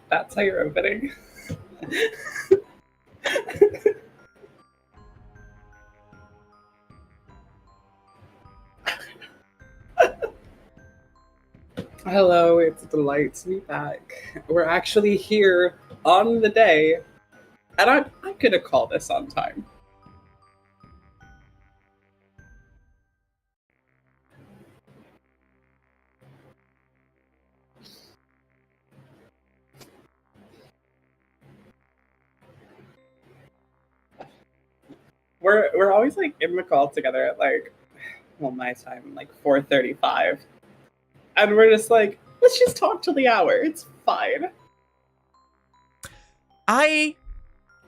That's how you're opening. Hello, it's a delight to be back. We're actually here on the day, and I'm gonna call this on time. We're always like in the call together at like, well, my time, like 4:35, and we're just like, let's just talk till the hour. It's fine. I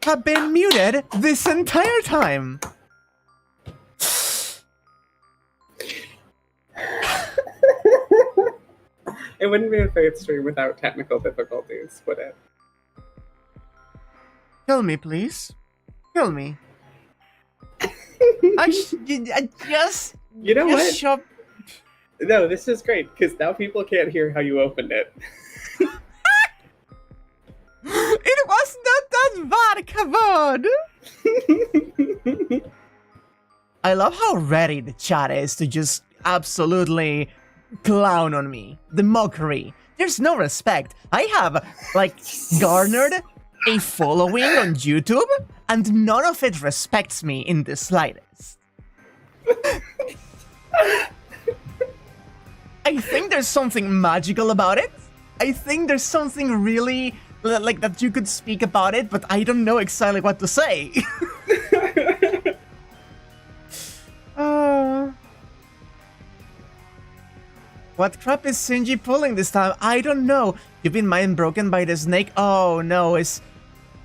have been muted this entire time. It wouldn't be a third stream without technical difficulties, would it? Kill me, please. Kill me. I just... You know what? Shop. No, this is great, because now people can't hear how you opened it. It was not that bad, come on! I love how ready the chat is to just absolutely clown on me. The mockery. There's no respect. I have, like, garnered a following on YouTube, and none of it respects me in the slightest. I think there's something magical about it. I think there's something really, like, that you could speak about it, but I don't know exactly what to say. What crap is Shinji pulling this time? I don't know. You've been mind broken by the snake? Oh no,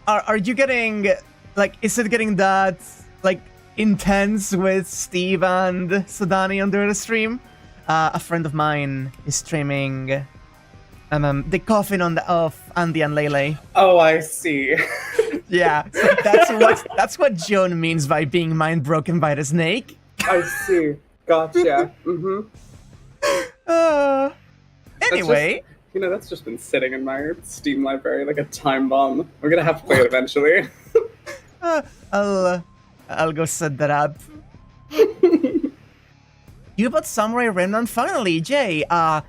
are you getting, like, is it getting that, like, intense with Steve and Sudani under the stream? A friend of mine is streaming the coffin of Andy and Lele. Oh, I see. Yeah, so that's what Joan means by being mind broken by the snake. I see. Gotcha. Mm-hmm. Anyway, You know, that's just been sitting in my Steam library like a time bomb. We're gonna have to play it eventually. Uh, I'll go set that up. You bought Samurai Remnant finally, Jay. I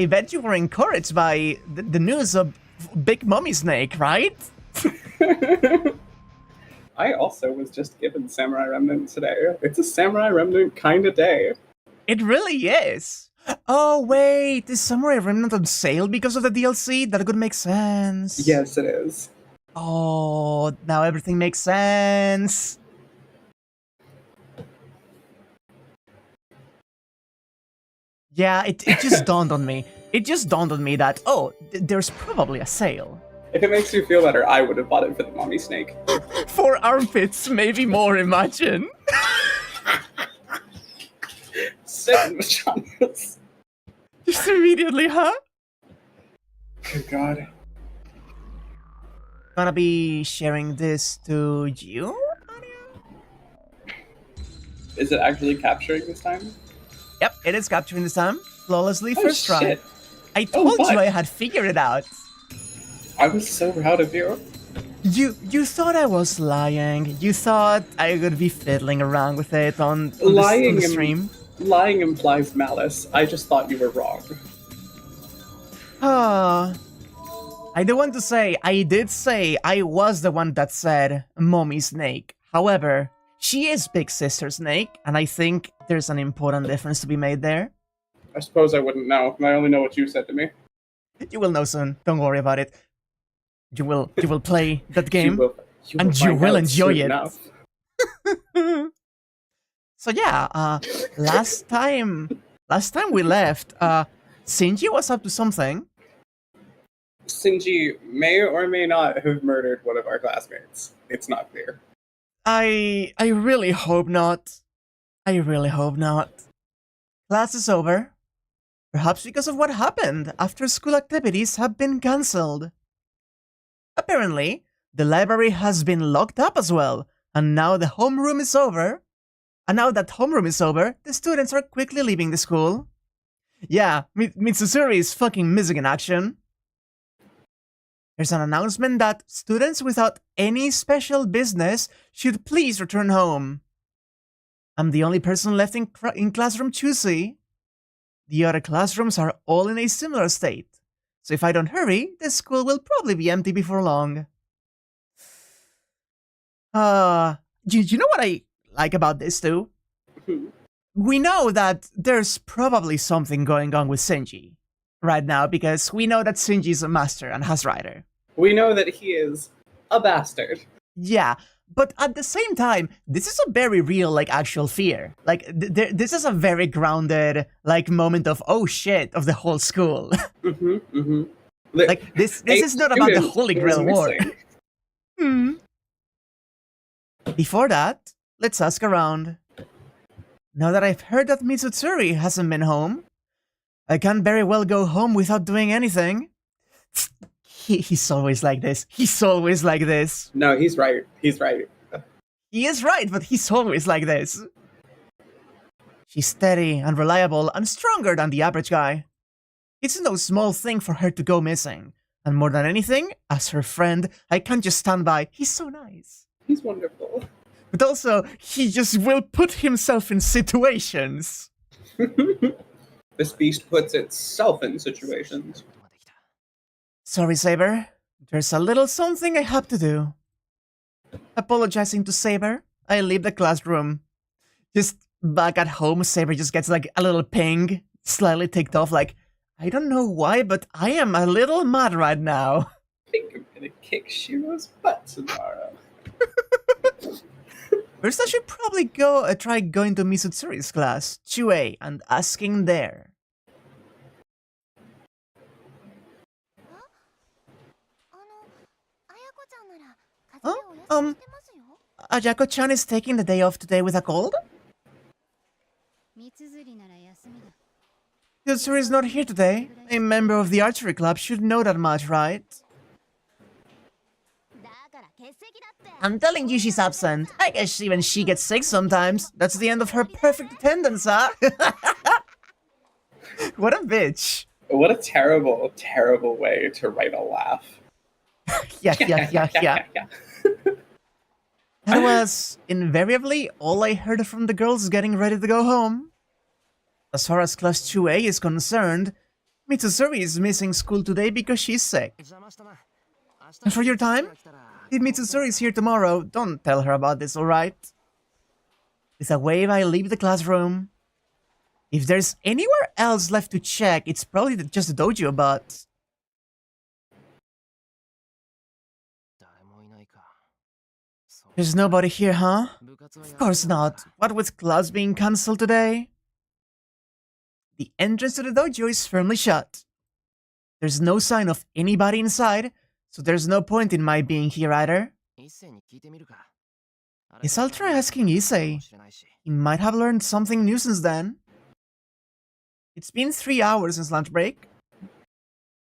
bet you were encouraged by the news of Big Mummy Snake, right? I also was just given Samurai Remnant today. It's a Samurai Remnant kind of day. It really is. Oh wait, is Samurai Remnant on sale because of the DLC? That could make sense. Yes, it is. Oh, now everything makes sense. Yeah, it just dawned on me. It just dawned on me that, oh, there's probably a sale. If it makes you feel better, I would have bought it for the Mommy Snake. 4 armpits, maybe more, imagine. 7 vaginas. Just immediately, huh? Good God. Gonna be sharing this to you? Is it actually capturing this time? Yep, it is capturing this time. Flawlessly, first try. Shit. I told fuck. you I had figured it out. I was so proud of you. You thought I was lying. You thought I would be fiddling around with it on Lying the stream. Lying implies malice. I just thought you were wrong. Ah. I do want to say, I did say I was the one that said Mommy Snake. However, she is Big Sister Snake, and I think there's an important difference to be made there. I suppose I wouldn't know. I only know what you said to me. You will know soon. Don't worry about it. You will play that game, and you find will out enjoy soon it. enough. So yeah, last time we left, Shinji was up to something. Shinji may or may not have murdered one of our classmates. It's not clear. I really hope not. I really hope not. Class is over. Perhaps because of what happened after school activities have been cancelled. Apparently, the library has been locked up as well, and now the homeroom is over. And now that homeroom is over, the students are quickly leaving the school. Yeah, Mizutsuri is fucking missing in action. There's an announcement that students without any special business should please return home. I'm the only person left in classroom 2C. The other classrooms are all in a similar state. So if I don't hurry, the school will probably be empty before long. You know what I like about this too? We know that there's probably something going on with Shinji right now because we know that Shinji is a master and has rider. We know that he is a bastard. Yeah, but at the same time, this is a very real, like, actual fear. Like, this is a very grounded, like, moment of, oh shit, of the whole school. Like, this is not about the Holy Grail War. Before that, let's ask around. Now that I've heard that Mizutsuri hasn't been home, I can't very well go home without doing anything. He's always like this. He's always like this. No, he's right. He's right. He is right, but he's always like this. She's steady and reliable and stronger than the average guy. It's no small thing for her to go missing. And more than anything, as her friend, I can't just stand by. He's so nice. He's wonderful. But also, he just will put himself in situations. This beast puts itself in situations. Sorry, Saber. There's a little something I have to do. Apologizing to Saber, I leave the classroom. Just back at home, Saber just gets like a little ping, slightly ticked off, like, I don't know why, but I am a little mad right now. I think I'm gonna kick Shirou's butt tomorrow. First, I should probably go try going to Mizutsuri's class, 2A, and asking there. Ayako-chan is taking the day off today with a cold? Mizutsuri is not here today. A member of the Archery club should know that much, right? I'm telling you she's absent. I guess even she gets sick sometimes. That's the end of her perfect attendance, huh? What a bitch. What a terrible, terrible way to write a laugh. Yeah. That was invariably all I heard from the girls getting ready to go home. As far as Class 2A is concerned, Mizutsuri is missing school today because she's sick. And for your time, if Mizutsuri is here tomorrow, don't tell her about this, alright? With a wave, I leave the classroom. If there's anywhere else left to check, it's probably just the dojo, but... There's nobody here, huh? Of course not. What with class being cancelled today? The entrance to the dojo is firmly shut. There's no sign of anybody inside, so there's no point in my being here either. Guess I'll try asking Issei. He might have learned something new since then. It's been 3 hours since lunch break.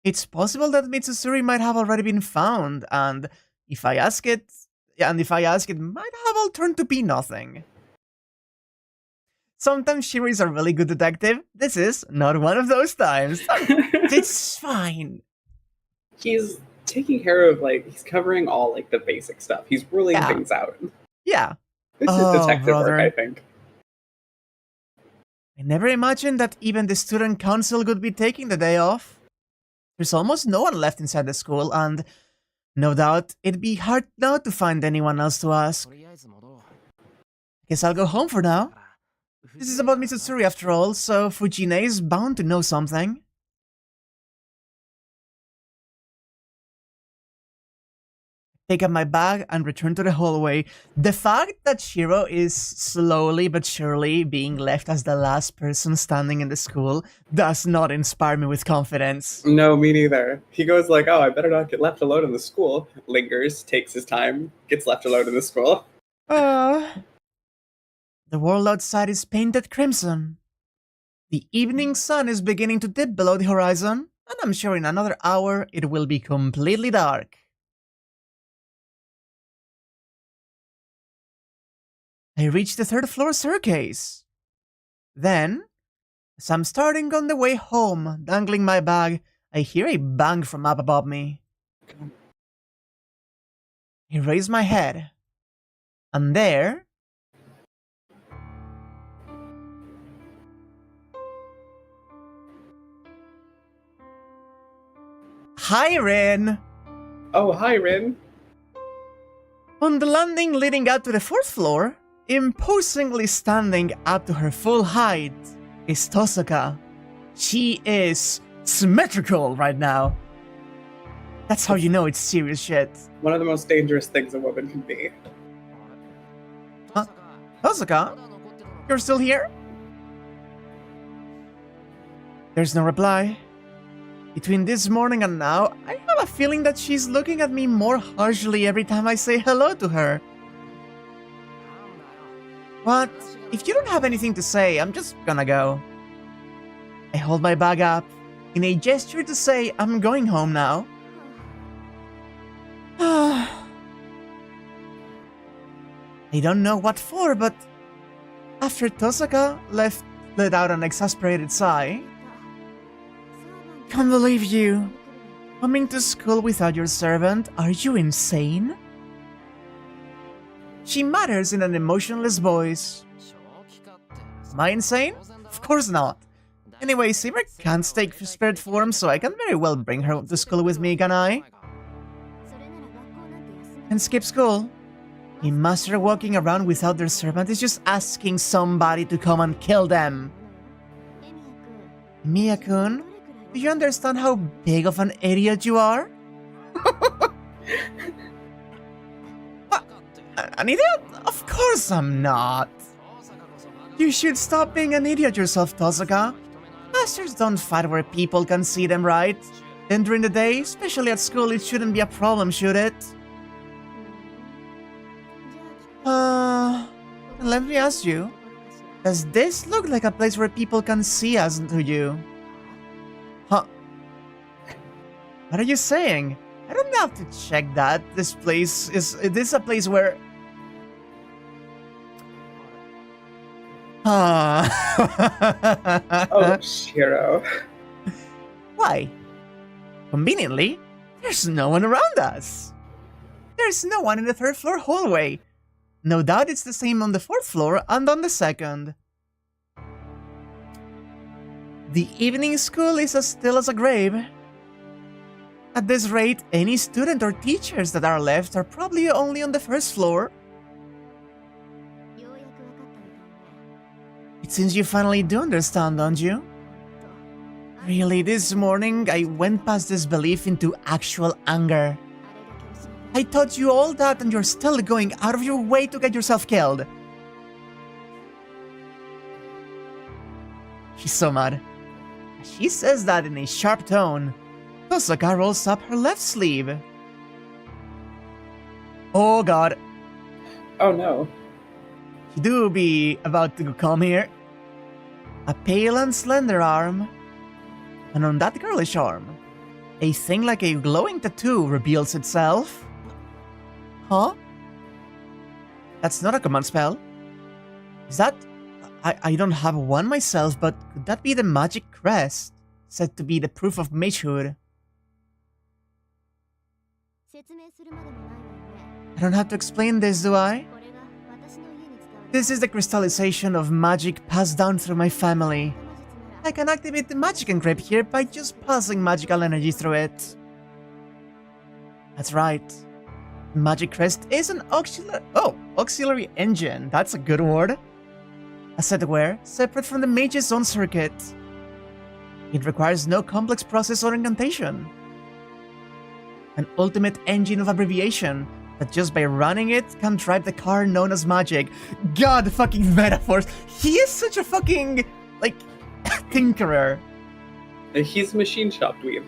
It's possible that Mizutsuri might have already been found, and if I ask it, might have all turned to be nothing. Sometimes Shirou is a really good detective. This is not one of those times. It's fine. He's taking care of, like, he's covering all, like, the basic stuff. He's ruling things out. Yeah. This is detective work, I think. I never imagined that even the student council would be taking the day off. There's almost no one left inside the school, and no doubt it'd be hard now to find anyone else to ask. Guess I'll go home for now. This is about Mizutsuri after all, so Fujine is bound to know something. Take up my bag and return to the hallway. The fact that Shirou is slowly but surely being left as the last person standing in the school does not inspire me with confidence. No, me neither. He goes like, oh, I better not get left alone in the school. Lingers, takes his time, gets left alone in the school. The world outside is painted crimson. The evening sun is beginning to dip below the horizon, and I'm sure in another hour it will be completely dark. I reach the 3rd floor staircase. Then, as I'm starting on the way home, dangling my bag, I hear a bang from up above me. I raise my head, and there... Hi, Rin! Oh, hi, Rin. On the landing leading out to the 4th floor, imposingly standing up to her full height, is Tosaka. She is symmetrical right now. That's how you know it's serious shit. One of the most dangerous things a woman can be. Huh? Tosaka? You're still here? There's no reply. Between this morning and now, I have a feeling that she's looking at me more harshly every time I say hello to her. What? If you don't have anything to say, I'm just gonna go. I hold my bag up in a gesture to say I'm going home now. I don't know what for, but after Tosaka let out an exasperated sigh. Can't believe you. Coming to school without your servant, are you insane? She mutters in an emotionless voice. Am I insane? Of course not. Anyway, Sivir can't take spirit form, so I can very well bring her to school with me, can I? And skip school. A master walking around without their servant is just asking somebody to come and kill them. Mia-kun, do you understand how big of an idiot you are? What? An idiot? Of course I'm not. You should stop being an idiot yourself, Tosaka. Masters don't fight where people can see them, right? Then during the day, especially at school, it shouldn't be a problem, should it? Let me ask you. Does this look like a place where people can see us to you? Huh? What are you saying? I don't have to check that. This place is a place where... Oh, Shirou. Why? Conveniently, there's no one around us. There's no one in the 3rd floor hallway. No doubt it's the same on the 4th floor and on the 2nd. The evening school is as still as a grave. At this rate, any student or teachers that are left are probably only on the 1st floor. It seems you finally do understand, don't you? Really, this morning I went past disbelief into actual anger. I taught you all that and you're still going out of your way to get yourself killed. She's so mad. She says that in a sharp tone. Tosaka rolls up her left sleeve. Oh god. Oh no. You do be about to come here. A pale and slender arm. And on that girlish arm, a thing like a glowing tattoo reveals itself. Huh? That's not a command spell. Is that... I don't have one myself, but could that be the magic crest? Said to be the proof of magehood. I don't have to explain this, do I? This is the crystallization of magic passed down through my family. I can activate the magic encrypt here by just passing magical energy through it. That's right. Magic crest is an auxiliary engine. That's a good word. A setware separate from the mage's own circuit. It requires no complex process or incantation. An ultimate engine of abbreviation that just by running it can drive the car known as magic. God fucking metaphors. He is such a fucking, like, tinkerer. He's a machine shop dweeb.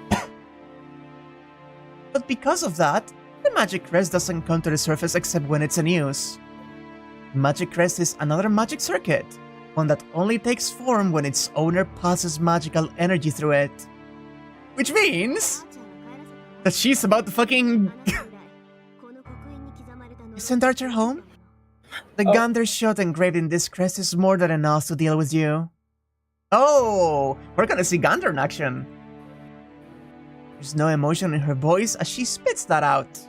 But because of that, the magic crest doesn't come to the surface except when it's in use. Magic crest is another magic circuit, one that only takes form when its owner passes magical energy through it. Which means that she's about to fucking... Send Archer home? The Gander shot engraved in this crest is more than enough to deal with you. Oh, we're gonna see Gander in action. There's no emotion in her voice as she spits that out.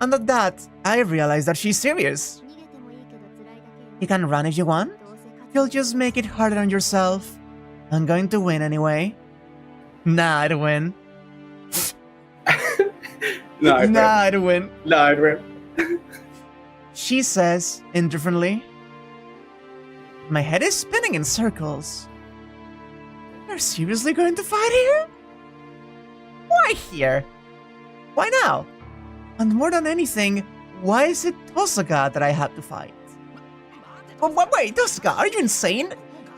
And at that, I realize that she's serious. You can run if you want. You'll just make it harder on yourself. I'm going to win anyway. Nah, I'd win. No, I'd win. No, I'd win. She says, indifferently. My head is spinning in circles. You're seriously going to fight here? Why here? Why now? And more than anything, why is it Tosaka that I have to fight? Wait, Tosaka, are you insane?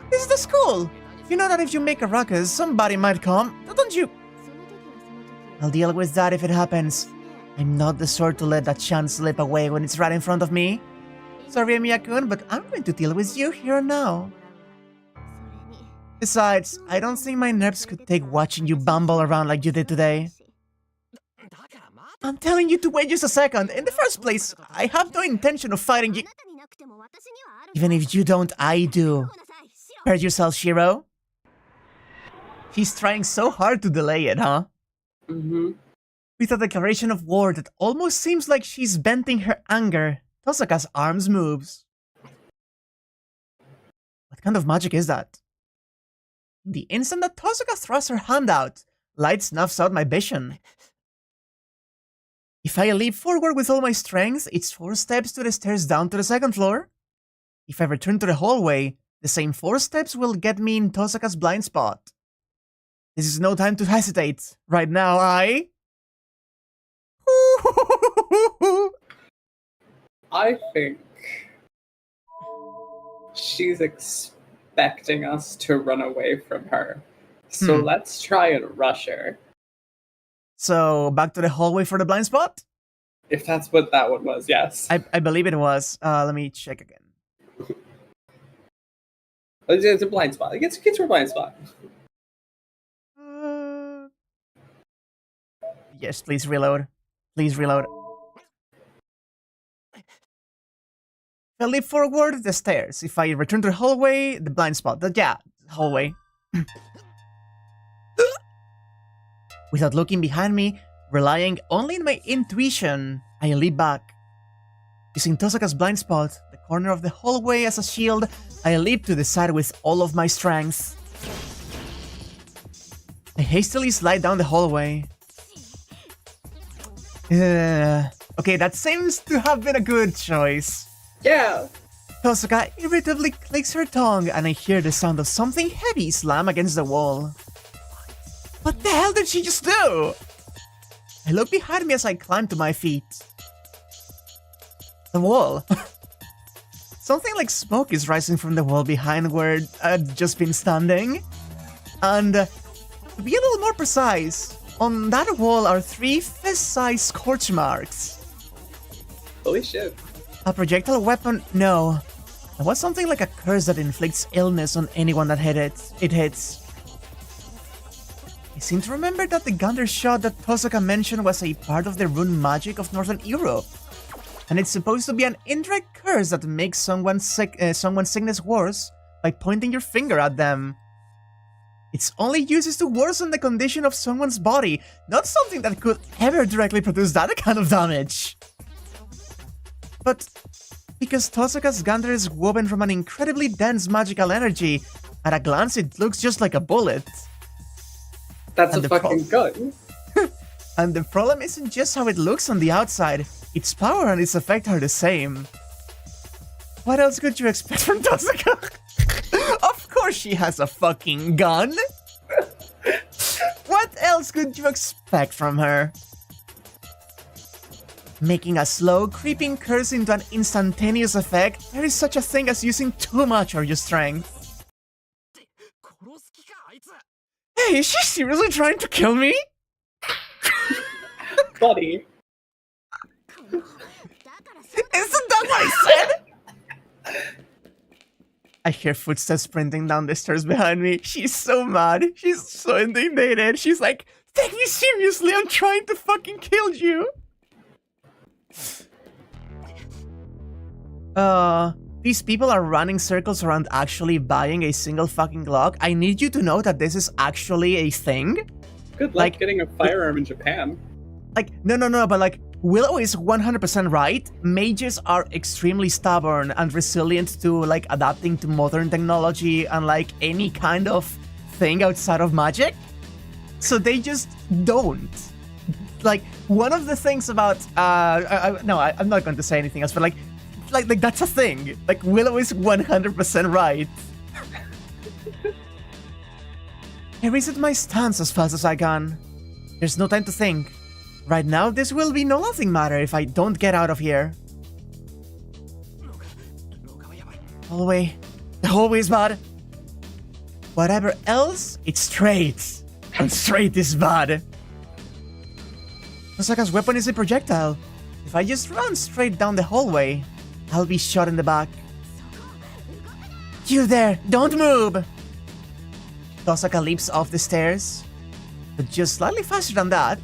This is the school! You know that if you make a ruckus, somebody might come, don't you? I'll deal with that if it happens. I'm not the sort to let that chance slip away when it's right in front of me. Sorry, Emiya-kun, but I'm going to deal with you here and now. Besides, I don't think my nerves could take watching you bumble around like you did today. I'm telling you to wait just a second. In the first place, I have no intention of fighting you. Even if you don't, I do. Prepare yourself, Shirou. She's trying so hard to delay it, huh? Mm-hmm. With a declaration of war that almost seems like she's venting her anger, Tosaka's arms moves. What kind of magic is that? The instant that Tosaka thrusts her hand out, light snuffs out my vision. If I leap forward with all my strength, it's 4 steps to the stairs down to the 2nd floor. If I return to the hallway, the same 4 steps will get me in Tosaka's blind spot. This is no time to hesitate. Right now, I think she's expecting us to run away from her. So let's try and rush her. So, back to the hallway for the blind spot? If that's what that one was, yes. I believe it was. Let me check again. It's a blind spot. It gets to a blind spot. Yes, please reload. Please reload. If I leap forward, the stairs. If I return to the hallway, the blind spot. Yeah, hallway. Without looking behind me, relying only on my intuition, I leap back. Using Tosaka's blind spot, the corner of the hallway as a shield, I leap to the side with all of my strength. I hastily slide down the hallway. Okay, that seems to have been a good choice. Yeah. Tosaka irritably clicks her tongue and I hear the sound of something heavy slam against the wall. What the hell did she just do? I look behind me as I climb to my feet. The wall. Something like smoke is rising from the wall behind where I'd just been standing. And to be a little more precise, on that wall are 3 fist-sized scorch marks. Holy shit. A projectile weapon? No. It was something like a curse that inflicts illness on anyone that it hits. I seem to remember that the Gander shot that Tosaka mentioned was a part of the rune magic of Northern Europe. And it's supposed to be an indirect curse that makes someone's sickness worse by pointing your finger at them. Its only use is to worsen the condition of someone's body, not something that could ever directly produce that kind of damage. But because Tosaka's Gander is woven from an incredibly dense magical energy, at a glance it looks just like a bullet. That's a fucking gun. And the problem isn't just how it looks on the outside, its power and its effect are the same. What else could you expect from Tosaka? Of course she has a fucking gun! What else could you expect from her? Making a slow, creeping curse into an instantaneous effect, there is such a thing as using too much of your strength. Hey, is she seriously trying to kill me? Buddy. Isn't that what I said? I hear footsteps sprinting down the stairs behind me. She's so mad. She's so indignated. She's like, take me seriously, I'm trying to fucking kill you. These people are running circles around actually buying a single fucking Glock. I need you to know that this is actually a thing. Good luck getting a firearm in Japan. Like, no, but like, Willow is 100% right. Mages are extremely stubborn and resilient to like adapting to modern technology and like any kind of thing outside of magic. So they just don't. Like, one of the things about I'm not going to say anything else, but like that's a thing. Like, Willow is 100% right. I reset my stance as fast as I can. There's no time to think. Right now, this will be no laughing matter if I don't get out of here. Hallway. The hallway is bad. Whatever else, it's straight. And straight is bad. Tosaka's weapon is a projectile. If I just run straight down the hallway, I'll be shot in the back. You there! Don't move! Tosaka leaps off the stairs, but just slightly faster than that.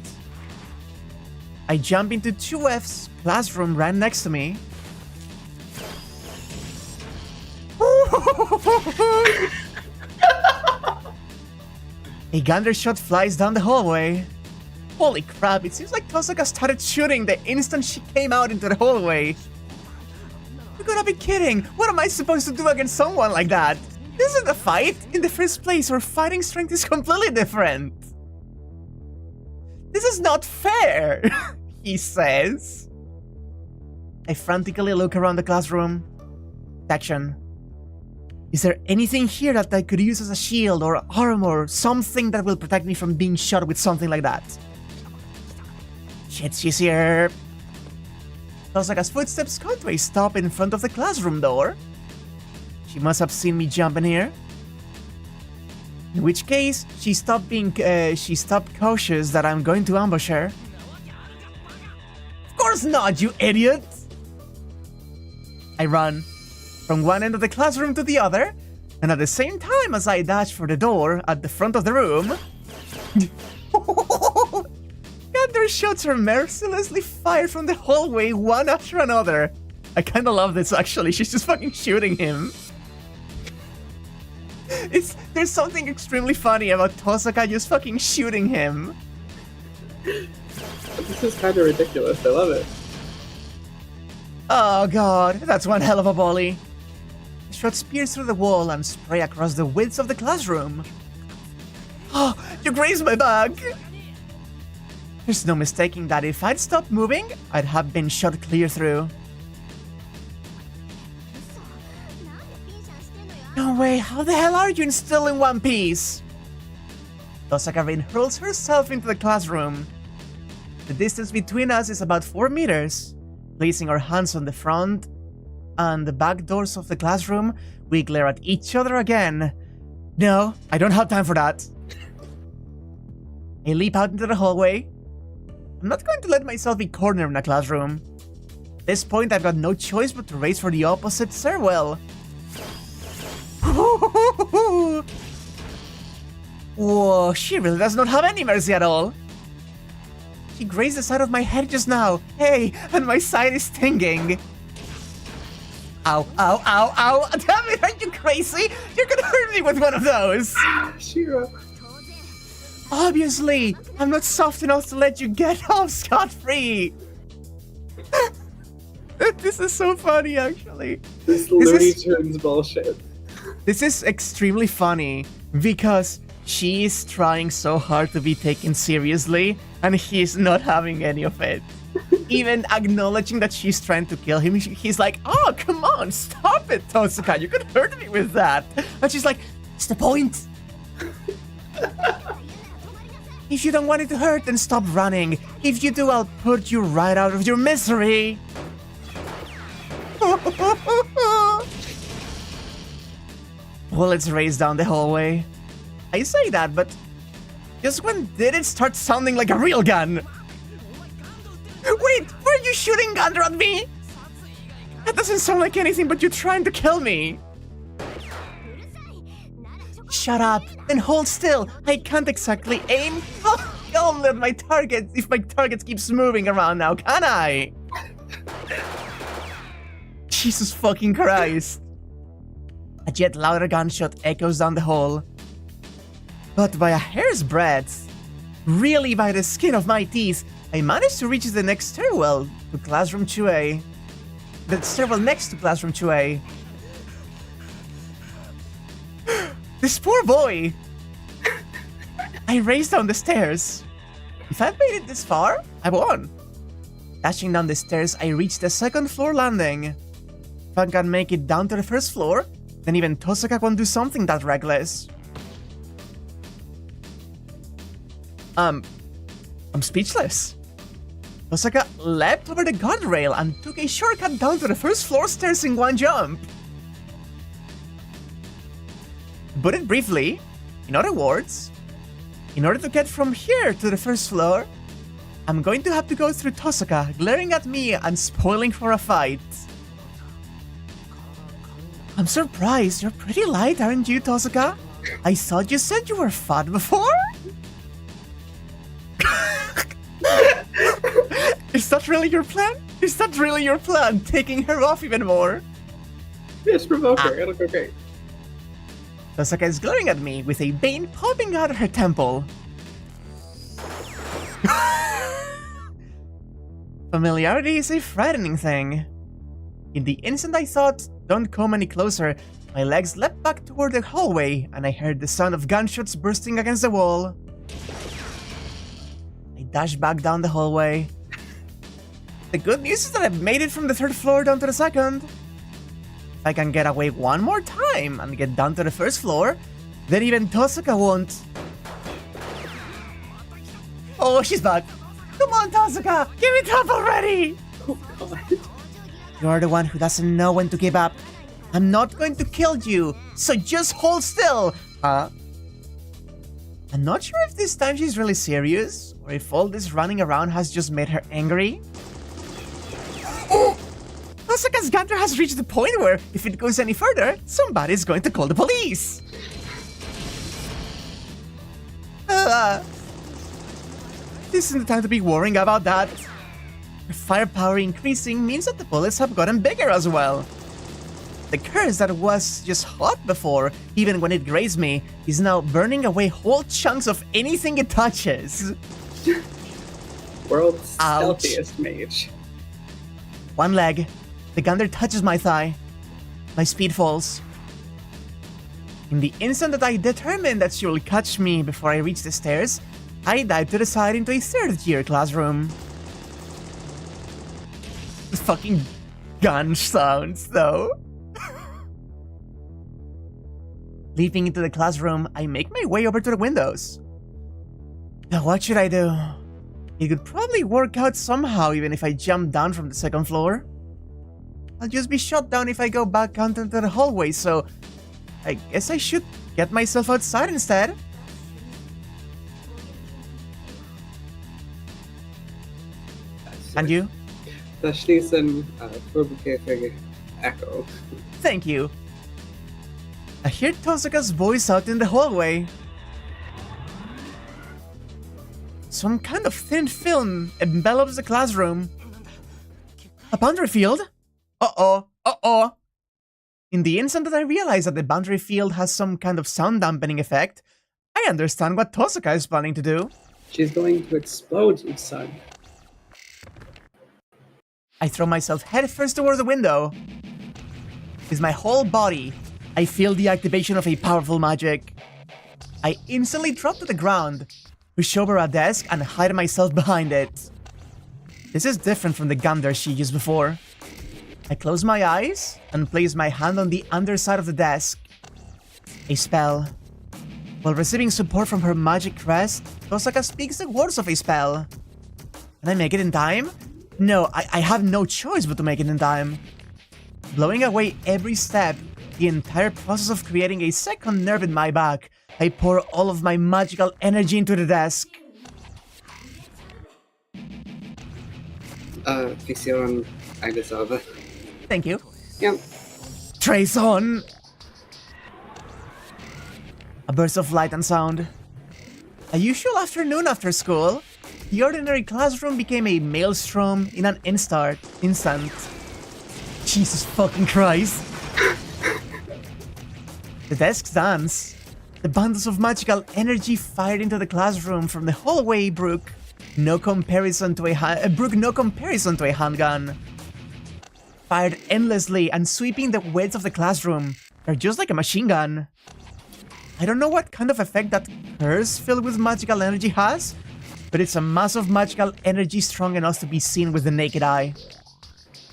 I jump into 2F's classroom right next to me. A Gander shot flies down the hallway. Holy crap, it seems like Tosaka started shooting the instant she came out into the hallway. You gotta be kidding! What am I supposed to do against someone like that? This isn't a fight! In the first place, our fighting strength is completely different! This is not fair! He says. I frantically look around the classroom. Protection. Is there anything here that I could use as a shield or armor, something that will protect me from being shot with something like that? Shit, she's here. Tosaka's footsteps come to a stop in front of the classroom door. She must have seen me jump in here. In which case, she stopped cautious that I'm going to ambush her. Of course not, you idiot! I run from one end of the classroom to the other, and at the same time as I dash for the door at the front of the room... Gander shots are mercilessly fired from the hallway one after another. I kinda love this actually, she's just fucking shooting him. There's something extremely funny about Tosaka just fucking shooting him. This is kind of ridiculous. I love it. Oh god, that's one hell of a volley. The shot spears through the wall and spray across the width of the classroom. Oh, you grazed my back! There's no mistaking that if I'd stopped moving, I'd have been shot clear through. No way, how the hell are you still in one piece? Tosaka Rin hurls herself into the classroom. The distance between us is about 4 meters. Placing our hands on the front and the back doors of the classroom, we glare at each other again. No, I don't have time for that. I leap out into the hallway. I'm not going to let myself be cornered in a classroom. At this point, I've got no choice but to race for the opposite stairwell. Whoa, she really does not have any mercy at all. She grazed the side of my head just now. Hey, and my side is stinging. Ow, ow, ow, ow. Damn it, are you crazy? You're gonna hurt me with one of those. Shirou. Obviously, I'm not soft enough to let you get off scot-free. This is so funny, actually. This Looney Tunes bullshit. This is extremely funny because she is trying so hard to be taken seriously and he's not having any of it. Even acknowledging that she's trying to kill him, he's like, oh, come on, stop it, Tosaka, you could hurt me with that. And she's like, what's the point? If you don't want it to hurt, then stop running. If you do, I'll put you right out of your misery. Bullets race down the hallway. I say that, but just when did it start sounding like a real gun? Wait, were you shooting Gander at me? That doesn't sound like anything but you trying to kill me. Shut up, then hold still. I can't exactly aim. I'll let my target if my target keeps moving around now, can I? Jesus fucking Christ. A yet louder gunshot echoes down the hall. But by a hair's breadth, really by the skin of my teeth, I managed to reach the next stairwell to Classroom 2A. The stairwell next to Classroom 2A. This poor boy! I raced down the stairs. If I'd made it this far, I won. Dashing down the stairs, I reached the second floor landing. If I can make it down to the first floor, then even Tosaka won't do something that reckless. I'm speechless. Tosaka leapt over the guardrail and took a shortcut down to the first floor stairs in one jump. To put it briefly, in other words, in order to get from here to the first floor, I'm going to have to go through Tosaka glaring at me and spoiling for a fight. I'm surprised, you're pretty light, aren't you, Tosaka? I thought you said you were fat before? Is that really your plan? Is that really your plan, taking her off even more? Just provoke her, it'll go great. Tosaka is glaring at me with a vein popping out of her temple. Familiarity is a frightening thing. In the instant I thought, don't come any closer, my legs leapt back toward the hallway and I heard the sound of gunshots bursting against the wall. I dashed back down the hallway. The good news is that I've made it from the third floor down to the second. If I can get away one more time and get down to the first floor, then even Tosaka won't. Oh, she's back. Come on, Tosaka, give it up already! Oh god. You're the one who doesn't know when to give up. I'm not going to kill you, so just hold still, huh? I'm not sure if this time she's really serious, or if all this running around has just made her angry. Oh! Tosaka's Gunter has reached the point where, if it goes any further, somebody's going to call the police. This isn't the time to be worrying about that. The firepower increasing means that the bullets have gotten bigger as well. The curse that was just hot before, even when it grazed me, is now burning away whole chunks of anything it touches. World's Ouch. stealthiest mage. One leg. The Gander touches my thigh. My speed falls. In the instant that I determine that she will catch me before I reach the stairs, I dive to the side into a third-year classroom. The fucking gun sounds, though. Leaping into the classroom, I make my way over to the windows. Now, what should I do? It could probably work out somehow even if I jump down from the second floor. I'll just be shot down if I go back out into the hallway, so I guess I should get myself outside instead. And you? Schließen, Probekäfig, Echo. Thank you. I hear Tosuka's voice out in the hallway. Some kind of thin film envelops the classroom. A boundary field? Uh-oh, uh-oh. In the instant that I realize that the boundary field has some kind of sound dampening effect, I understand what Tosuka is planning to do. She's going to explode you, son. I throw myself headfirst toward the window. With my whole body, I feel the activation of a powerful magic. I instantly drop to the ground, push over a desk, and hide myself behind it. This is different from the Gander she used before. I close my eyes and place my hand on the underside of the desk. A spell. While receiving support from her magic crest, Tosuka speaks the words of a spell. Can I make it in time? No, I have no choice but to make it in time. Blowing away every step, the entire process of creating a second nerve in my back, I pour all of my magical energy into the desk. Fixion eine Salve. Thank you. Yep. Trace on! A burst of light and sound. A usual afternoon after school, the ordinary classroom became a maelstrom in an instant. Jesus fucking Christ. The desks dance. The bundles of magical energy fired into the classroom from the hallway brook no comparison to a handgun. Fired endlessly and sweeping the width of the classroom. They're just like a machine gun. I don't know what kind of effect that curse filled with magical energy has, but it's a mass of magical energy strong enough to be seen with the naked eye.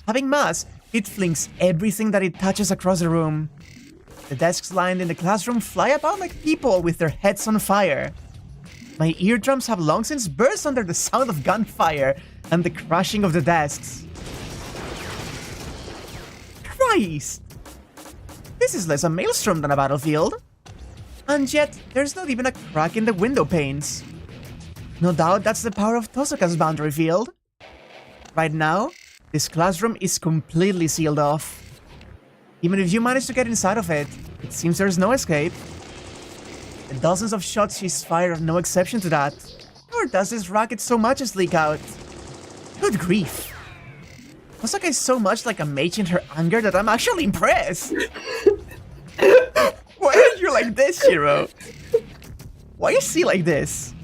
Having mass, it flings everything that it touches across the room. The desks lined in the classroom fly about like people with their heads on fire. My eardrums have long since burst under the sound of gunfire and the crashing of the desks. Christ! This is less a maelstrom than a battlefield. And yet, there's not even a crack in the window panes. No doubt that's the power of Tosuka's boundary field. Right now, this classroom is completely sealed off. Even if you manage to get inside of it, it seems there's no escape. The dozens of shots she's fired are no exception to that. Nor does this rocket so much as leak out. Good grief. Tosuka is so much like a mage in her anger that I'm actually impressed. Why are you like this, Shirou? Why is he like this?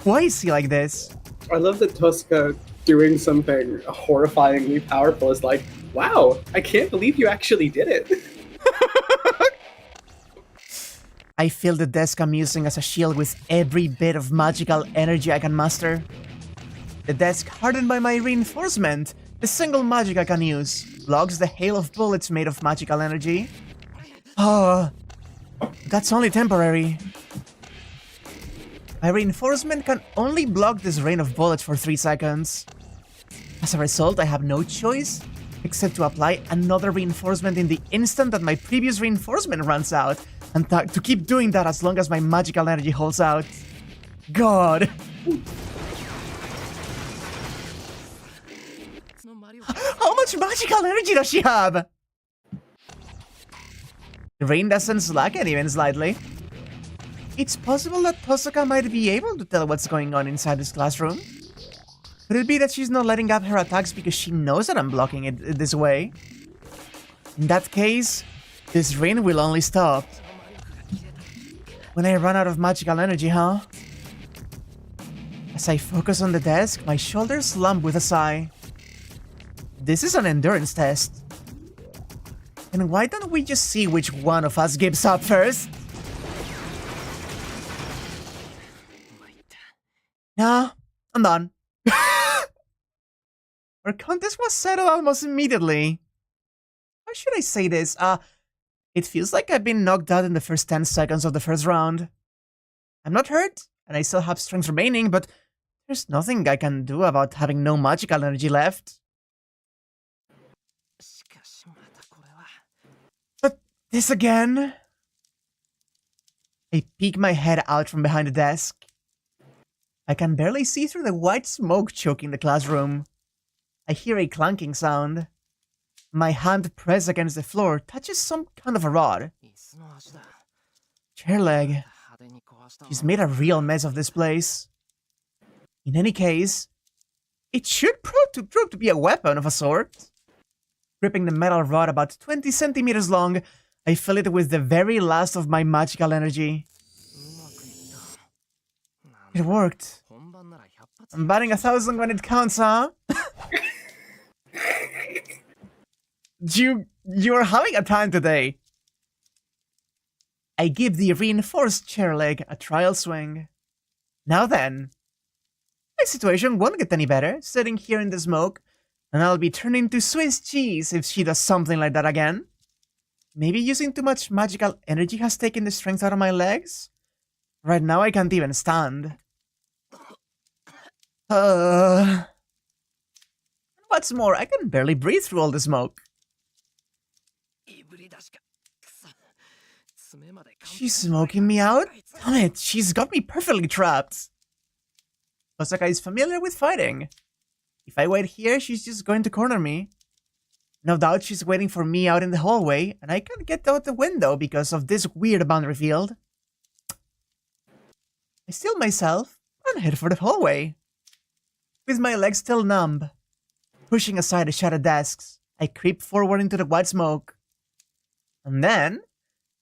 Why is he like this? I love that Tosuka doing something horrifyingly powerful is like, wow, I can't believe you actually did it. I feel the desk I'm using as a shield with every bit of magical energy I can muster. The desk, hardened by my reinforcement, the single magic I can use, blocks the hail of bullets made of magical energy. Oh, that's only temporary. My reinforcement can only block this rain of bullets for 3 seconds. As a result, I have no choice except to apply another reinforcement in the instant that my previous reinforcement runs out, and to keep doing that as long as my magical energy holds out. God! How much magical energy does she have? The rain doesn't slacken even slightly. It's possible that Tosuka might be able to tell what's going on inside this classroom. Could it be that she's not letting up her attacks because she knows that I'm blocking it this way? In that case, this rain will only stop when I run out of magical energy, huh? As I focus on the desk, my shoulders slump with a sigh. This is an endurance test. And why don't we just see which one of us gives up first? Nah, I'm done. Our contest was settled almost immediately. How should I say this? It feels like I've been knocked out in the first 10 seconds of the first round. I'm not hurt, and I still have strength remaining, but there's nothing I can do about having no magical energy left. But this again? I peek my head out from behind the desk. I can barely see through the white smoke choking the classroom. I hear a clanking sound. My hand pressed against the floor touches some kind of a rod. Chair leg. She's made a real mess of this place. In any case, it should prove to be a weapon of a sort. Gripping the metal rod about 20 centimeters long, I fill it with the very last of my magical energy. It worked. I'm batting 1,000 when it counts, huh? You're having a time today. I give the reinforced chair leg a trial swing. Now then, my situation won't get any better, sitting here in the smoke, and I'll be turning to Swiss cheese if she does something like that again. Maybe using too much magical energy has taken the strength out of my legs? Right now I can't even stand. What's more, I can barely breathe through all the smoke. She's smoking me out? Damn it, she's got me perfectly trapped. Osaka is familiar with fighting. If I wait here, she's just going to corner me. No doubt she's waiting for me out in the hallway, and I can't get out the window because of this weird boundary field. I steel myself and head for the hallway. With my legs still numb, pushing aside the shattered desks, I creep forward into the white smoke. And then,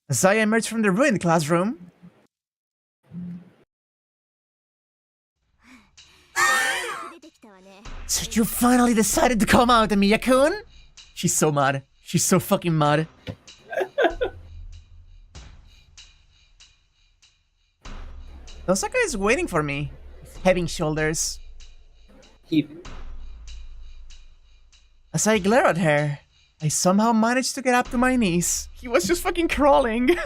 as I emerge from the ruined classroom, so you finally decided to come out, Emiya-kun? She's so mad. She's so fucking mad. Osaka is waiting for me, with heaving shoulders. As I glare at her, I somehow managed to get up to my knees. He was just fucking crawling.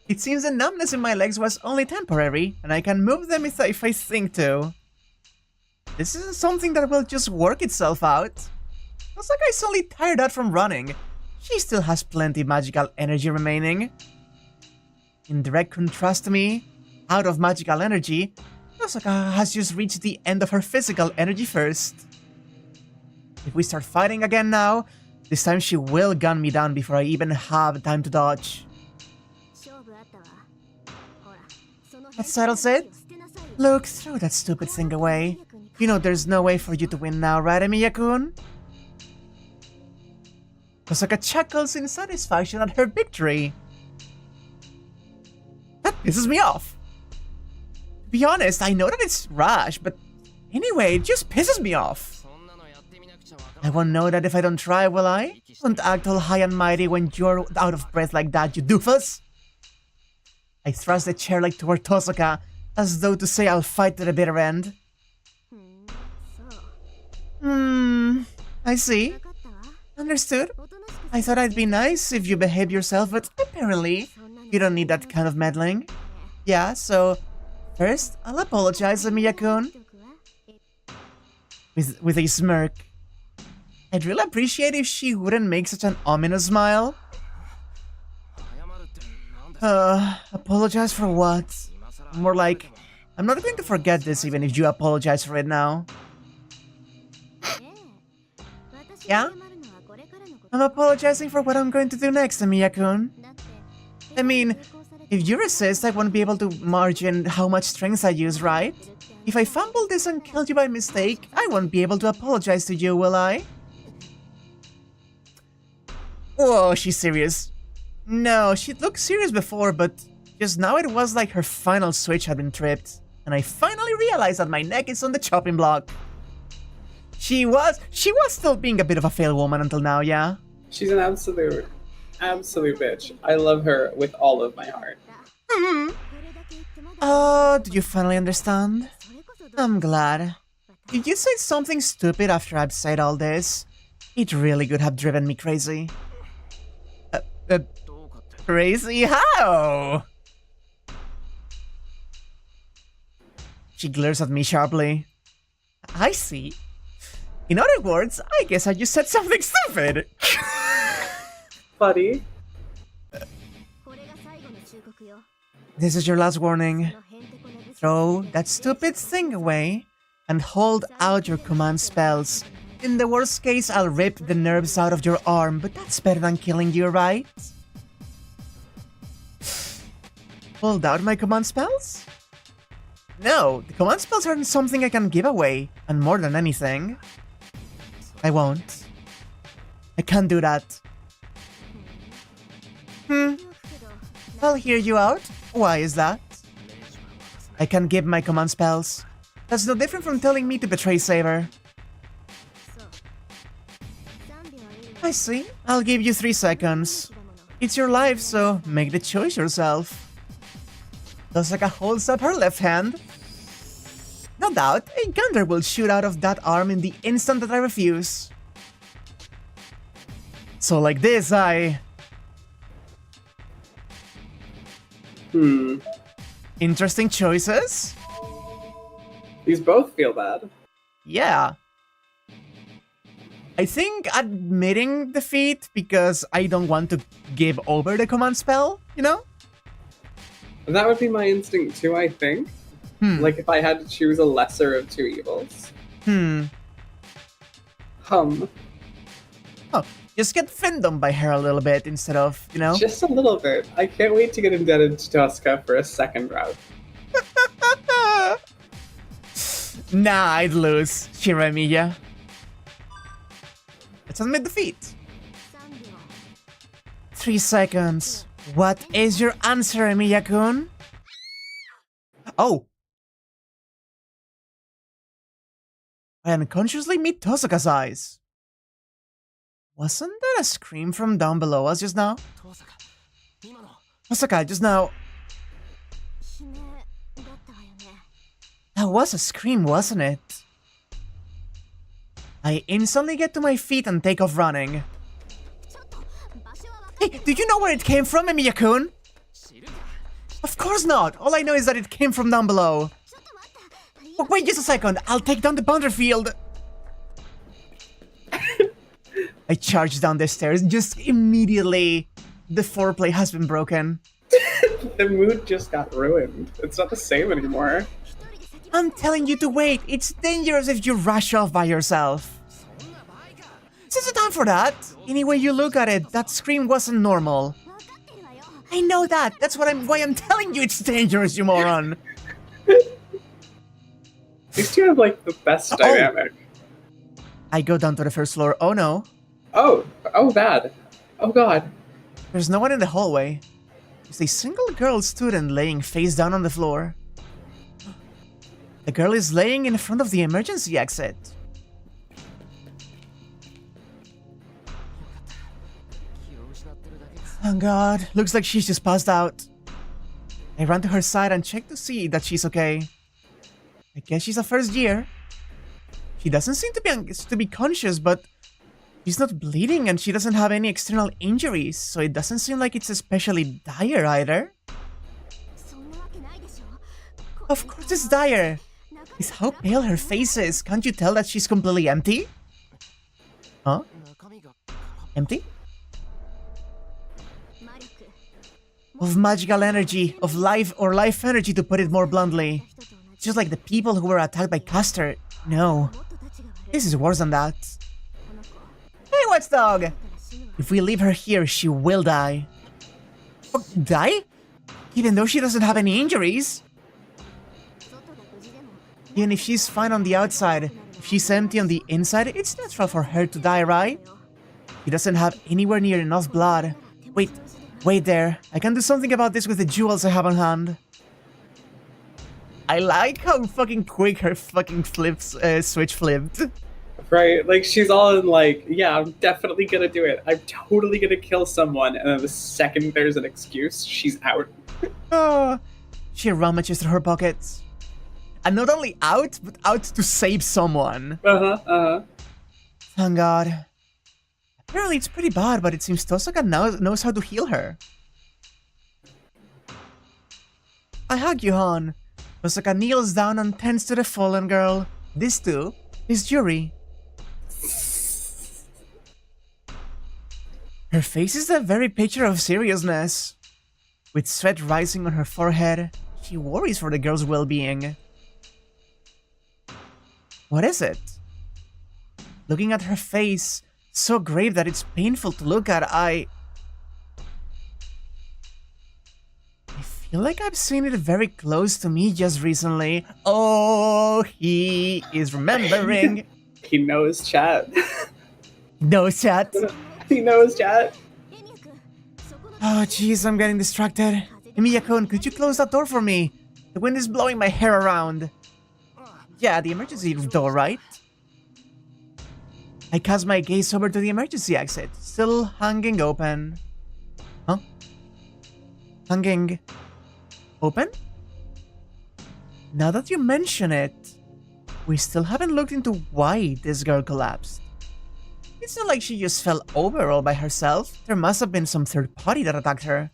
It seems the numbness in my legs was only temporary, and I can move them if I think to. This isn't something that will just work itself out. Osaka is only tired out from running. She still has plenty magical energy remaining. In direct contrast to me, out of magical energy, Osaka has just reached the end of her physical energy first. If we start fighting again now, this time she will gun me down before I even have time to dodge. That settles it? Look, throw that stupid thing away. You know there's no way for you to win now, right, Emiya-kun? Osaka chuckles in satisfaction at her victory. That pisses me off. To be honest, I know that it's rash, but anyway, it just pisses me off. I won't know that if I don't try, will I? Won't act all high and mighty when you're out of breath like that, you doofus. I thrust the chair leg toward Osaka, as though to say I'll fight to the bitter end. I see. Understood. I thought I'd be nice if you behave yourself, but apparently you don't need that kind of meddling. Yeah, so first I'll apologize, Emiya-kun. With a smirk. I'd really appreciate if she wouldn't make such an ominous smile. Apologize for what? More like, I'm not going to forget this even if you apologize for it now. Yeah? I'm apologizing for what I'm going to do next, Emiya-kun. I mean, if you resist, I won't be able to margin how much strength I use, right? If I fumble this and kill you by mistake, I won't be able to apologize to you, will I? Whoa, she's serious. No, she looked serious before, but Just now it was like her final switch had been tripped, and I finally realized that my neck is on the chopping block. She was still being a bit of a fail woman until now, yeah? She's an absolute bitch. I love her with all of my heart. Oh, do you finally understand? I'm glad. Did you say something stupid after I've said all this? It really could have driven me crazy. Crazy how? She glares at me sharply. I see. In other words, I guess I just said something stupid. Buddy. This is your last warning. Throw that stupid thing away and hold out your command spells. In the worst case, I'll rip the nerves out of your arm, but that's better than killing you, right? Hold out my command spells? No, the command spells aren't something I can give away, and more than anything, I won't. I can't do that. I'll hear you out. Why is that? I can give my command spells. That's no different from telling me to betray Saber. I see. I'll give you 3 seconds. It's your life, so make the choice yourself. Tosaka holds up her left hand. No doubt, a gunner will shoot out of that arm in the instant that I refuse. So like this, Interesting choices? These both feel bad. Yeah. I think admitting defeat because I don't want to give over the command spell, you know? That would be my instinct too, I think. Like if I had to choose a lesser of two evils. Oh, just get fandom by her a little bit instead of, you know? Just a little bit. I can't wait to get indebted to Tosca for a second route. Nah, I'd lose, Shiremiya. Let's admit defeat. 3 seconds. What is your answer, Emiya-kun? Oh. I unconsciously meet Tosaka's eyes. Wasn't that a scream from down below us just now? Tosaka, just now. That was a scream, wasn't it? I instantly get to my feet and take off running. Hey, do you know where it came from, Emiya-kun? Of course not! All I know is that it came from down below. Oh, wait just a second, I'll take down the boundary field. I charge down the stairs, just immediately the foreplay has been broken. The mood just got ruined. It's not the same anymore. I'm telling you to wait, it's dangerous if you rush off by yourself. This is the time for that. Any way you look at it, that scream wasn't normal. I know that, that's why I'm telling you it's dangerous, you moron. These two have like the best dynamic. I go down to the first floor, oh no. Oh bad. Oh god. There's no one in the hallway. There's a single girl student laying face down on the floor. The girl is laying in front of the emergency exit. Oh god, looks like she's just passed out. I ran to her side and checked to see that she's okay. I guess she's a first year. She doesn't seem to be conscious, but she's not bleeding and she doesn't have any external injuries, so it doesn't seem like it's especially dire either. Of course it's dire. It's how pale her face is. Can't you tell that she's completely empty? Huh? Empty? Of magical energy, of life energy to put it more bluntly. Just like the people who were attacked by Caster. No. This is worse than that. Hey, Watchdog! If we leave her here, she will die. Oh, die? Even though she doesn't have any injuries? Even if she's fine on the outside, if she's empty on the inside, it's natural for her to die, right? She doesn't have anywhere near enough blood. Wait, Wait there. I can do something about this with the jewels I have on hand. I like how fucking quick her fucking switch flipped. Right? Like, she's all in like, yeah, I'm definitely gonna do it. I'm totally gonna kill someone. And then the second there's an excuse, she's out. She rummages through her pockets. And not only out, but out to save someone. Thank God. Apparently it's pretty bad, but it seems Tosaka knows how to heal her. I hug you, Han. Tosaka kneels down and tends to the fallen girl. This too is Yuri. Her face is the very picture of seriousness. With sweat rising on her forehead, she worries for the girl's well-being. What is it? Looking at her face, so grave that it's painful to look at, I feel like I've seen it very close to me just recently. Oh, he is remembering. He knows chat. Knows chat. He knows chat. Oh, jeez, I'm getting distracted. Emiya-kun, could you close that door for me? The wind is blowing my hair around. Yeah, the emergency door, right? I cast my gaze over to the emergency exit, still hanging open. Huh? Hanging open? Now that you mention it, we still haven't looked into why this girl collapsed. It's not like she just fell over all by herself. There must have been some third party that attacked her.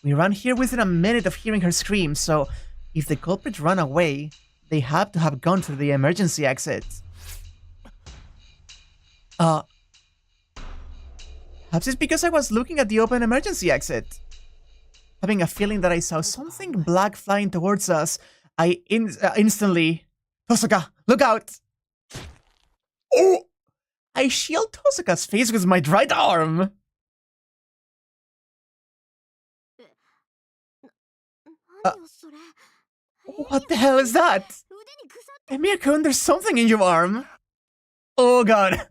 We ran here within a minute of hearing her scream, so if the culprit ran away, they had to have gone through the emergency exit. Perhaps it's because I was looking at the open emergency exit. Having a feeling that I saw something black flying towards us, I instantly... Tosaka, look out! Oh! I shield Tosaka's face with my right arm! What the hell is that? Emiya-kun, there's something in your arm! Oh god!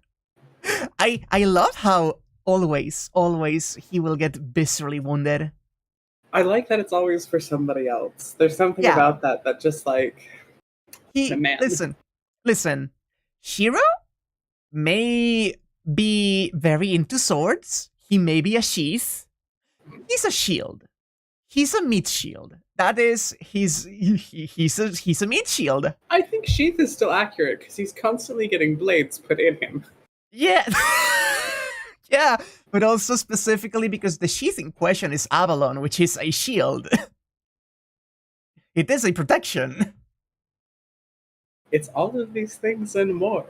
I love how always he will get viscerally wounded. I like that it's always for somebody else. There's something about that just like... Listen. Shirou may be very into swords. He may be a sheath. He's a shield. He's a meat shield. That is, he's a meat shield. I think sheath is still accurate because he's constantly getting blades put in him. Yeah. Yeah, but also specifically because the sheath in question is Avalon, which is a shield. It is a protection. It's all of these things and more.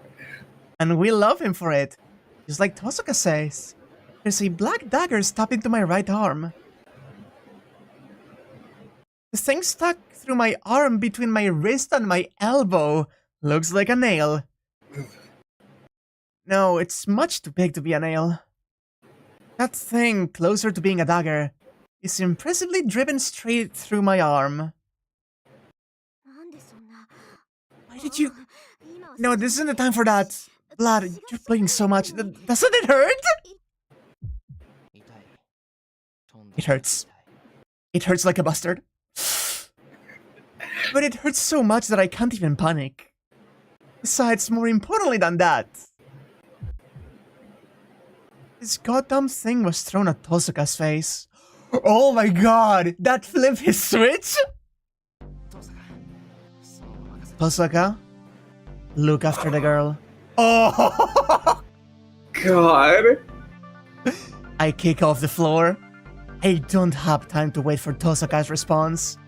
And we love him for it. Just like Tosaka says, there's a black dagger stuck into my right arm. The thing stuck through my arm between my wrist and my elbow. Looks like a nail. No, it's much too big to be a nail. That thing, closer to being a dagger, is impressively driven straight through my arm. Why did you... No, this isn't the time for that. Blood, you're bleeding so much. Doesn't it hurt? It hurts. It hurts like a bastard. But it hurts so much that I can't even panic. Besides, more importantly than that, this goddamn thing was thrown at Tosaka's face. Oh my god! That flipped his switch? Tosaka, look after the girl. Oh! God. I kick off the floor. I don't have time to wait for Tosaka's response.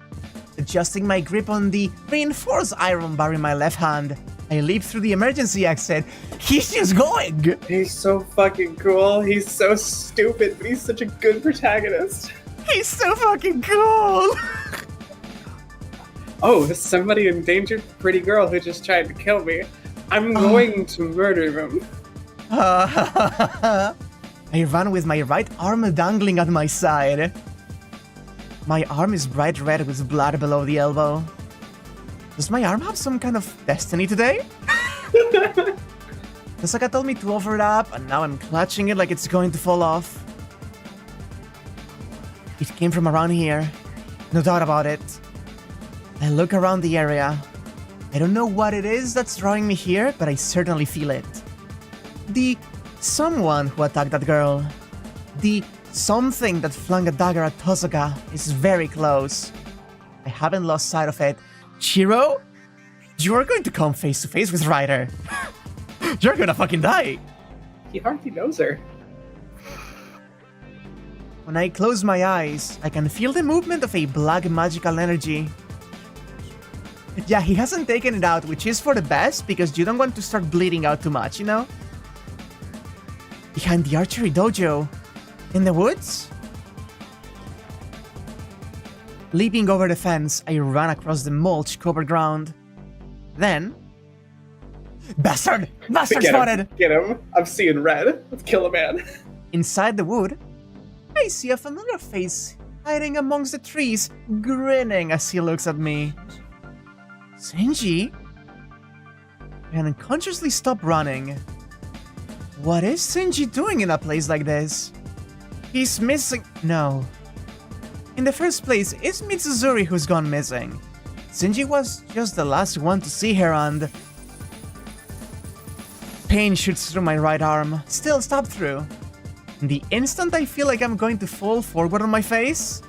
Adjusting my grip on the reinforced iron bar in my left hand, I leap through the emergency exit. He's just going! He's so fucking cool. He's so stupid, but he's such a good protagonist. He's so fucking cool! Oh, there's somebody endangered pretty girl who just tried to kill me. I'm going to murder them. I run with my right arm dangling at my side. My arm is bright red with blood below the elbow. Does my arm have some kind of destiny today? Tosaka told me to overlap, and now I'm clutching it like it's going to fall off. It came from around here. No doubt about it. I look around the area. I don't know what it is that's drawing me here, but I certainly feel it. The someone who attacked that girl. The something that flung a dagger at Tosoka is very close. I haven't lost sight of it. Shirou? You are going to come face to face with Ryder. You're gonna fucking die. He hardly knows her. When I close my eyes, I can feel the movement of a black magical energy. Yeah, he hasn't taken it out, which is for the best, because you don't want to start bleeding out too much, you know? Behind the archery dojo. In the woods? Leaping over the fence, I ran across the mulch-covered ground. Then... Bastard! Bastard spotted! Get him! I'm seeing red. Let's kill a man. Inside the wood, I see a familiar face hiding amongst the trees, grinning as he looks at me. Shinji? I unconsciously stop running. What is Shinji doing in a place like this? He's missing... No. In the first place, it's Mizutsuri who's gone missing. Shinji was just the last one to see her and... Pain shoots through my right arm, still stabbed through. The instant I feel like I'm going to fall forward on my face,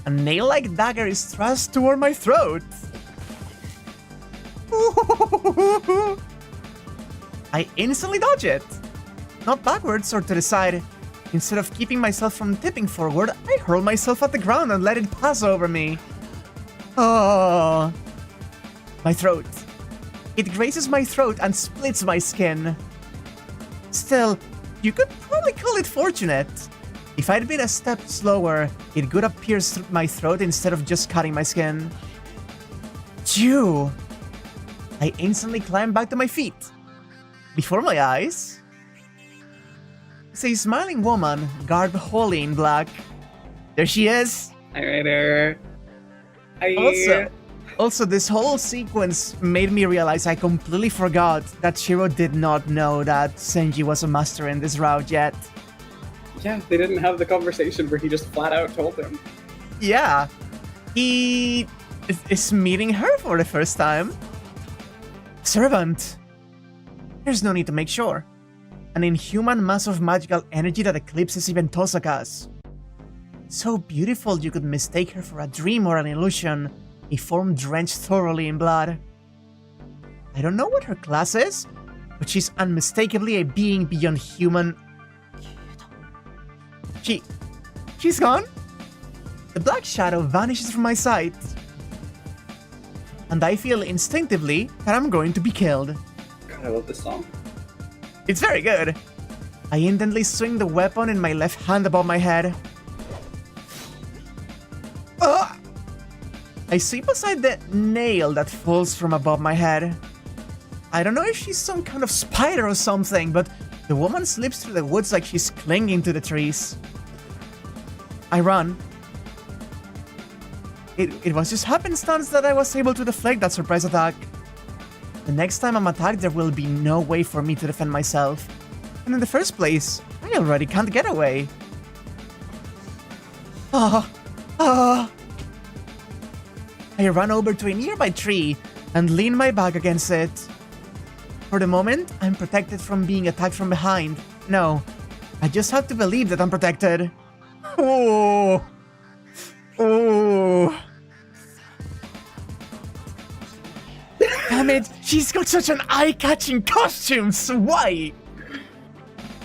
a nail-like dagger is thrust toward my throat. I instantly dodge it. Not backwards or to the side. Instead of keeping myself from tipping forward, I hurl myself at the ground and let it pass over me. Oh, my throat. It grazes my throat and splits my skin. Still, you could probably call it fortunate. If I'd been a step slower, it could have pierced through my throat instead of just cutting my skin. Phew! I instantly climbed back to my feet. Before my eyes is a smiling woman, garbed wholly in black. There she is! Hi, Ryder. Also, this whole sequence made me realize I completely forgot that Shirou did not know that Shinji was a master in this route yet. Yeah, they didn't have the conversation where he just flat out told him. Yeah, he is meeting her for the first time. Servant. There's no need to make sure. An inhuman mass of magical energy that eclipses even Tosoka's. So beautiful you could mistake her for a dream or an illusion, a form drenched thoroughly in blood. I don't know what her class is, but she's unmistakably a being beyond human. She's gone? The black shadow vanishes from my sight. And I feel instinctively that I'm going to be killed. God, I love this song. It's very good. I instantly swing the weapon in my left hand above my head. I sweep aside the nail that falls from above my head. I don't know if she's some kind of spider or something, but the woman slips through the woods like she's clinging to the trees. I run. It was just happenstance that I was able to deflect that surprise attack. The next time I'm attacked, there will be no way for me to defend myself. And in the first place, I already can't get away. I run over to a nearby tree and lean my back against it. For the moment, I'm protected from being attacked from behind. No, I just have to believe that I'm protected. Oh. Damn it, she's got such an eye-catching costume, so why?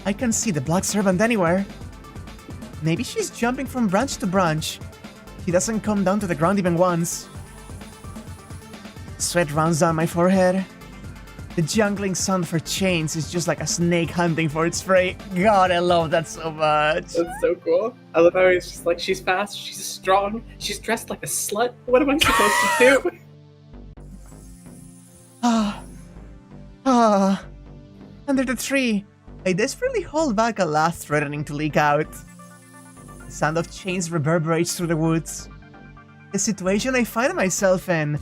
I can see the black servant anywhere. Maybe she's jumping from branch to branch. She doesn't come down to the ground even once. Sweat runs down my forehead. The jangling sound of her chains is just like a snake hunting for its prey. God, I love that so much. That's so cool. I love how he's just like, she's fast, she's strong, she's dressed like a slut. What am I supposed to do? Under the tree, I desperately hold back a laugh threatening to leak out. The sound of chains reverberates through the woods. The situation I find myself in,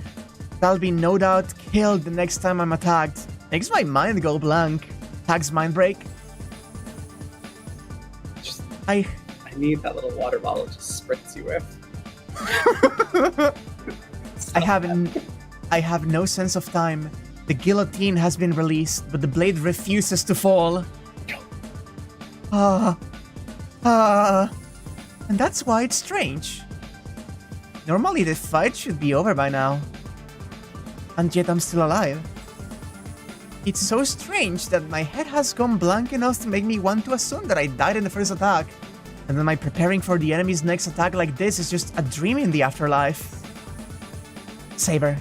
I'll be no doubt killed the next time I'm attacked. Makes my mind go blank. Tags mind break. I need that little water bottle to spritz you with. I have no sense of time. The guillotine has been released, but the blade refuses to fall. And that's why it's strange. Normally the fight should be over by now. And yet I'm still alive. It's so strange that my head has gone blank enough to make me want to assume that I died in the first attack. And then my preparing for the enemy's next attack like this is just a dream in the afterlife. Saber.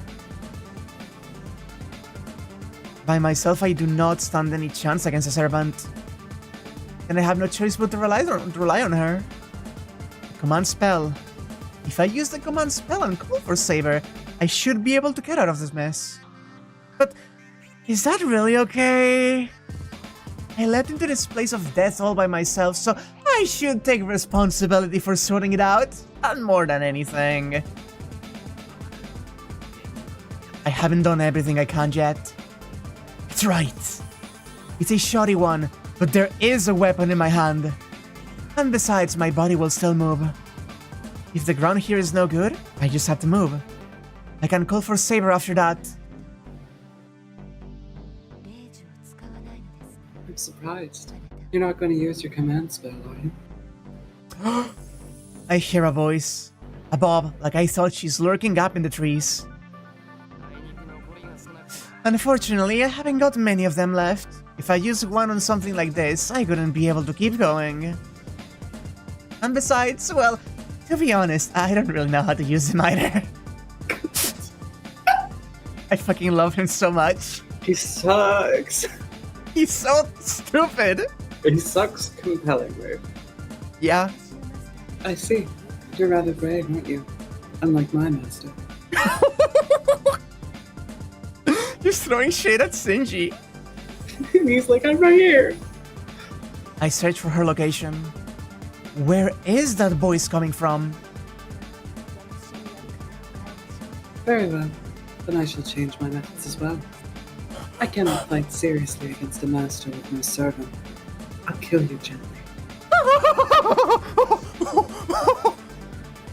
By myself, I do not stand any chance against a servant. And I have no choice but to rely on her. Command spell. If I use the command spell and call for Saber, I should be able to get out of this mess. But is that really okay? I leapt into this place of death all by myself, so I should take responsibility for sorting it out, and more than anything. I haven't done everything I can yet. That's right. It's a shoddy one, but there is a weapon in my hand. And besides, my body will still move. If the ground here is no good, I just have to move. I can call for Saber after that. I'm surprised. You're not going to use your command spell, are you? I hear a voice. A bob, like I thought she's lurking up in the trees. Unfortunately, I haven't got many of them left. If I use one on something like this, I couldn't be able to keep going. And besides, well, to be honest, I don't really know how to use him either. I fucking love him so much. He sucks. He's so stupid. He sucks compellingly. Yeah. I see. You're rather brave, aren't you? Unlike my master. Just throwing shade at Shinji. And he's like, I'm right here. I search for her location. Where is that voice coming from? Very well. Then I shall change my methods as well. I cannot fight seriously against a master with no servant. I'll kill you gently.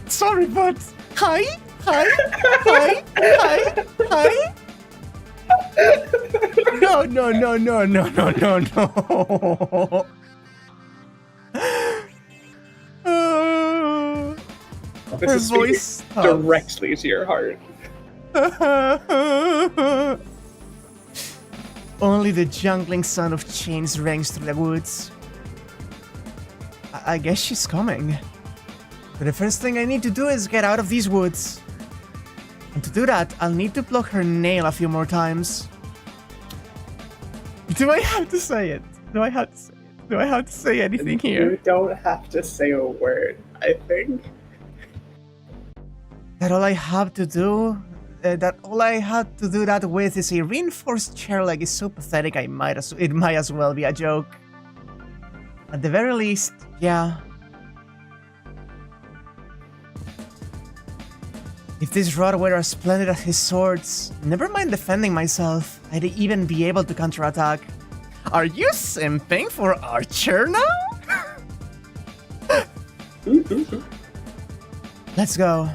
Sorry, but hi. No. This Her is voice speaking directly to your heart. Only the jangling sound of chains rings through the woods. I guess she's coming. But the first thing I need to do is get out of these woods. And to do that, I'll need to pluck her nail a few more times. Do I have to say it? Do I have to say anything here? You don't have to say a word, I think. That all I have to do that with is a reinforced chair leg is so pathetic it might as well be a joke. At the very least, yeah. If this rod were as splendid as his swords, never mind defending myself, I'd even be able to counterattack. Are you simping for Archer now? Let's go.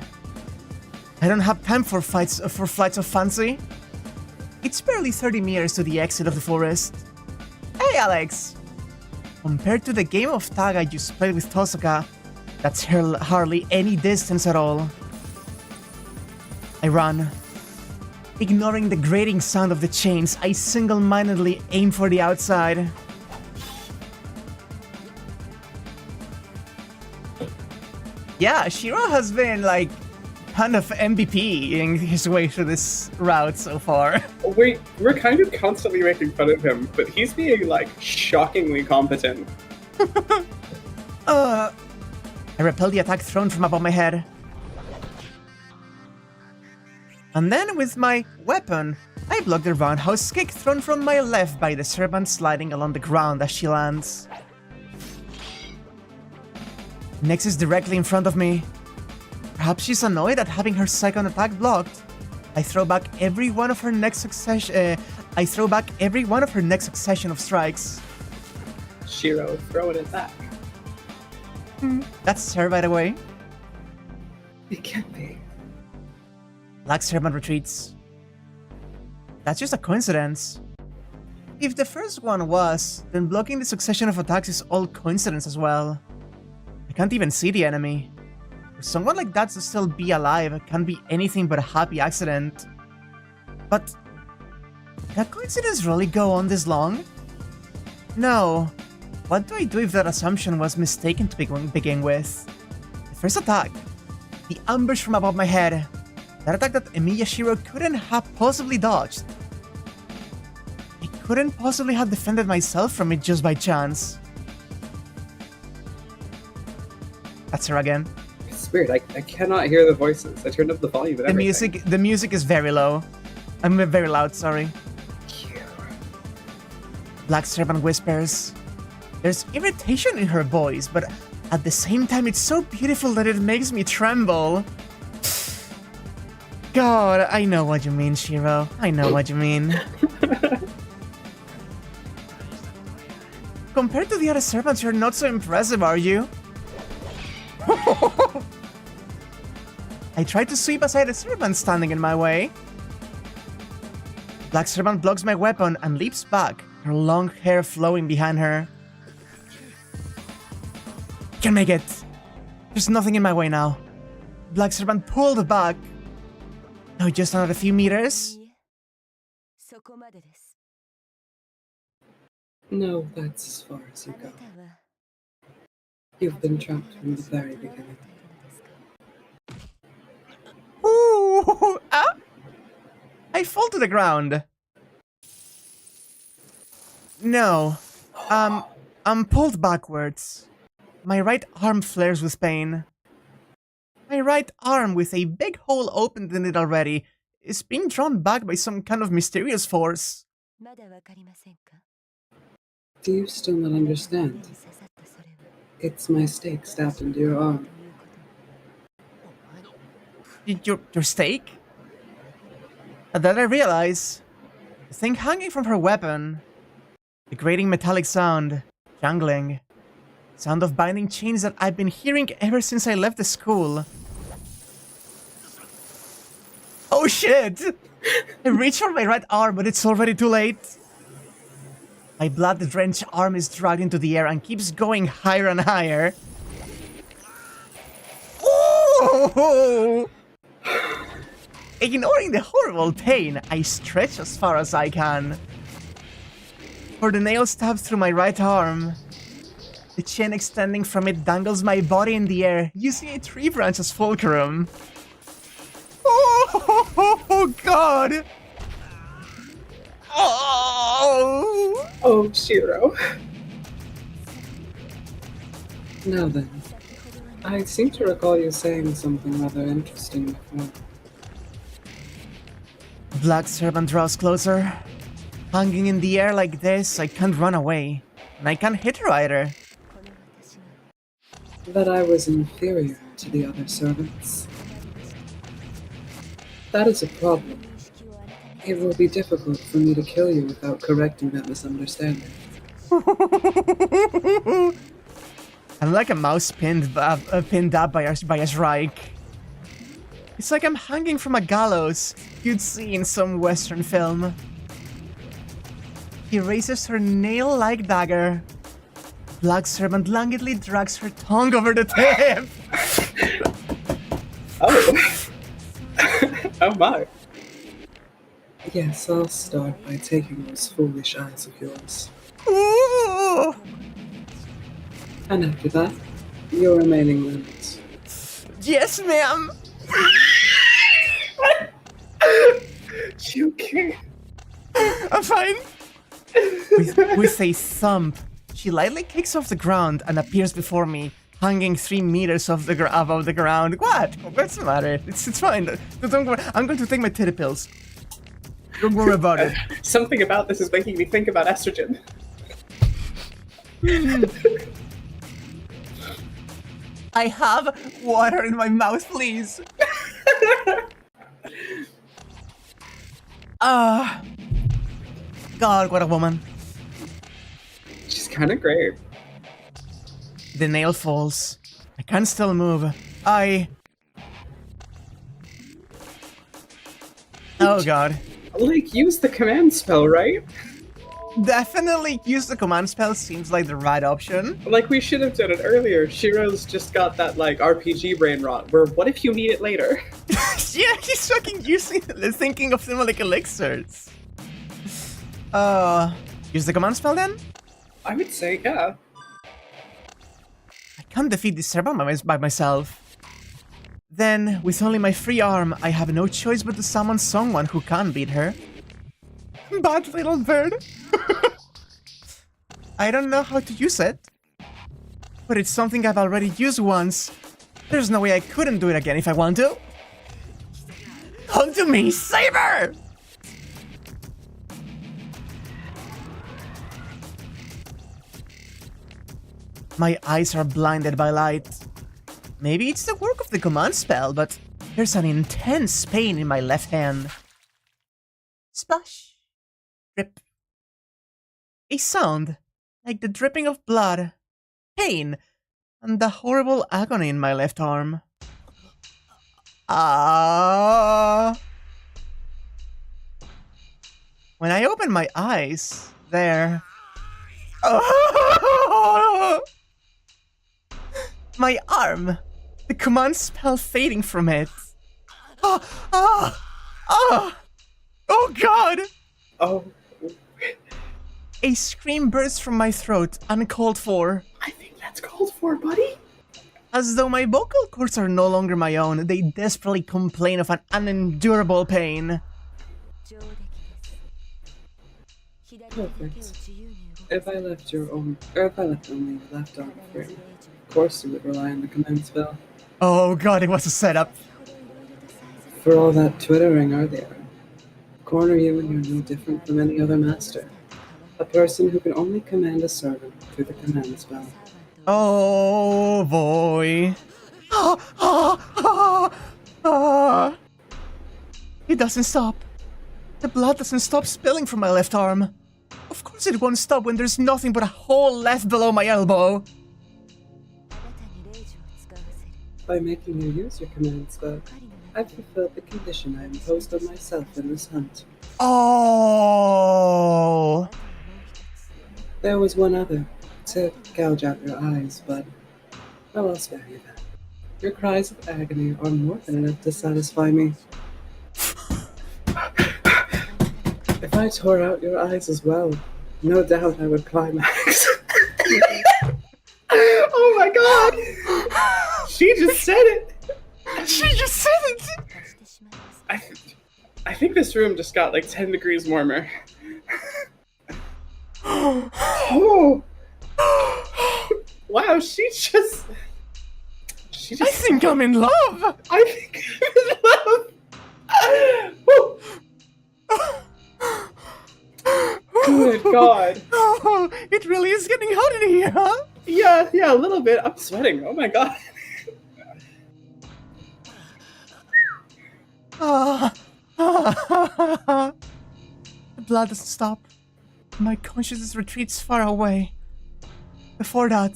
I don't have time for flights of fancy. It's barely 30 meters to the exit of the forest. Hey, Alex! Compared to the game of tag I just played with Tosaka, that's hardly any distance at all. I run. Ignoring the grating sound of the chains, I single-mindedly aim for the outside. Yeah, Shirou has been, like, kind of MVP-ing his way through this route so far. We're kind of constantly making fun of him, but he's being, like, shockingly competent. I repel the attack thrown from above my head. And then, with my weapon, I block the roundhouse kick thrown from my left by the servant sliding along the ground as she lands. Nex is directly in front of me. Perhaps she's annoyed at having her second attack blocked. I throw back every one of her next succession. Shirou, throw it at that. That's her, by the way. It can't be. Black Servant retreats. That's just a coincidence. If the first one was, then blocking the succession of attacks is all coincidence as well. I can't even see the enemy. For someone like that to still be alive can't be anything but a happy accident. But can coincidence really go on this long? No. What do I do if that assumption was mistaken to begin with? The first attack. The ambush from above my head. That attack that Emiya Shirou couldn't have possibly dodged. I couldn't possibly have defended myself from it just by chance. That's her again. It's weird. I cannot hear the voices. I turned up the volume and everything. The music is very low. I'm very loud, sorry. Cute. Black Servant whispers. There's irritation in her voice, but at the same time it's so beautiful that it makes me tremble. God, I know what you mean, Shirou. I know what you mean. Compared to the other servants, you're not so impressive, are you? I try to sweep aside a servant standing in my way. Black Servant blocks my weapon and leaps back, her long hair flowing behind her. Can make it. There's nothing in my way now. Black Servant pulled back. Now just another few meters. No, that's as far as you go. You've been trapped from the very beginning. Ooh, ah! I fall to the ground. No. I'm pulled backwards. My right arm flares with pain. My right arm, with a big hole opened in it already, is being drawn back by some kind of mysterious force. Do you still not understand? It's my stake stabbed into your arm. Your stake? And then I realize, the thing hanging from her weapon, the grating metallic sound, jangling, sound of binding chains that I've been hearing ever since I left the school. Oh shit! I reach for my right arm, but it's already too late. My blood-drenched arm is dragged into the air and keeps going higher and higher. Ooh! Ignoring the horrible pain, I stretch as far as I can. For the nail stabs through my right arm. The chain extending from it dangles my body in the air, using a tree branch as fulcrum. Oh, God! Oh, Shirou. Now then, I seem to recall you saying something rather interesting before. Black Servant draws closer. Hanging in the air like this, I can't run away. And I can't hit her either. That I was inferior to the other servants. That is a problem. It will be difficult for me to kill you without correcting that misunderstanding. I'm like a mouse pinned up by a shrike. It's like I'm hanging from a gallows you'd see in some Western film. He raises her nail-like dagger. Black Servant languidly drags her tongue over the tip. Oh. Oh my. Yes, I'll start by taking those foolish eyes of yours. Ooh. And after that, your remaining limbs. Yes, ma'am. You can't. I'm fine. With a thump, she lightly kicks off the ground and appears before me, hanging 3 meters above the ground. What? What's the matter? It's fine. Don't worry. I'm going to take my titty pills. Don't worry about it. Something about this is making me think about estrogen. I have water in my mouth, please. God, what a woman. She's kind of great. The nail falls. I can still move. Oh god. Like, use the command spell, right? Definitely use the command spell seems like the right option. Like, we should have done it earlier. Shirou's just got that, like, RPG brain rot, where what if you need it later? Yeah, he's fucking thinking of symbolic elixirs. Use the command spell then? I would say, yeah. I can't defeat this server by myself. Then, with only my free arm, I have no choice but to summon someone who can beat her. Bad little bird. I don't know how to use it, but it's something I've already used once. There's no way I couldn't do it again if I want to. Come to me, Saber! My eyes are blinded by light. Maybe it's the work of the command spell, but there's an intense pain in my left hand. Splash. Drip. A sound, like the dripping of blood, pain, and the horrible agony in my left arm. When I open my eyes, there... My arm! The command spell fading from it. Oh god! Oh. A scream bursts from my throat, uncalled for. I think that's called for, buddy. As though my vocal cords are no longer my own, they desperately complain of an unendurable pain. Perfect. If I left only your left arm free, of course you would rely on the command spell. Oh god, it was a setup. For all that twittering are there. Corner you and you're no different from any other master. A person who can only command a servant through the command spell. Oh boy. It doesn't stop. The blood doesn't stop spilling from my left arm. Of course it won't stop when there's nothing but a hole left below my elbow. By making you use your command spell, I've fulfilled the condition I imposed on myself in this hunt. Oh. There was one other, to gouge out your eyes, but I'll spare you that. Your cries of agony are more than enough to satisfy me. If I tore out your eyes as well, no doubt I would climax. Oh my god! She just said it! She just said it! I think this room just got like 10 degrees warmer. Oh! Wow, she just... I think I'm in love! I think I'm in love! Good god. Oh, it really is getting hot in here, huh? Yeah, a little bit. I'm sweating. Oh my god. The blood doesn't stop. My consciousness retreats far away. Before I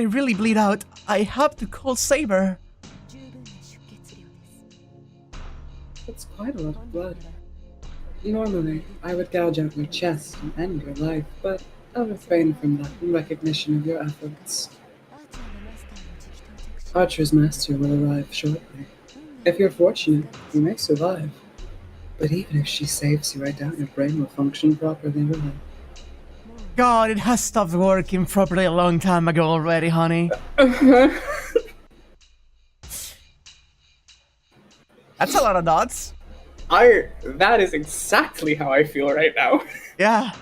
really bleed out, I have to call Saber. That's quite a lot of blood. Normally, I would gouge out your chest and end your life, but I'll refrain from that in recognition of your efforts. Archer's master will arrive shortly. If you're fortunate, you may survive. But even if she saves you, I doubt your brain will function properly, will it? God, it has stopped working properly a long time ago already, honey. That's a lot of dots. That is exactly how I feel right now. Yeah.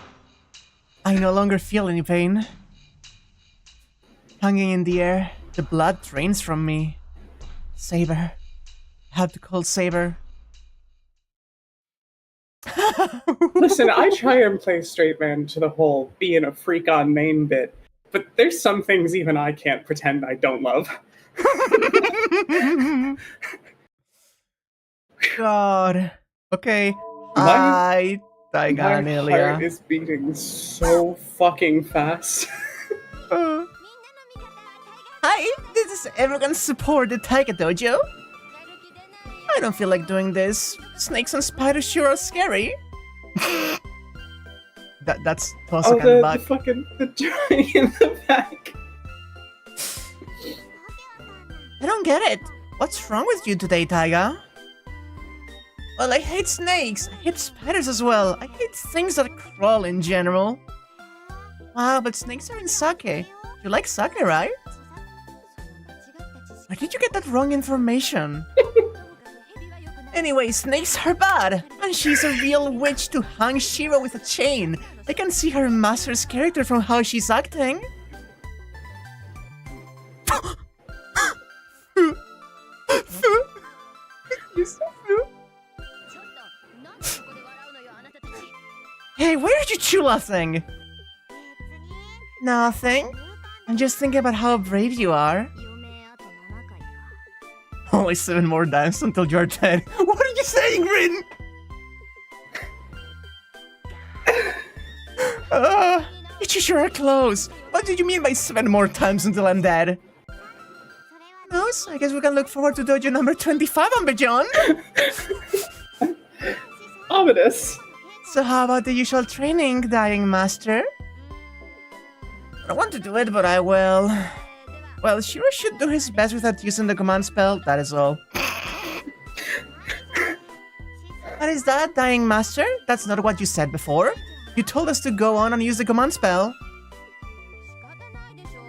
I no longer feel any pain. Hanging in the air, the blood drains from me. Saber. I have to call Saber. Listen, I try and play straight man to the whole being a freak on main bit, but there's some things even I can't pretend I don't love. God. Okay. My Amelia. heart is beating so fucking fast. Hi, this does everyone support the Taiga Dojo? I don't feel like doing this. Snakes and spiders sure are scary. That's Tosakan the back. fucking the drawing in the back. I don't get it. What's wrong with you today, Taiga? Well, I hate snakes. I hate spiders as well. I hate things that crawl in general. Wow, but snakes are in sake. You like sake, right? Where did you get that wrong information? Anyway, snakes are bad, and she's a real witch to hang Shirou with a chain. I can see her master's character from how she's acting. Hey, why are you chulaughing? Nothing. I'm just thinking about how brave you are. Only 7 more dimes until you're dead. What are you saying, Rin? You sure are close. What did you mean by 7 more times until I'm dead? No, so I guess we can look forward to dojo number 25 and beyond. Ominous. So how about the usual training, Dying Master? I don't want to do it, but I will. Well, Shirou should do his best without using the command spell, that is all. What is that, Dying Master? That's not what you said before. You told us to go on and use the command spell.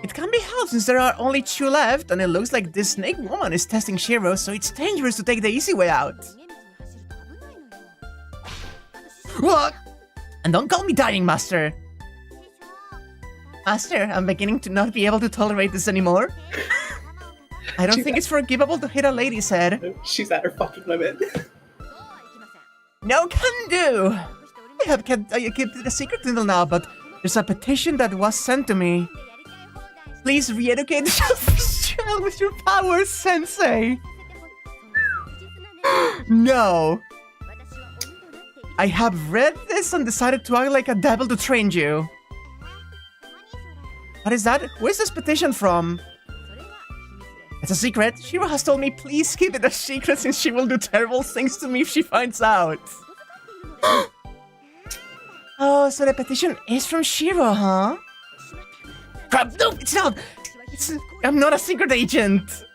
It can be helped since there are only 2 left, and it looks like this snake woman is testing Shirou, so it's dangerous to take the easy way out. What? And don't call me Dying Master. Master, I'm beginning to not be able to tolerate this anymore. I don't think it's forgivable to hit a lady's head. She's at her fucking limit. No can do. I have kept it a secret until now, but there's a petition that was sent to me. Please re-educate the selfish child with your powers, Sensei. No. I have read this and decided to act like a devil to train you. What is that? Who is this petition from? It's a secret. Shirou has told me please keep it a secret since she will do terrible things to me if she finds out. Oh, so the petition is from Shirou, huh? Crap, no, it's not! I'm not a secret agent!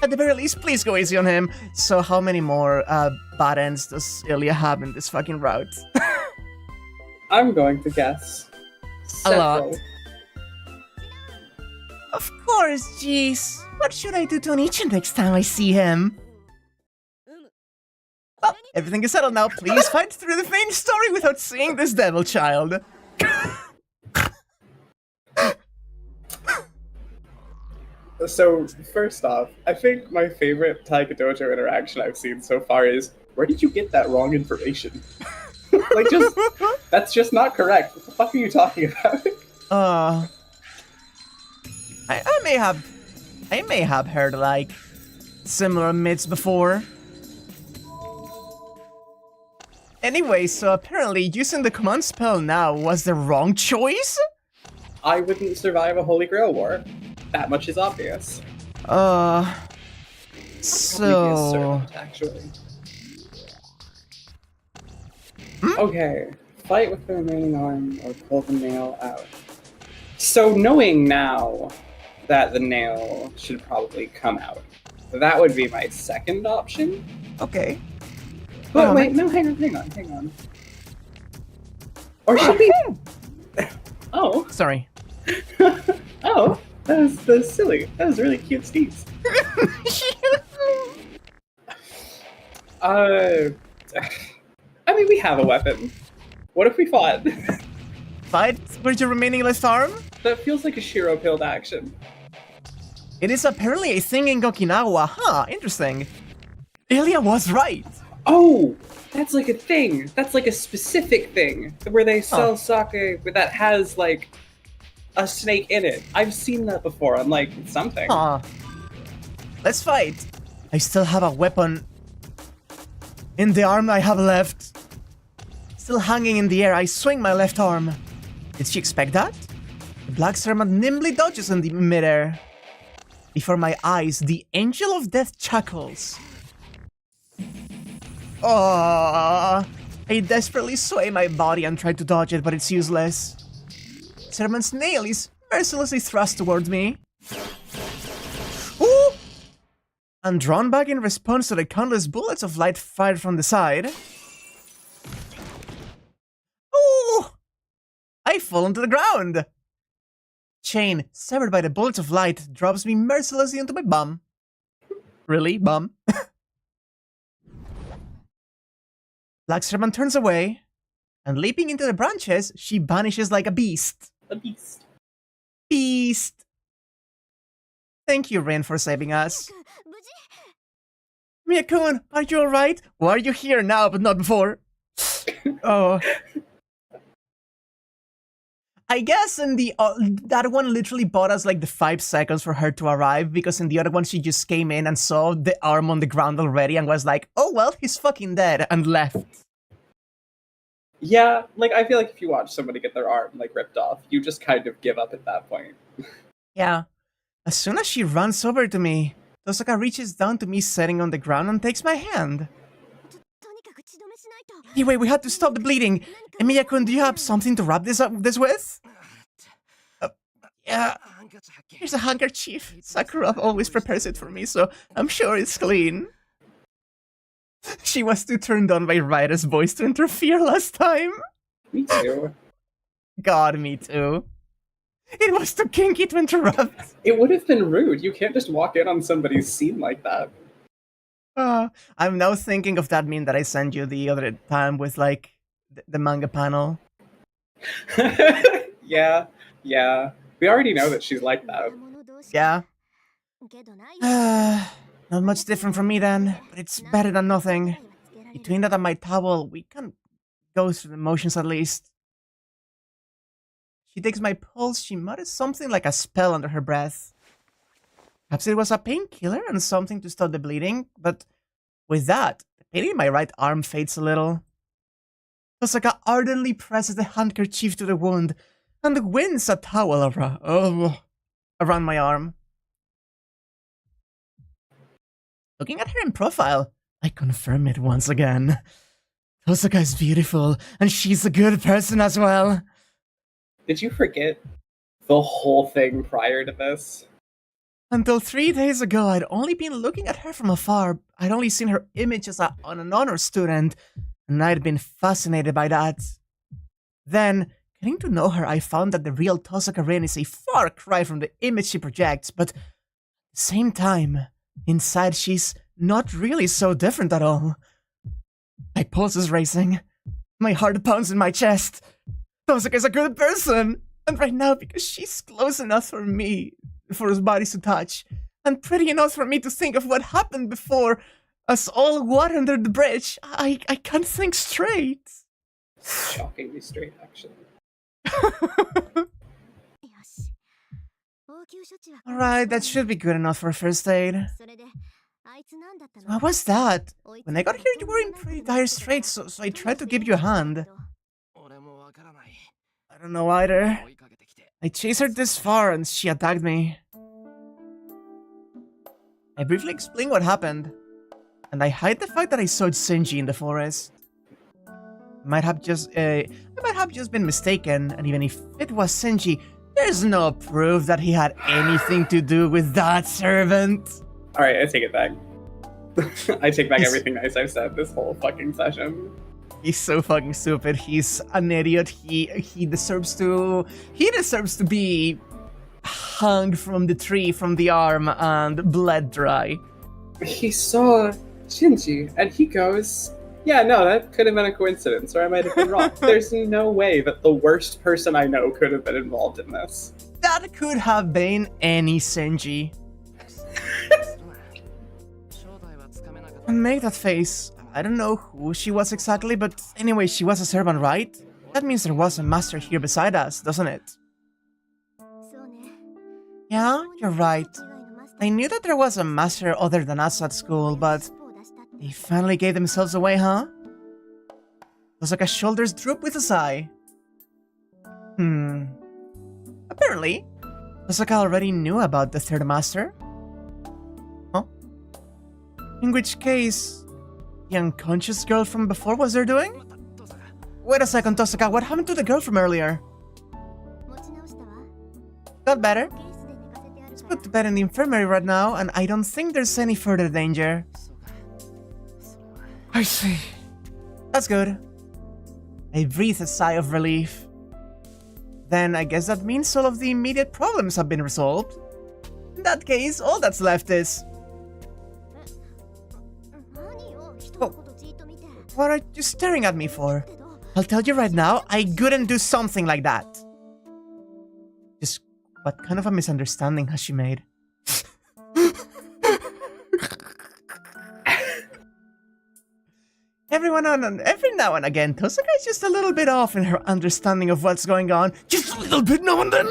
At the very least, please go easy on him. So how many more bad ends does Ilya have in this fucking route? I'm going to guess. A lot. Several. Of course, jeez. What should I do to Onichi next time I see him? Well, everything is settled now. Please fight through the main story without seeing this devil child. So, first off, I think my favorite Taiga Dojo interaction I've seen so far is, where did you get that wrong information? That's just not correct. What the fuck are you talking about? I may have heard, like, similar myths before. Anyway, so apparently using the command spell now was the wrong choice? I wouldn't survive a Holy Grail war. That much is obvious. So... Actually. Okay, fight with the remaining arm or pull the nail out. So knowing now that the nail should probably come out, that would be my second option. Okay. But wait, no, hang on. Or should we... Oh. Sorry. Oh, that was silly. That was really cute, Steve. I mean, we have a weapon. What if we fought? Fight with your remaining left arm? That feels like a Shirou pilled action. It is apparently a thing in Okinawa. Huh, interesting. Ilya was right. Oh, that's like a thing. That's like a specific thing where they sell sake that has like a snake in it. I've seen that before on like something. Huh. Let's fight. I still have a weapon in the arm I have left. Still hanging in the air, I swing my left arm. Did she expect that? The black serpent nimbly dodges in the midair. Before my eyes, the Angel of Death chuckles. Oh, I desperately sway my body and try to dodge it, but it's useless. Sermon's nail is mercilessly thrust towards me. Ooh! And drawn back in response to the countless bullets of light fired from the side. Ooh! I fall onto the ground. Chain, severed by the bullets of light, drops me mercilessly into my bum. Really, bum? Black Serpent turns away, and leaping into the branches, she vanishes like a beast. A beast. Beast! Thank you, Rin, for saving us. Mia-kun, are you alright? Why are you here now, but not before? Oh. I guess in the that one literally bought us like the 5 seconds for her to arrive, because in the other one she just came in and saw the arm on the ground already and was like, oh well, he's fucking dead, and left. Yeah, like I feel like if you watch somebody get their arm like ripped off, you just kind of give up at that point. Yeah. As soon as she runs over to me, Tosaka reaches down to me sitting on the ground and takes my hand. Anyway, we had to stop the bleeding. Emiya-kun, do you have something to wrap this with? Yeah. Here's a handkerchief. Sakura always prepares it for me, so I'm sure it's clean. She was too turned on by Raida's voice to interfere last time. Me too. God, me too. It was too kinky to interrupt. It would have been rude. You can't just walk in on somebody's scene like that. I'm now thinking of that meme that I sent you the other time with, like, the manga panel. Yeah. We already know that she's like that. Yeah. Not much different from me then, but it's better than nothing. Between that and my towel, we can go through the motions at least. She takes my pulse, she mutters something like a spell under her breath. Perhaps it was a painkiller and something to stop the bleeding, but with that, the pain in my right arm fades a little. Tosaka ardently presses the handkerchief to the wound and winds a towel around my arm. Looking at her in profile, I confirm it once again. Tosaka is beautiful, and she's a good person as well. Did you forget the whole thing prior to this? Until 3 days ago, I'd only been looking at her from afar. I'd only seen her image as an honor student, and I'd been fascinated by that. Then, getting to know her, I found that the real Tosaka Rin is a far cry from the image she projects, but at the same time, inside she's not really so different at all. My pulse is racing. My heart pounds in my chest. Tosaka's a good person! And right now, because she's close enough for me, for his bodies to touch, and pretty enough for me to think of what happened before us all water under the bridge, I can't think straight. Shockingly straight, actually. Alright, that should be good enough for first aid. What was that? When I got here, you were in pretty dire straits, so I tried to give you a hand. I don't know either. I chased her this far and she attacked me. I briefly explain what happened, and I hide the fact that I saw Shinji in the forest. I might have just been mistaken, and even if it was Shinji, there's no proof that he had anything to do with that servant. Alright, I take it back. I take back everything nice I've said this whole fucking session. He's so fucking stupid. He's an idiot. He deserves to be hung from the tree, from the arm, and bled dry. He saw Shinji, and he goes, yeah, no, that could have been a coincidence, or I might have been wrong. There's no way that the worst person I know could have been involved in this. That could have been any Shinji. And make that face. I don't know who she was exactly, but anyway, she was a servant, right? That means there was a master here beside us, doesn't it? Yeah, you're right. I knew that there was a master other than us at school, but they finally gave themselves away, huh? Tosaka's shoulders droop with a sigh. Apparently, Tosaka already knew about the third master. In which case, the unconscious girl from before was there doing? Wait a second, Tosaka, what happened to the girl from earlier? Got better. It's put to bed in the infirmary right now, and I don't think there's any further danger. I see. That's good. I breathe a sigh of relief. Then I guess that means all of the immediate problems have been resolved. In that case, all that's left is... Oh, what are you staring at me for? I'll tell you right now, I couldn't do something like that. Just what kind of a misunderstanding has she made? Every now and again, Tosaka is just a little bit off in her understanding of what's going on. Just a little bit now and then.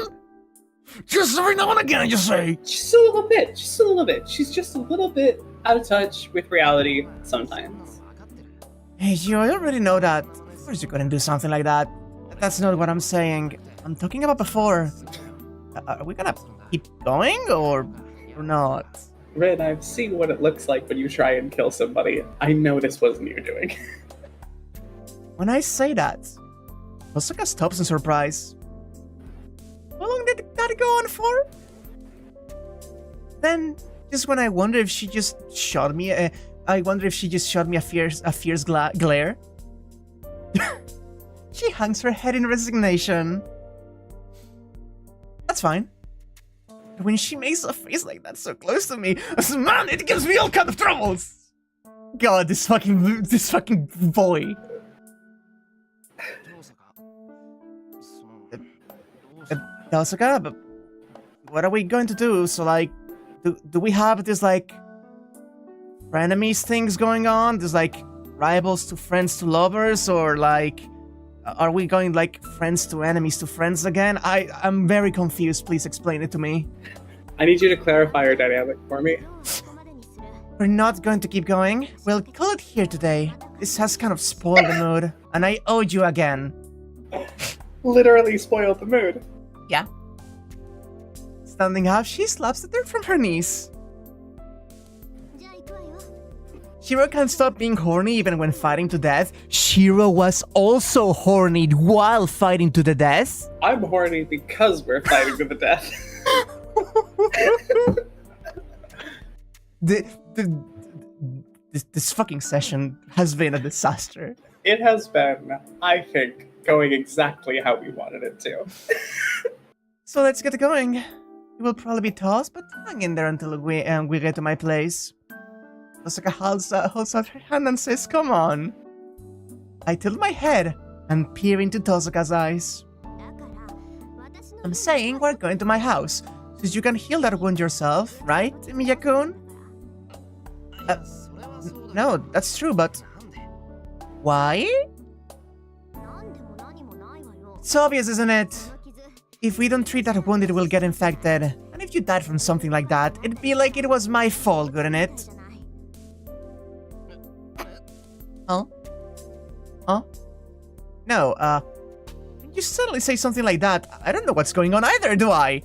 Just every now and again, I just say. Just a little bit. Just a little bit. She's just a little bit out of touch with reality sometimes. Hey, you already know that. Of course you couldn't do something like that. That's not what I'm saying. I'm talking about before. Are we gonna keep going or not? Rin, I've seen what it looks like when you try and kill somebody. I know this wasn't you doing. When I say that, Osaka stops in surprise. How long did that go on for? Then, just when I wonder if she just shot me, a fierce glare. She hangs her head in resignation. That's fine. When she makes a face like that so close to me, man, it gives me all kind of troubles. God, this fucking boy. Osaka, but what are we going to do? So, like, do we have this, like, frenemies things going on? There's, like, rivals to friends to lovers? Or, like, are we going, like, friends to enemies to friends again? I'm very confused. Please explain it to me. I need you to clarify your dynamic for me. We're not going to keep going. We'll call it here today. This has kind of spoiled the mood, and I owed you again. Literally spoiled the mood. Yeah. Standing up, she slaps the dirt from her knees. Shirou can't stop being horny even when fighting to death. Shirou was also horny while fighting to the death. I'm horny because we're fighting to the death. This fucking session has been a disaster. It has been, I think, going exactly how we wanted it to. So let's get going. It will probably be tossed, but hang in there until we get to my place. Osaka holds out her hand and says, "Come on." I tilt my head and peer into Tosaka's eyes. I'm saying we're going to my house, since you can heal that wound yourself, right, Miyakun? No, that's true, but... Why? It's obvious, isn't it? If we don't treat that wound, it will get infected. And if you died from something like that, it'd be like it was my fault, wouldn't it? Huh? Huh? No, when you suddenly say something like that, I don't know what's going on either, do I?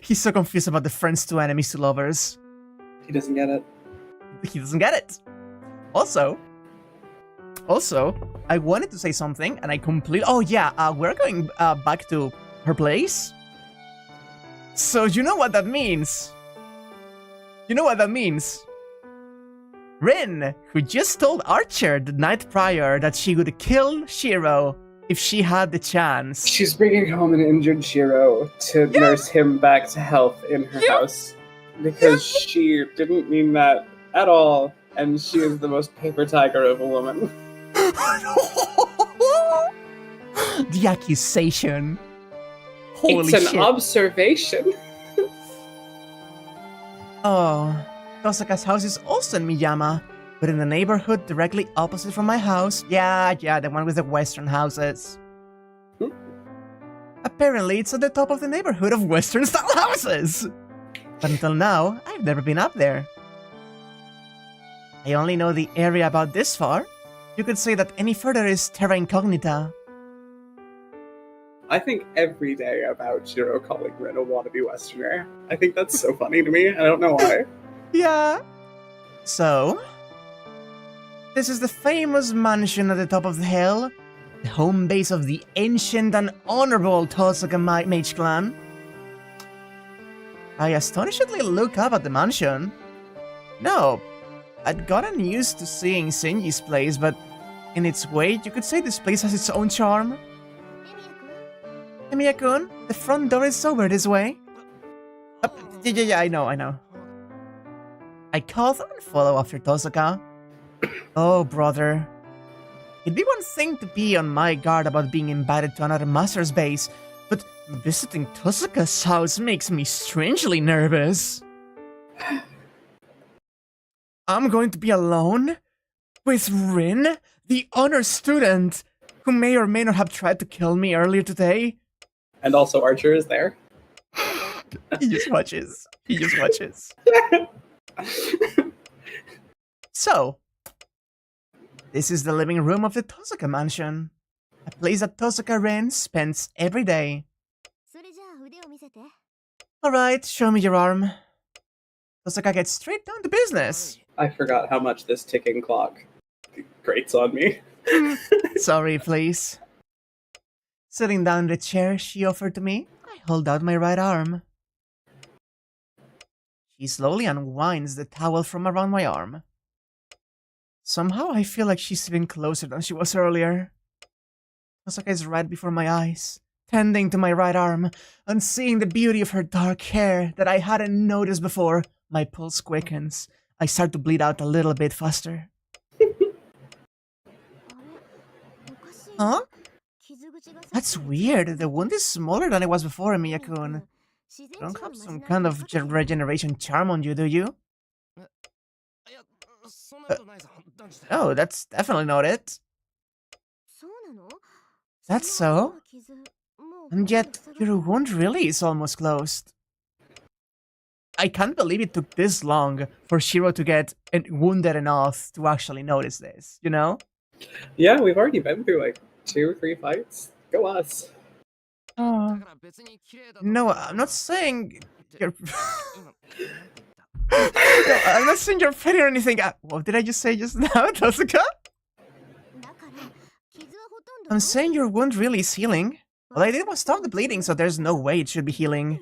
He's so confused about the friends to enemies to lovers. He doesn't get it. He doesn't get it. Also, I wanted to say something, and I completely... Oh yeah, we're going back to her place. So you know what that means. You know what that means. Rin, who just told Archer the night prior that she would kill Shirou if she had the chance. She's bringing home an injured Shirou to nurse him back to health in her house. Because she didn't mean that at all, and she is the most paper tiger of a woman. The accusation. Holy it's an shit. observation. Oh, Tosaka's house is also in Miyama, but in the neighborhood directly opposite from my house. Yeah, the one with the western houses. Apparently, it's at the top of the neighborhood of western-style houses. But until now, I've never been up there. I only know the area about this far. You could say that any further is terra incognita. I think every day about Shirou calling Rin a wannabe Westerner. I think that's so funny to me. I don't know why. Yeah. So, this is the famous mansion at the top of the hill, the home base of the ancient and honorable Tosaka Mage clan. I astonishingly look up at the mansion. No, I'd gotten used to seeing Shinji's place, but in its way, you could say this place has its own charm. Emiya-kun, the front door is over this way. Yeah, I know. I call and follow after Tosaka. Oh, brother. It'd be one thing to be on my guard about being invited to another master's base, but visiting Tosaka's house makes me strangely nervous. I'm going to be alone? With Rin, the honor student, who may or may not have tried to kill me earlier today? And also Archer is there. He just watches. So, this is the living room of the Tosaka mansion. A place that Tosaka Ren spends every day. Alright, show me your arm. Tosaka gets straight down to business. I forgot how much this ticking clock grates on me. Sorry, please. Sitting down in the chair she offered to me, I hold out my right arm. She slowly unwinds the towel from around my arm. Somehow I feel like she's even closer than she was earlier. Tosaka is right before my eyes, tending to my right arm, and seeing the beauty of her dark hair that I hadn't noticed before. My pulse quickens. I start to bleed out a little bit faster. Huh? That's weird. The wound is smaller than it was before, Emiya-kun. You don't have some kind of regeneration charm on you, do you? No, that's definitely not it. That's so? And yet, your wound really is almost closed. I can't believe it took this long for Shirou to get wounded enough to actually notice this, you know? Yeah, we've already been through like 2 or 3 fights. Go us. Oh. No, I'm not saying you're... No, I'm not saying you're pretty or anything. What did I just say just now, Tosaka? I'm saying your wound really is healing. All I did was stop the bleeding, so there's no way it should be healing.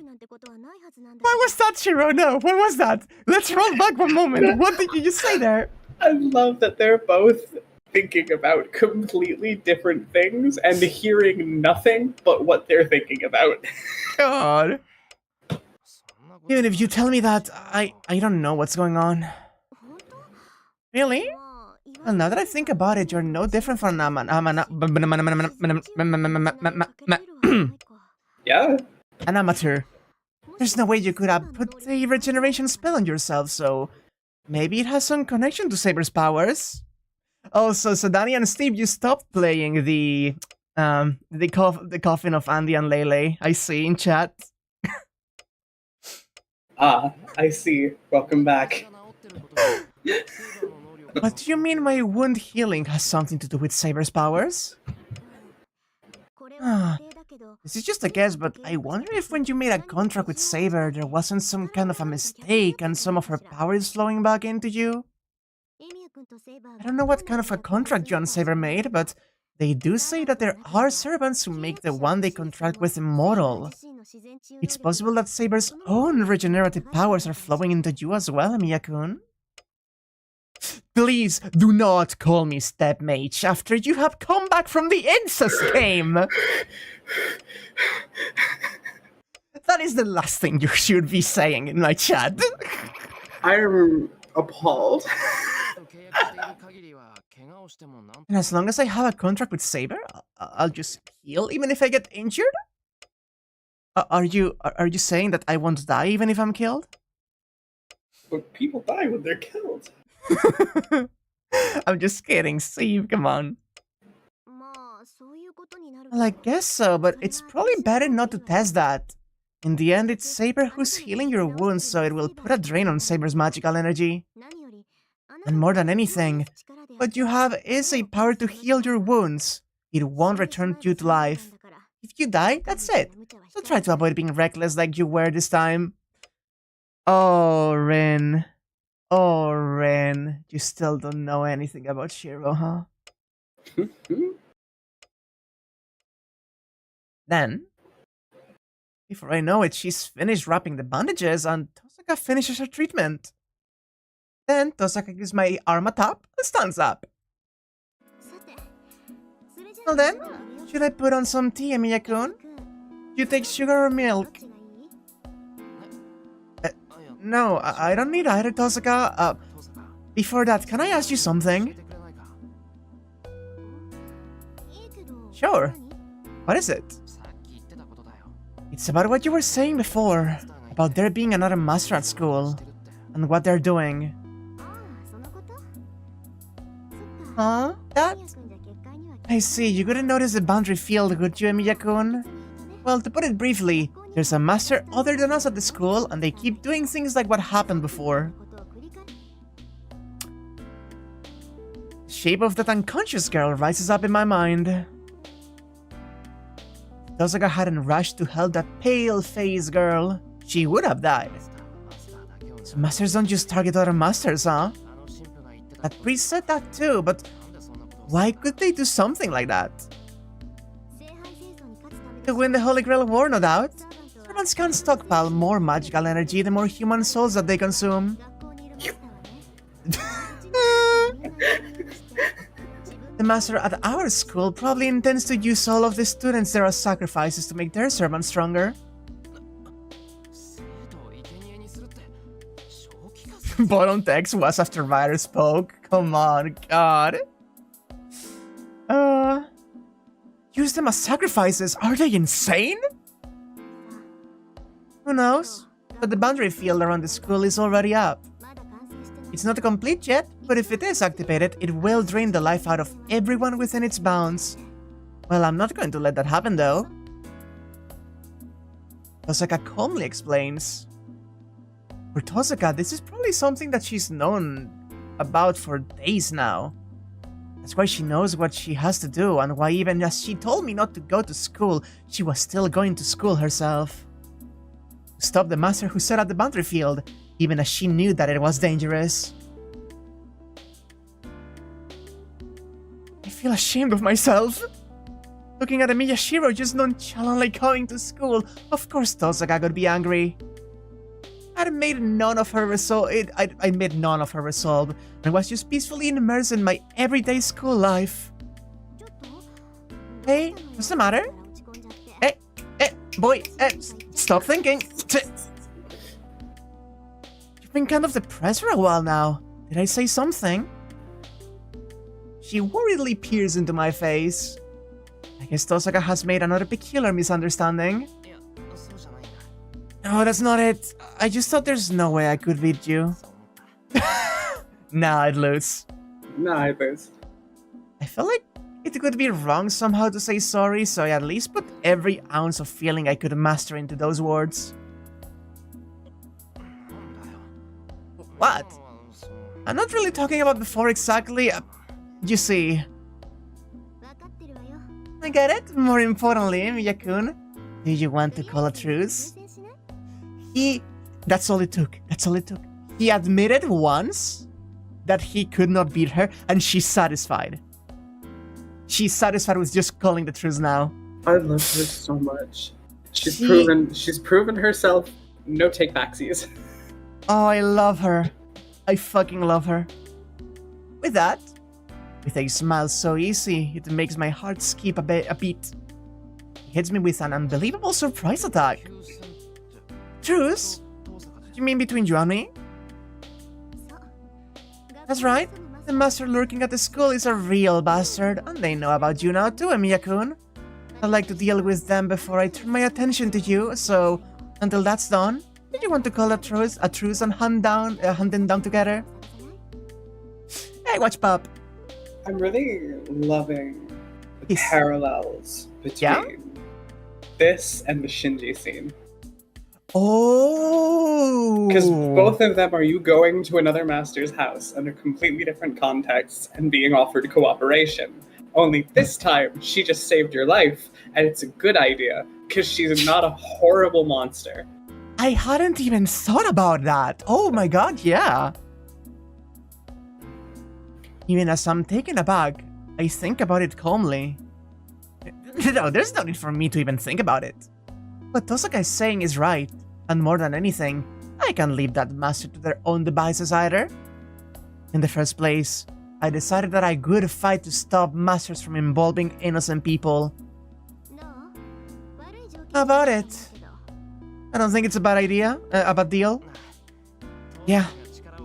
What was that, Shirou? No, what was that? Let's roll back one moment. What did you just say there? I love that they're both thinking about completely different things and hearing nothing but what they're thinking about. God. Even if you tell me that, I don't know what's going on. Really? Well, now that I think about it, you're no different from Yeah? an amateur. There's no way you could have put a regeneration spell on yourself, so maybe it has some connection to Saber's powers. Also, so Danny and Steve, you stopped playing the coffin of Andy and Lele. I see in chat. Ah, I see. Welcome back. What do you mean my wound healing has something to do with Saber's powers? This is just a guess, but I wonder if when you made a contract with Saber, there wasn't some kind of a mistake and some of her power is flowing back into you? I don't know what kind of a contract you and Saber made, but they do say that there are servants who make the one they contract with immortal. It's possible that Saber's own regenerative powers are flowing into you as well, Emiya-kun. Please do not call me Step Mage after you have come back from the incest game! That is the last thing you should be saying in my chat. I'm appalled. And as long as I have a contract with Saber, I'll just heal even if I get injured? Are you saying that I won't die even if I'm killed? But people die when they're killed. I'm just kidding, Steve, come on. Well, I guess so, but it's probably better not to test that. In the end, it's Saber who's healing your wounds, so it will put a drain on Saber's magical energy. And more than anything, what you have is a power to heal your wounds. It won't return you to life. If you die, that's it. So try to avoid being reckless like you were this time. Oh, Rin. Oh, Ren, you still don't know anything about Shirou, huh? Then, before I know it, she's finished wrapping the bandages and Tosaka finishes her treatment. Then Tosaka gives my arm a tap and stands up. Well then, should I put on some tea, Emiya-kun? You take sugar or milk? No, I don't need either, Tosaka. Before that, can I ask you something? Sure. What is it? It's about what you were saying before, about there being another master at school, and what they're doing. Huh? That? I see, you couldn't notice the boundary field, could you, Emiya-kun? Well, to put it briefly, there's a master other than us at the school, and they keep doing things like what happened before. The shape of that unconscious girl rises up in my mind. If Tosaka hadn't rushed to help that pale-faced girl, she would have died. So masters don't just target other masters, huh? That priest said that too, but why could they do something like that? To win the Holy Grail War, no doubt. Servants can stockpile more magical energy the more human souls that they consume. The master at our school probably intends to use all of the students there as sacrifices to make their servants stronger. Bottom text was after Ryder spoke. Come on, God. Use them as sacrifices? Are they insane? Who knows? But the boundary field around the school is already up. It's not complete yet, but if it is activated, it will drain the life out of everyone within its bounds. Well, I'm not going to let that happen though. Tosaka calmly explains. For Tosaka, this is probably something that she's known about for days now. That's why she knows what she has to do, and why even as she told me not to go to school, she was still going to school herself. To stop the master who set out the boundary field, even as she knew that it was dangerous. I feel ashamed of myself. Looking at Emiya Shirou just nonchalantly going to school, of course Tosaka could be angry. I made none of her resolve. I made none of her resolve, and was just peacefully immersed in my everyday school life. Hey, what's the matter? Hey, boy, stop thinking. You've been kind of depressed for a while now. Did I say something? She worriedly peers into my face. I guess Tosaka has made another peculiar misunderstanding. No, that's not it. I just thought there's no way I could beat you. Nah, I'd lose. Nah, I lose. I feel like it could be wrong somehow to say sorry, so I at least put every ounce of feeling I could master into those words. What? I'm not really talking about before exactly. You see. I get it. More importantly, Emiya-kun, do you want to call a truce? That's all it took. That's all it took. He admitted once that he could not beat her, and she's satisfied. She's satisfied with just calling the truce now. I love her so much. She's proven herself. No take backsies. Oh, I love her. I fucking love her. With that, with a smile so easy, it makes my heart skip a beat. He hits me with an unbelievable surprise attack. Truce? You mean between you and me? That's right. The master lurking at the school is a real bastard, and they know about you now too, Emiya-kun. I'd like to deal with them before I turn my attention to you, so until that's done, do you want to call a truce and hunt them down together? Hey, watch Pop. I'm really loving the parallels between this and the Shinji scene. Oh! Because both of them are you going to another master's house under completely different contexts and being offered cooperation. Only this time, she just saved your life, and it's a good idea, because she's not a horrible monster. I hadn't even thought about that. Oh my god, yeah. Even as I'm taken aback, I think about it calmly. No, there's no need for me to even think about it. What Tosaka is saying is right, and more than anything, I can't leave that master to their own devices either. In the first place, I decided that I would fight to stop masters from involving innocent people. How about it? I don't think it's a bad idea, a bad deal. Yeah,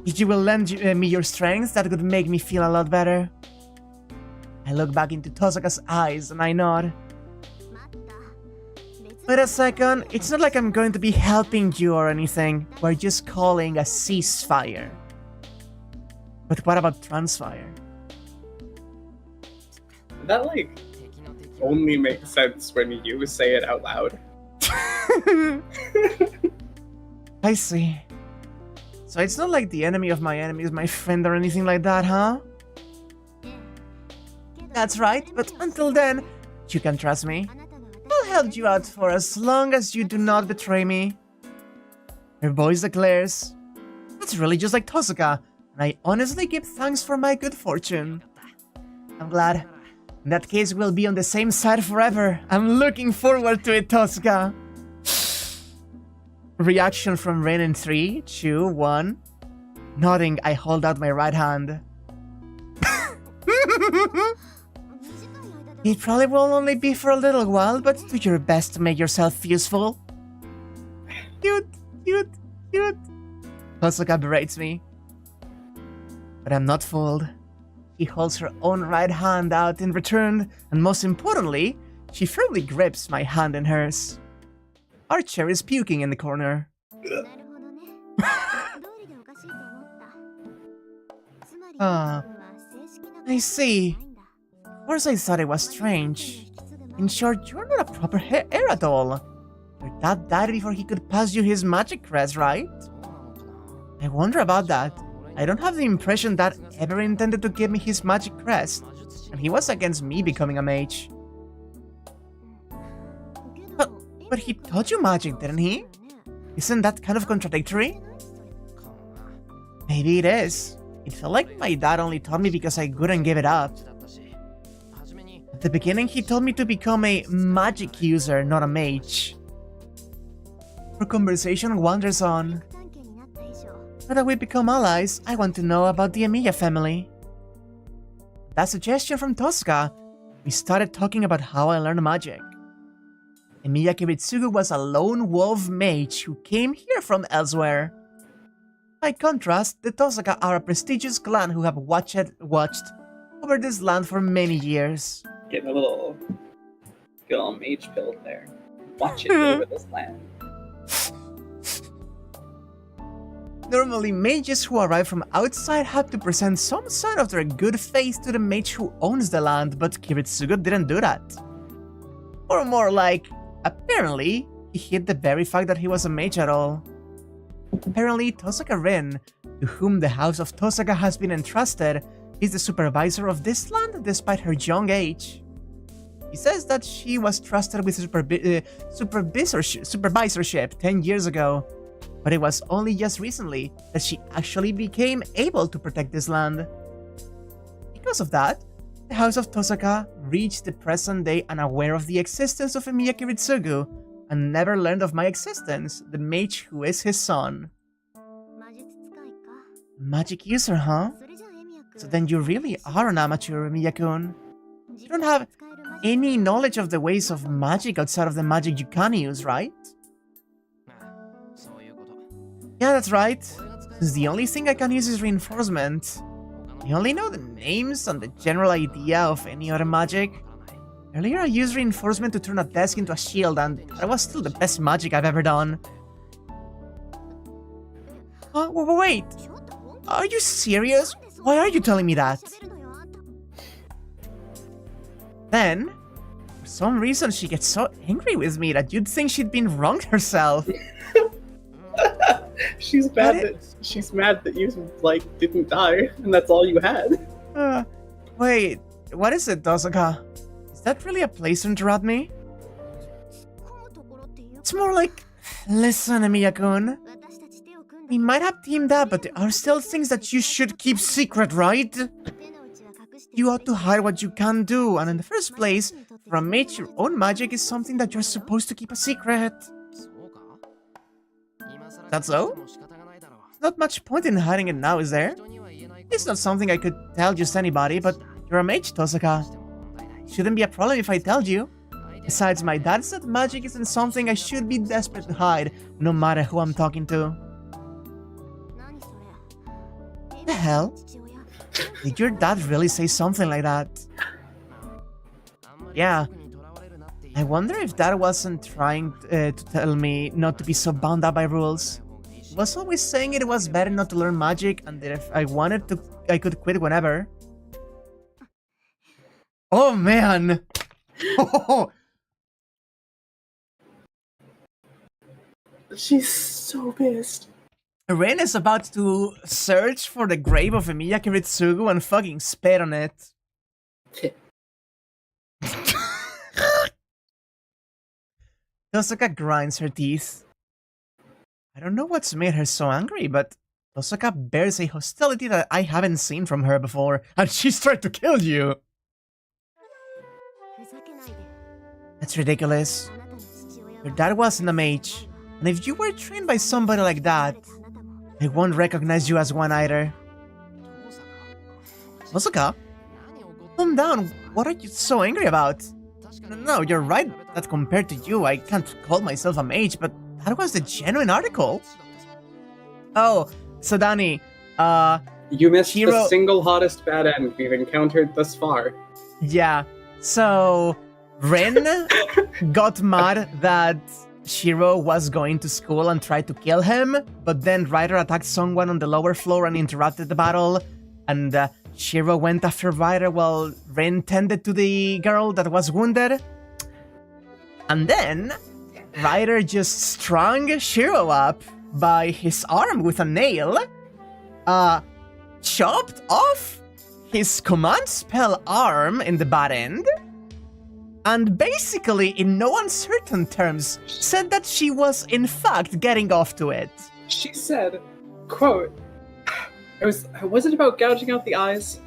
if you will lend me your strength, that would make me feel a lot better. I look back into Tosaka's eyes and I nod. Wait a second, it's not like I'm going to be helping you or anything. We're just calling a ceasefire. But what about transfire? That, like, only makes sense when you say it out loud. I see. So it's not like the enemy of my enemy is my friend or anything like that, huh? That's right, but until then, you can trust me. I'll help you out for as long as you do not betray me. Her voice declares, "That's really just like Tosaka, and I honestly give thanks for my good fortune." I'm glad. In that case, we'll be on the same side forever. I'm looking forward to it, Tosaka. Reaction from Rin in 3, 2, 1. Nodding, I hold out my right hand. It probably will only be for a little while, but do your best to make yourself useful. Cute, cute, cute. Tosaka berates me. But I'm not fooled. She holds her own right hand out in return, and most importantly, she firmly grips my hand in hers. Archery is puking in the corner. Ah, I see. Of course I thought it was strange. In short, you're not a proper heir at all. Your dad died before he could pass you his magic crest, right? I wonder about that. I don't have the impression that ever intended to give me his magic crest, and he was against me becoming a mage. But he taught you magic, didn't he? Isn't that kind of contradictory? Maybe it is. It felt like my dad only taught me because I couldn't give it up. At the beginning, he told me to become a magic user, not a mage. Our conversation wanders on. Now that we become allies, I want to know about the Emiya family. That suggestion from Tosaka, we started talking about how I learned magic. Emiya Kiritsugu was a lone wolf mage who came here from elsewhere. By contrast, the Tosaka are a prestigious clan who have watched over this land for many years. Getting a little mage build there. Watch it over this land. Normally, mages who arrive from outside have to present some sign of their good faith to the mage who owns the land, but Kiritsugu didn't do that. Or more like, apparently, he hid the very fact that he was a mage at all. Apparently, Tosaka Rin, to whom the house of Tosaka has been entrusted, is the supervisor of this land despite her young age. He says that she was trusted with supervisorship 10 years ago, but it was only just recently that she actually became able to protect this land. Because of that, the house of Tosaka reached the present day unaware of the existence of Emiya Kiritsugu, and never learned of my existence, the mage who is his son. Magic user, huh? So then you really are an amateur, Emiya-kun. You don't have any knowledge of the ways of magic outside of the magic you can use, right? Yeah, that's right. Since the only thing I can use is reinforcement. I only know the names and the general idea of any other magic. Earlier I used reinforcement to turn a desk into a shield, and that was still the best magic I've ever done. Wait! Are you serious? Why are you telling me that? Then, for some reason she gets so angry with me that you'd think she'd been wronged herself. She's mad that you, like, didn't die, and that's all you had. Wait, what is it, Tosaka? Is that really a place to interrupt me? It's more like, listen, Emiya-kun. We might have teamed up, but there are still things that you should keep secret, right? You ought to hide what you can do, and in the first place, for a mage, your own magic is something that you're supposed to keep a secret. That's so? Not much point in hiding it now, is there? It's not something I could tell just anybody, but you're a mage, Tosaka. Shouldn't be a problem if I told you. Besides, my dad said magic isn't something I should be desperate to hide, no matter who I'm talking to. The hell? Did your dad really say something like that? Yeah. I wonder if Dad wasn't trying to tell me not to be so bound up by rules. He was always saying it was better not to learn magic, and that if I wanted to, I could quit whenever. Oh man! She's so pissed. Ren is about to search for the grave of Emiya Kiritsugu and fucking spit on it. Tosaka grinds her teeth. I don't know what's made her so angry, but Tosaka bears a hostility that I haven't seen from her before, and she's tried to kill you! That's ridiculous. Your dad wasn't a mage, and if you were trained by somebody like that, I won't recognize you as one either. Tosaka? Calm down, what are you so angry about? No, you're right that compared to you, I can't call myself a mage, but that was the genuine article. Oh, so Danny, you missed Shirou... the single hottest bad end we've encountered thus far. Yeah, so Ren got mad that Shirou was going to school and tried to kill him, but then Ryder attacked someone on the lower floor and interrupted the battle, and Shirou went after Ryder while Ren tended to the girl that was wounded. And then Ryder just strung Shirou up by his arm with a nail, chopped off his command spell arm in the bad end, and basically, in no uncertain terms, said that she was in fact getting off to it. She said, quote, was it about gouging out the eyes?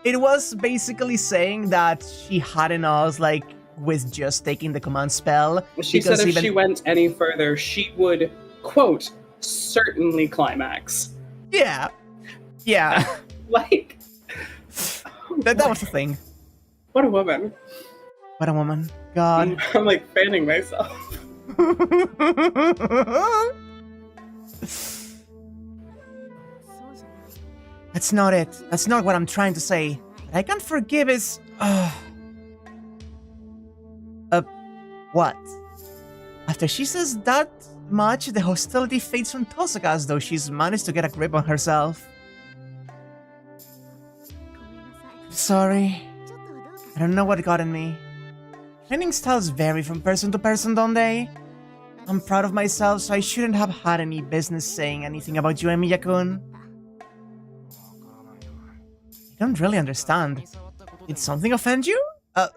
It was basically saying that she had enough, like, with just taking the command spell. She said if she went any further, she would, quote, certainly climax. Yeah. Yeah. Like... that was the thing. What a woman. What a woman. God. I'm like fanning myself. That's not it. That's not what I'm trying to say. What I can't forgive is... what? After she says that much, the hostility fades from Tosaka as though she's managed to get a grip on herself. Sorry. I don't know what got in me. Training styles vary from person to person, don't they? I'm proud of myself, so I shouldn't have had any business saying anything about you, Emiya-kun. I don't really understand. Did something offend you?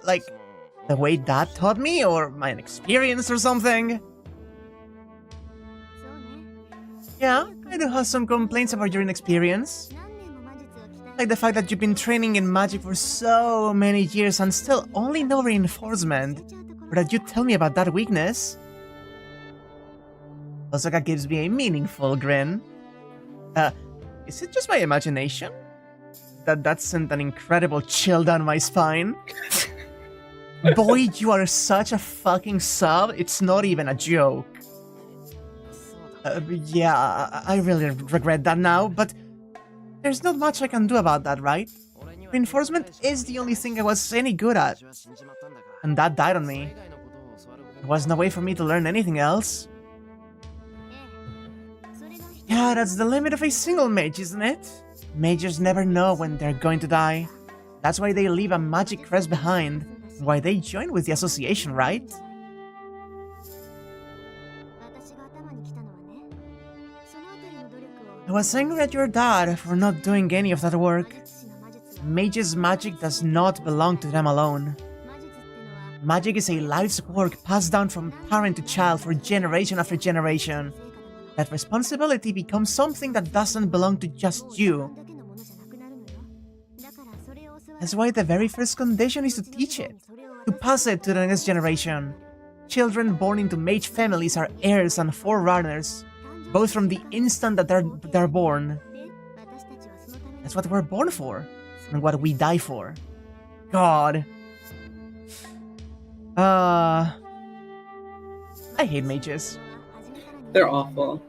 Like, the way Dad taught me, or my inexperience or something? Yeah, I do have some complaints about your inexperience. Like the fact that you've been training in magic for so many years and still only know reinforcement. Or that you tell me about that weakness. Osaka gives me a meaningful grin. Is it just my imagination? That sent an incredible chill down my spine. Boy, you are such a fucking sub, it's not even a joke. Yeah, I really regret that now, but there's not much I can do about that, right? Reinforcement is the only thing I was any good at. And that died on me. There was no way for me to learn anything else. Yeah, that's the limit of a single mage, isn't it? Mages never know when they're going to die. That's why they leave a magic crest behind. Why they join with the association, right? I was angry at your dad for not doing any of that work. Mages' magic does not belong to them alone. Magic is a life's work passed down from parent to child for generation after generation. That responsibility becomes something that doesn't belong to just you. That's why the very first condition is to teach it, to pass it to the next generation. Children born into mage families are heirs and forerunners, both from the instant that they're born. That's what we're born for, and what we die for. God. I hate mages. They're awful.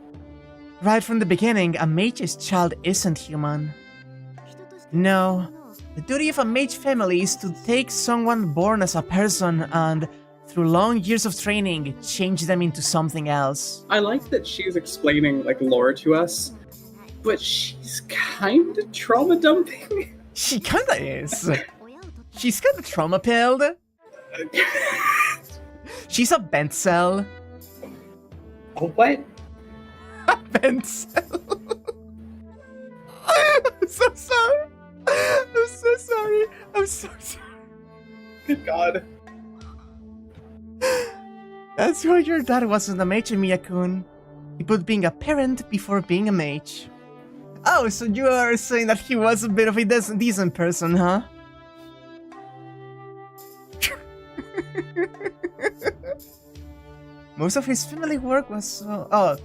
Right from the beginning, a mage's child isn't human. No, the duty of a mage family is to take someone born as a person and, through long years of training, change them into something else. I like that she's explaining like lore to us, but she's kind of trauma dumping. She kinda is. She's kinda trauma-pilled. She's a bent cell. What? A bent cell. I'm so sorry. I'm so sorry. I'm so sorry. Good God. That's why your dad wasn't a mage, Miyakun. He put being a parent before being a mage. Oh, so you are saying that he was a bit of a decent person, huh? Most of his family work was... oh,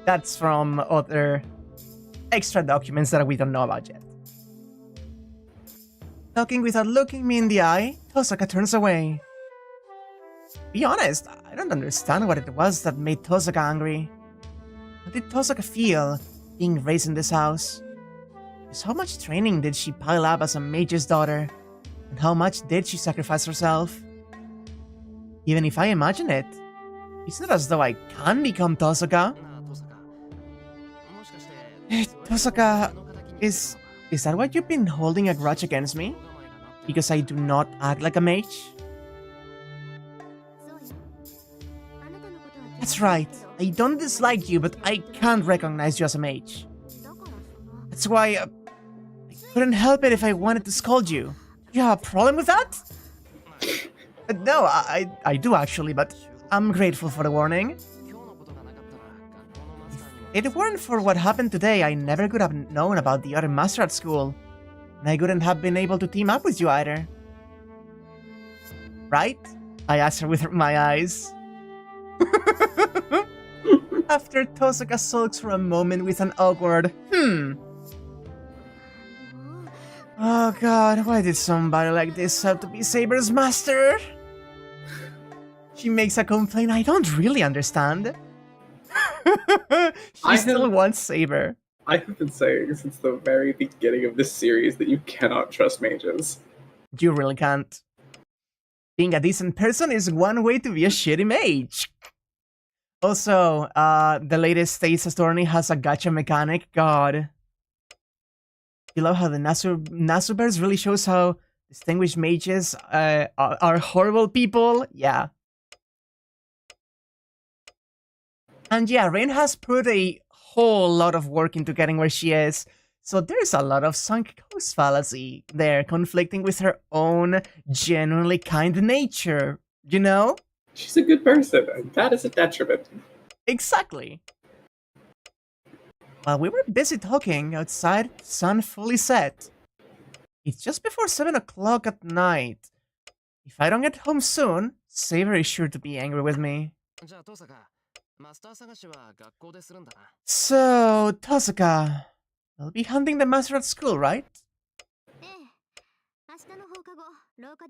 that's from other extra documents that we don't know about yet. Talking without looking me in the eye, Tosaka turns away. Be honest, I don't understand what it was that made Tosaka angry. How did Tosaka feel being raised in this house? Just how much training did she pile up as a mage's daughter? And how much did she sacrifice herself? Even if I imagine it, it's not as though I can become Tosaka. Tosaka, is that why you've been holding a grudge against me? Because I do not act like a mage? That's right. I don't dislike you, but I can't recognize you as a mage. That's why I couldn't help it if I wanted to scold you. You have a problem with that? No, I do actually, but I'm grateful for the warning. If it weren't for what happened today, I never could have known about the other master at school. And I couldn't have been able to team up with you either. Right? I asked her with my eyes. After Tosaka sulks for a moment with an awkward, Oh god, why did somebody like this have to be Saber's master? She makes a complaint I don't really understand. She still wants Saber. I have been saying since the very beginning of this series that you cannot trust mages. You really can't. Being a decent person is one way to be a shitty mage. Also, the latest State's attorney has a gacha mechanic. God. You love how the Nasubears really shows how distinguished mages are horrible people? Yeah. And yeah, Rain has put a whole lot of work into getting where she is, so there's a lot of sunk cost fallacy there, conflicting with her own genuinely kind nature, you know? She's a good person, and that is a detriment. Exactly. While we were busy talking outside, sun fully set. It's just before 7 o'clock at night. If I don't get home soon, Saber is sure to be angry with me. So, Tosaka, you'll be hunting the master at school, right?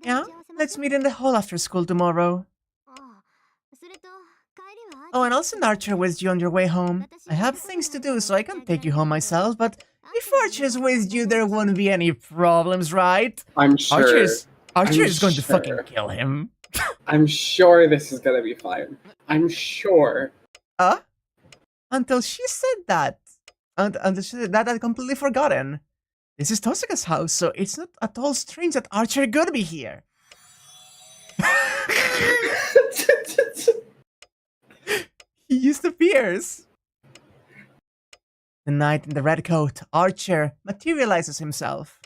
Yeah, let's meet in the hall after school tomorrow. Oh, and I'll send Archer with you on your way home. I have things to do, so I can't take you home myself, but if Archer's with you, there won't be any problems, right? I'm sure. Archer is going to fucking kill him. I'm sure this is gonna be fine. I'm sure. Until she said that. Until she said that, I'd completely forgotten. This is Tosaka's house, so it's not at all strange that Archer could be here. He just appears. The knight in the red coat, Archer, materializes himself.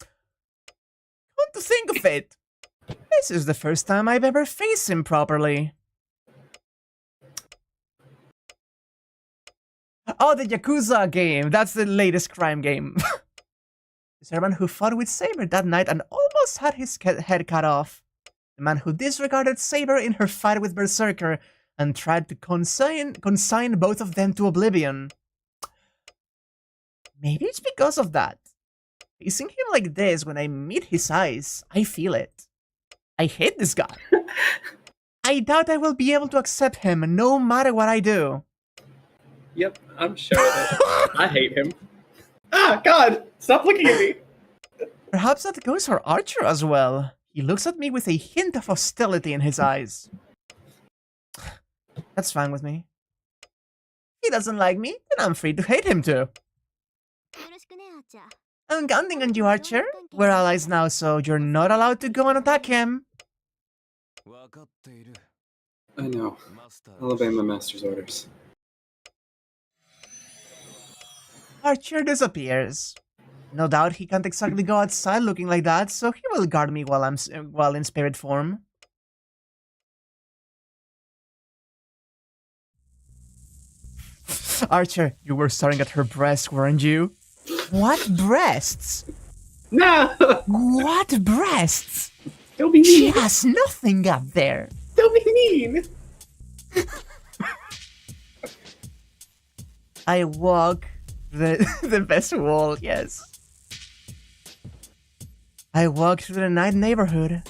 Come to think of it, this is the first time I've ever faced him properly. Oh, the Yakuza game. That's the latest crime game. The servant who fought with Saber that night and almost had his head cut off. The man who disregarded Saber in her fight with Berserker and tried to consign both of them to oblivion. Maybe it's because of that. Facing him like this, when I meet his eyes, I feel it. I hate this guy. I doubt I will be able to accept him no matter what I do. Yep, I'm sure of it. I hate him. Ah, God! Stop looking at me! Perhaps that goes for Archer as well. He looks at me with a hint of hostility in his eyes. That's fine with me. He doesn't like me, then I'm free to hate him too. I'm counting on you, Archer. We're allies now, so you're not allowed to go and attack him. I know. I'll obey my master's orders. Archer disappears. No doubt he can't exactly go outside looking like that, so he will guard me while in spirit form. Archer, you were staring at her breasts, weren't you? What breasts? No! What breasts? Don't be She mean! has nothing up there. Don't be mean! I walk the best wall, yes. I walk through the night neighborhood.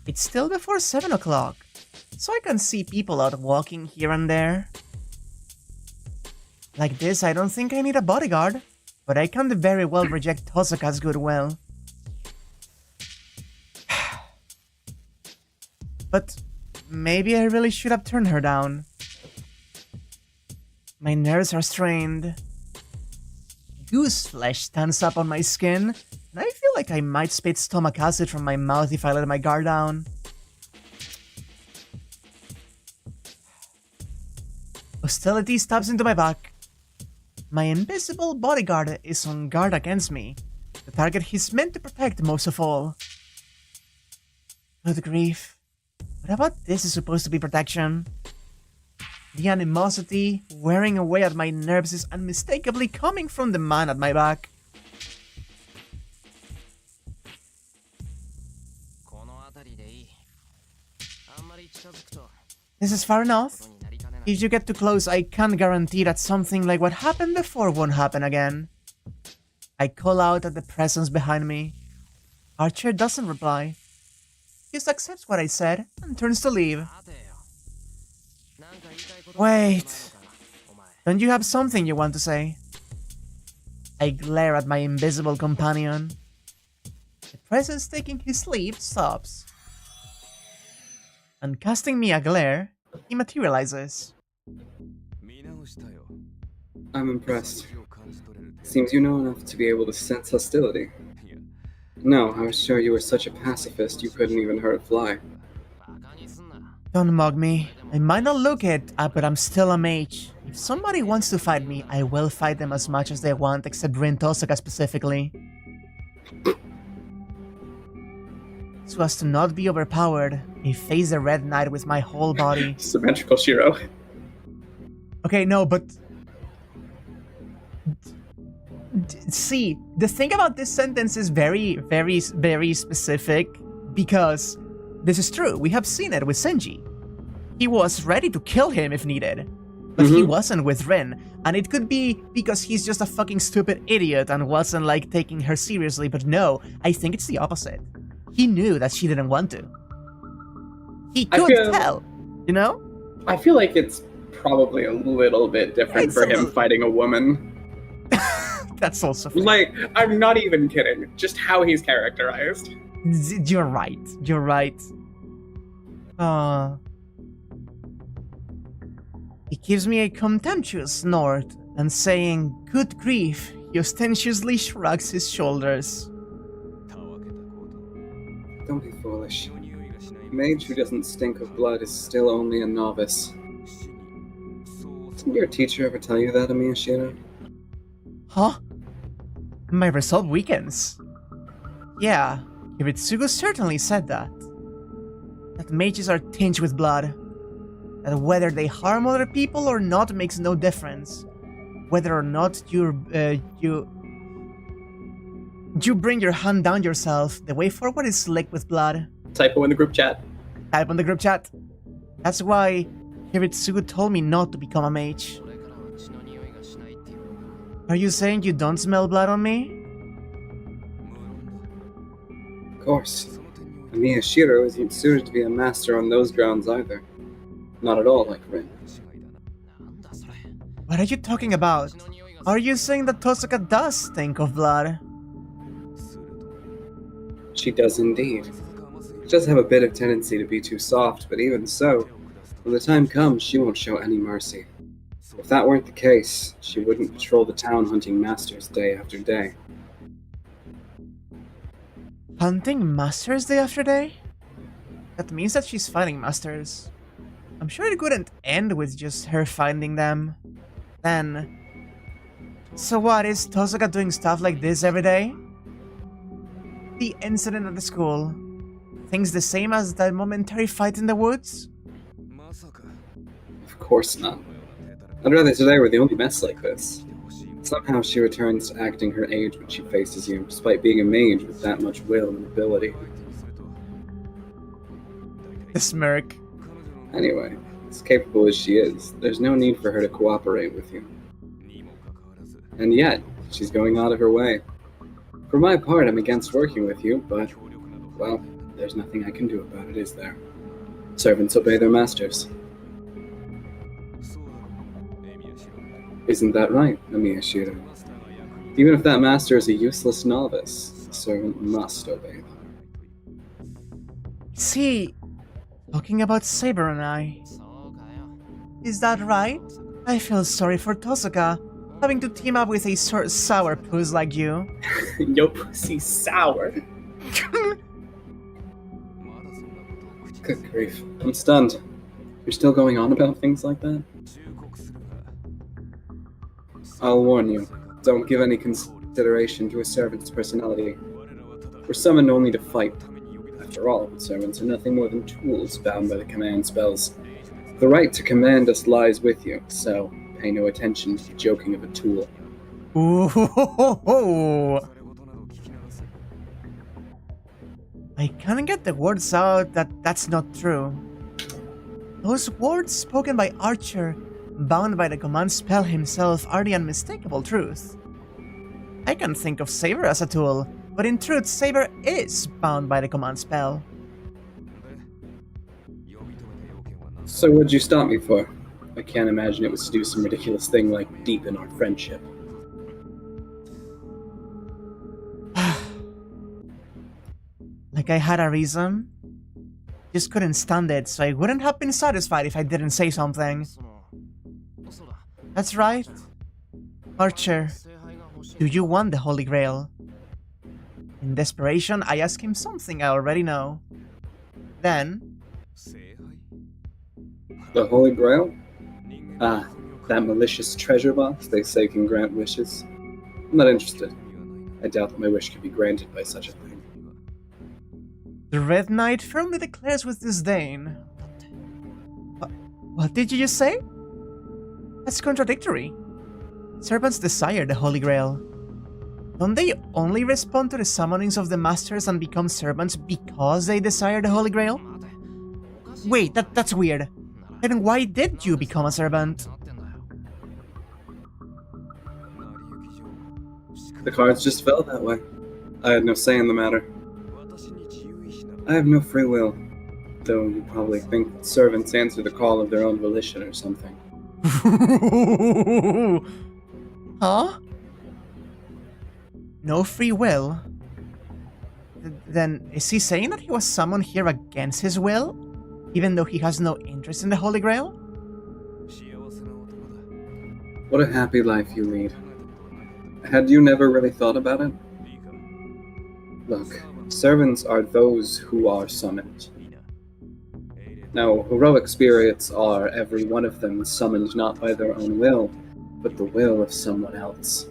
It's still before 7 o'clock, so I can see people out walking here and there. Like this, I don't think I need a bodyguard, but I can very well reject Tosaka's goodwill. But maybe I really should have turned her down. My nerves are strained. Goose flesh stands up on my skin, and I feel like I might spit stomach acid from my mouth if I let my guard down. Hostility stabs into my back. My invisible bodyguard is on guard against me, the target he's meant to protect most of all. Good grief. What about this is supposed to be protection? The animosity wearing away at my nerves is unmistakably coming from the man at my back. This is far enough. If you get too close, I can't guarantee that something like what happened before won't happen again. I call out at the presence behind me. Archer doesn't reply. He just accepts what I said and turns to leave. Wait. Don't you have something you want to say? I glare at my invisible companion. The presence taking his leave stops. And casting me a glare, he materializes. I'm impressed. Seems you know enough to be able to sense hostility. No, I was sure you were such a pacifist you couldn't even hurt a fly. Don't mug me. I might not look it, but I'm still a mage. If somebody wants to fight me, I will fight them as much as they want, except Rin Tosaka specifically. So as to not be overpowered, I face the Red Knight with my whole body. Symmetrical Shirou. Okay, no, but... See, the thing about this sentence is very, very, very specific, because this is true. We have seen it with Shinji. He was ready to kill him if needed, but he wasn't with Rin, and it could be because he's just a fucking stupid idiot and wasn't, like, taking her seriously, but no, I think it's the opposite. He knew that she didn't want to. He could tell, you know? I feel like it's probably a little bit different for him fighting a woman. That's also fair. Like, I'm not even kidding. Just how he's characterized. You're right. You're right. He gives me a contemptuous snort, and saying, "Good grief," he ostentatiously shrugs his shoulders. Don't be foolish. A mage who doesn't stink of blood is still only a novice. Didn't your teacher ever tell you that, Shirou? Huh? My resolve weakens. Yeah, Hiritsugu certainly said that. That mages are tinged with blood. That whether they harm other people or not makes no difference. Whether or not You bring your hand down yourself. The way forward is slick with blood. Typo in the group chat. Type on the group chat. That's why Hiritsugu told me not to become a mage. Are you saying you don't smell blood on me? Of course. Amiya Shirou isn't suited to be a master on those grounds either. Not at all like Rin. What are you talking about? Are you saying that Tosuka does stink of blood? She does indeed. She does have a bit of tendency to be too soft, but even so, when the time comes, she won't show any mercy. If that weren't the case, she wouldn't patrol the town hunting masters day after day. Hunting masters day after day? That means that she's finding masters. I'm sure it couldn't end with just her finding them. Then... So what, is Tosuka doing stuff like this every day? The incident at the school. Things the same as that momentary fight in the woods? Of course not. I'd rather today were the only mess like this. Somehow she returns to acting her age when she faces you, despite being a mage with that much will and ability. The smirk. Anyway, as capable as she is, there's no need for her to cooperate with you. And yet, she's going out of her way. For my part, I'm against working with you, but, well, there's nothing I can do about it, is there? Servants obey their masters. Isn't that right, Amiya Shirou? Even if that master is a useless novice, the servant must obey them. Is he talking about Saber and I? Is that right? I feel sorry for Tosuka, having to team up with a sourpuss like you. Yo pussy sour. Good grief. I'm stunned. You're still going on about things like that? I'll warn you, don't give any consideration to a servant's personality. We're summoned only to fight. After all, servants are nothing more than tools bound by the command spells. The right to command us lies with you, so pay no attention to the joking of a tool. Ooh. I can't get the words out that that's not true. Those words spoken by Archer, bound by the command spell himself, are the unmistakable truth. I can think of Saber as a tool, but in truth, Saber is bound by the command spell. So what'd you stop me for? I can't imagine it was to do some ridiculous thing like deepen our friendship. Like I had a reason? Just couldn't stand it, so I wouldn't have been satisfied if I didn't say something. That's right. Archer, do you want the Holy Grail? In desperation, I ask him something I already know. Then... The Holy Grail? Ah, that malicious treasure box they say can grant wishes. I'm not interested. I doubt that my wish could be granted by such a thing. The Red Knight firmly declares with disdain. What did you just say? That's contradictory. Servants desire the Holy Grail. Don't they only respond to the summonings of the masters and become servants because they desire the Holy Grail? Wait, that's weird. Then why did you become a servant? The cards just fell that way. I had no say in the matter. I have no free will, though you probably think that servants answer the call of their own volition or something. Huh? No free will? Then is he saying that he was summoned here against his will? Even though he has no interest in the Holy Grail? What a happy life you lead. Had you never really thought about it? Look, servants are those who are summoned. Now, heroic spirits are, every one of them, summoned not by their own will, but the will of someone else.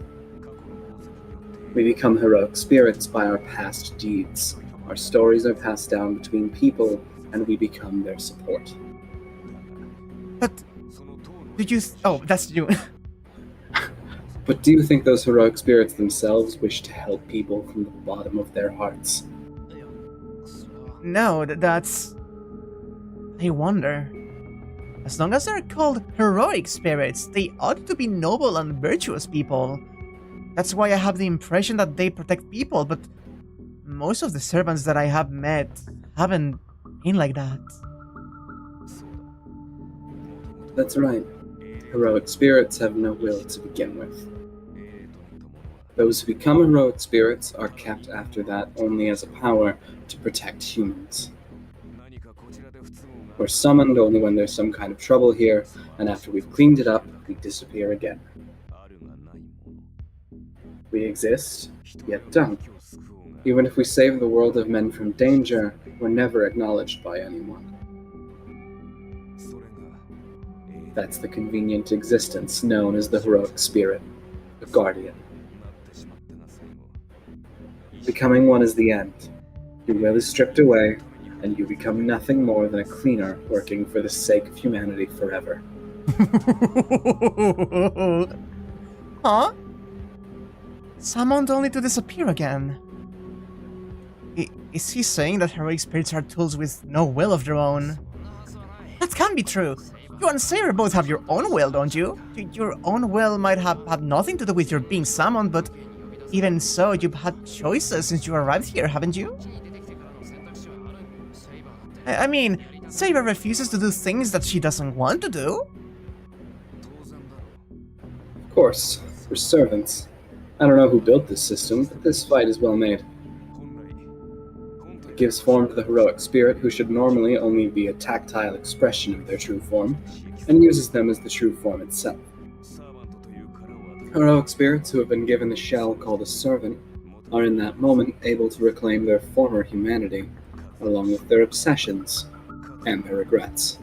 We become heroic spirits by our past deeds. Our stories are passed down between people, and we become their support. But... did you... oh, that's you. But do you think those heroic spirits themselves wish to help people from the bottom of their hearts? No, that's... I wonder. As long as they're called heroic spirits, they ought to be noble and virtuous people. That's why I have the impression that they protect people, but most of the servants that I have met haven't been like that. That's right. Heroic spirits have no will to begin with. Those who become heroic spirits are kept after that only as a power to protect humans. We're summoned only when there's some kind of trouble here, and after we've cleaned it up, we disappear again. We exist, yet don't. Even if we save the world of men from danger, we're never acknowledged by anyone. That's the convenient existence known as the heroic spirit, a guardian. Becoming one is the end. Your will is stripped away, and you become nothing more than a cleaner working for the sake of humanity forever. Huh? Summoned only to disappear again. Is he saying that heroic spirits are tools with no will of their own? That can't be true. You and Saber both have your own will, don't you? Your own will might have had nothing to do with your being summoned, but even so, you've had choices since you arrived here, haven't you? I mean, Saber refuses to do things that she doesn't want to do. Of course, we're servants. I don't know who built this system, but this fight is well made. It gives form to the heroic spirit, who should normally only be a tactile expression of their true form, and uses them as the true form itself. Heroic spirits who have been given the shell called a servant are in that moment able to reclaim their former humanity, along with their obsessions and their regrets.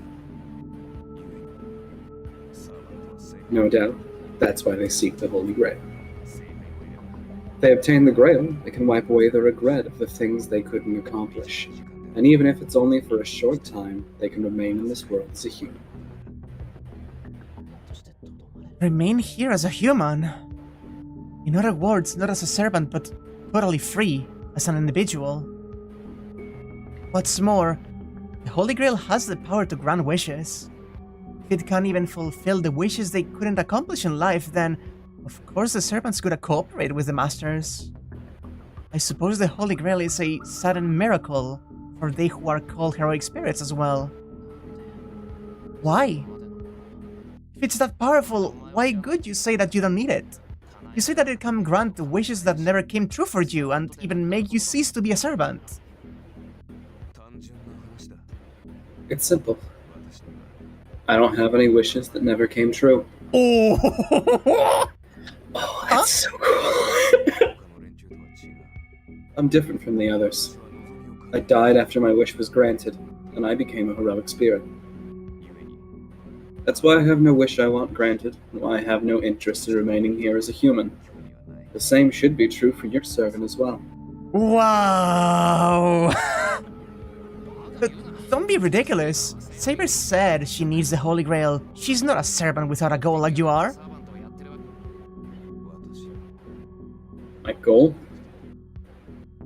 No doubt, that's why they seek the Holy Grail. If they obtain the Grail, they can wipe away the regret of the things they couldn't accomplish, and even if it's only for a short time, they can remain in this world as a human. Remain here as a human. In other words, not as a servant, but totally free, as an individual. What's more, the Holy Grail has the power to grant wishes. If it can't even fulfill the wishes they couldn't accomplish in life, then of course the servants could cooperate with the masters. I suppose the Holy Grail is a sudden miracle for they who are called heroic spirits as well. Why? If it's that powerful, why would you say that you don't need it? You say that it can grant the wishes that never came true for you and even make you cease to be a servant. It's simple. I don't have any wishes that never came true. Oh, Oh, that's so cool. I'm different from the others. I died after my wish was granted, and I became a heroic spirit. That's why I have no wish I want granted, and why I have no interest in remaining here as a human. The same should be true for your servant as well. wow. But don't be ridiculous. Saber said she needs the Holy Grail. She's not a servant without a goal like you are. My goal?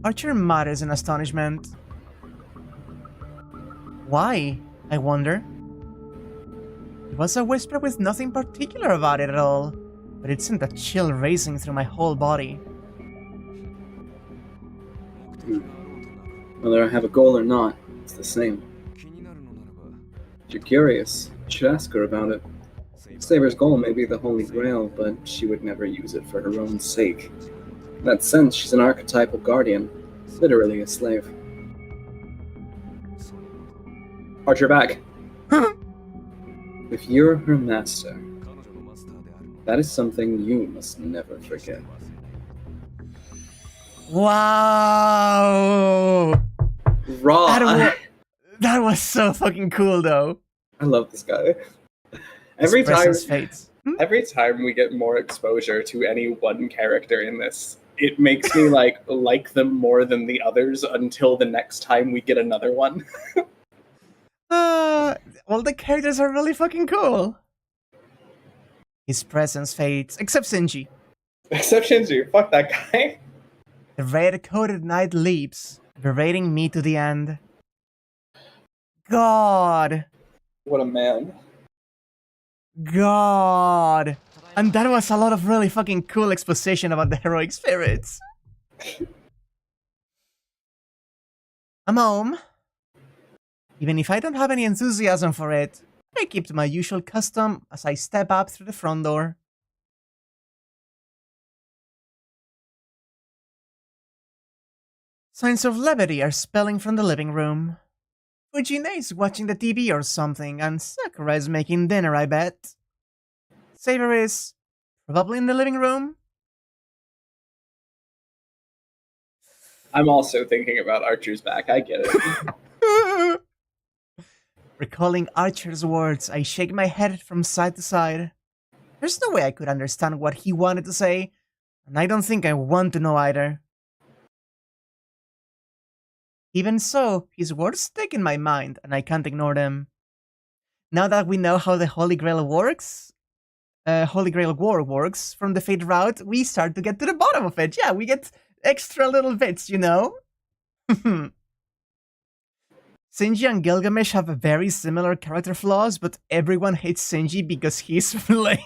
Archer mutters in astonishment. Why? I wonder. It was a whisper with nothing particular about it at all, but it sent a chill racing through my whole body. Whether I have a goal or not, it's the same. If you're curious, you should ask her about it. Saber's goal may be the Holy Grail, but she would never use it for her own sake. In that sense, she's an archetypal guardian, literally a slave. Archer back. If you're her master, that is something you must never forget. Wow! Raw! That was so fucking cool, though. I love this guy. Every time we get more exposure to any one character in this, it makes me like them more than the others until the next time we get another one. All the characters are really fucking cool. His presence fades, except Shinji. Except Shinji. Fuck that guy. The red-coated knight leaps, berating me to the end. God. What a man. God. And that was a lot of really fucking cool exposition about the heroic spirits. I'm home. Even if I don't have any enthusiasm for it, I keep to my usual custom as I step up through the front door. Signs of levity are spelling from the living room. Fujine is watching the TV or something, and Sakura is making dinner, I bet. Saber is probably in the living room. I'm also thinking about Archer's back. I get it. Recalling Archer's words, I shake my head from side to side. There's no way I could understand what he wanted to say, and I don't think I want to know either. Even so, his words stick in my mind, and I can't ignore them. Now that we know how the Holy Grail works, Holy Grail War works from the Fate route, we start to get to the bottom of it. Yeah, we get extra little bits, you know? Shinji and Gilgamesh have very similar character flaws, but everyone hates Shinji because he's lame.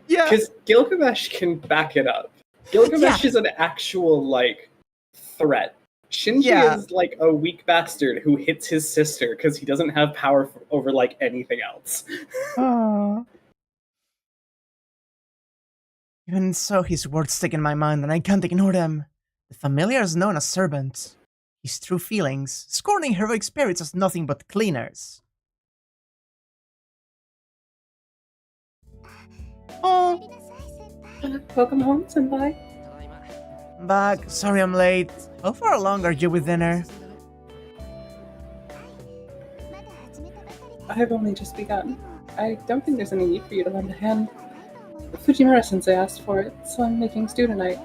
Yeah. Because Gilgamesh can back it up. Gilgamesh is an actual, like, threat. Shinji is like a weak bastard who hits his sister because he doesn't have power over, like, anything else. Even so, his words stick in my mind and I can't ignore them. The familiar is known as servant. His true feelings, scorning heroic spirits as nothing but cleaners. Oh, Welcome home, Senpai. back. Sorry I'm late. How far along are you with dinner? I've only just begun. I don't think there's any need for you to lend a hand. Fujimura-sensei asked for it, so I'm making stew tonight.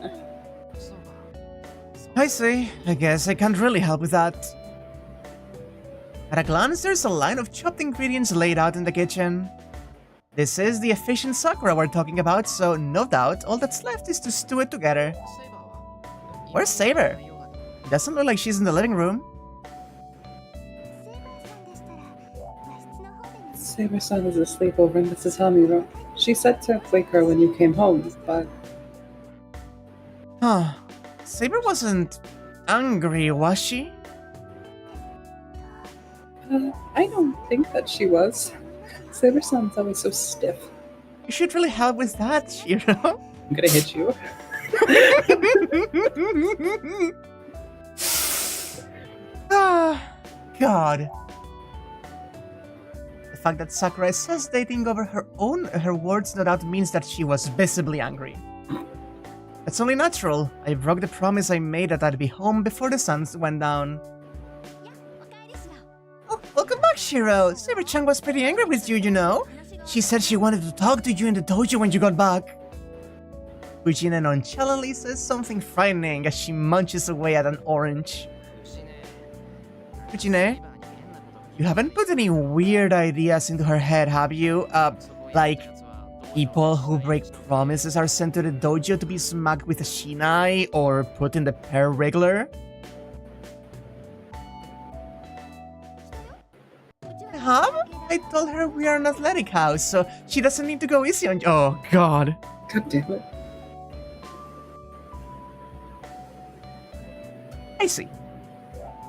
I see. I guess I can't really help with that. At a glance, there's a line of chopped ingredients laid out in the kitchen. This is the efficient Sakura we're talking about, so no doubt all that's left is to stew it together. Where's Saber? It doesn't look like she's in the living room. Saber-san is asleep over in Mrs. Hamiro. She said to wake her when you came home, but... Huh. Saber wasn't angry, was she? I don't think that she was. Saber-san's always so stiff. You should really help with that, Shirou. I'm gonna hit you. Ah, God. The fact that Sakura is hesitating over her words no doubt means that she was visibly angry. That's only natural. I broke the promise I made that I'd be home before the sun went down. Oh, welcome back, Shirou. Saber-chan was pretty angry with you, you know. She said she wanted to talk to you in the dojo when you got back. Fujine nonchalantly says something frightening as she munches away at an orange. Fujine, you haven't put any weird ideas into her head, have you? Like, people who break promises are sent to the dojo to be smacked with a shinai or put in the pair regular? I told her we are an athletic house, so she doesn't need to go easy on you. Oh, God. God damn it. I see.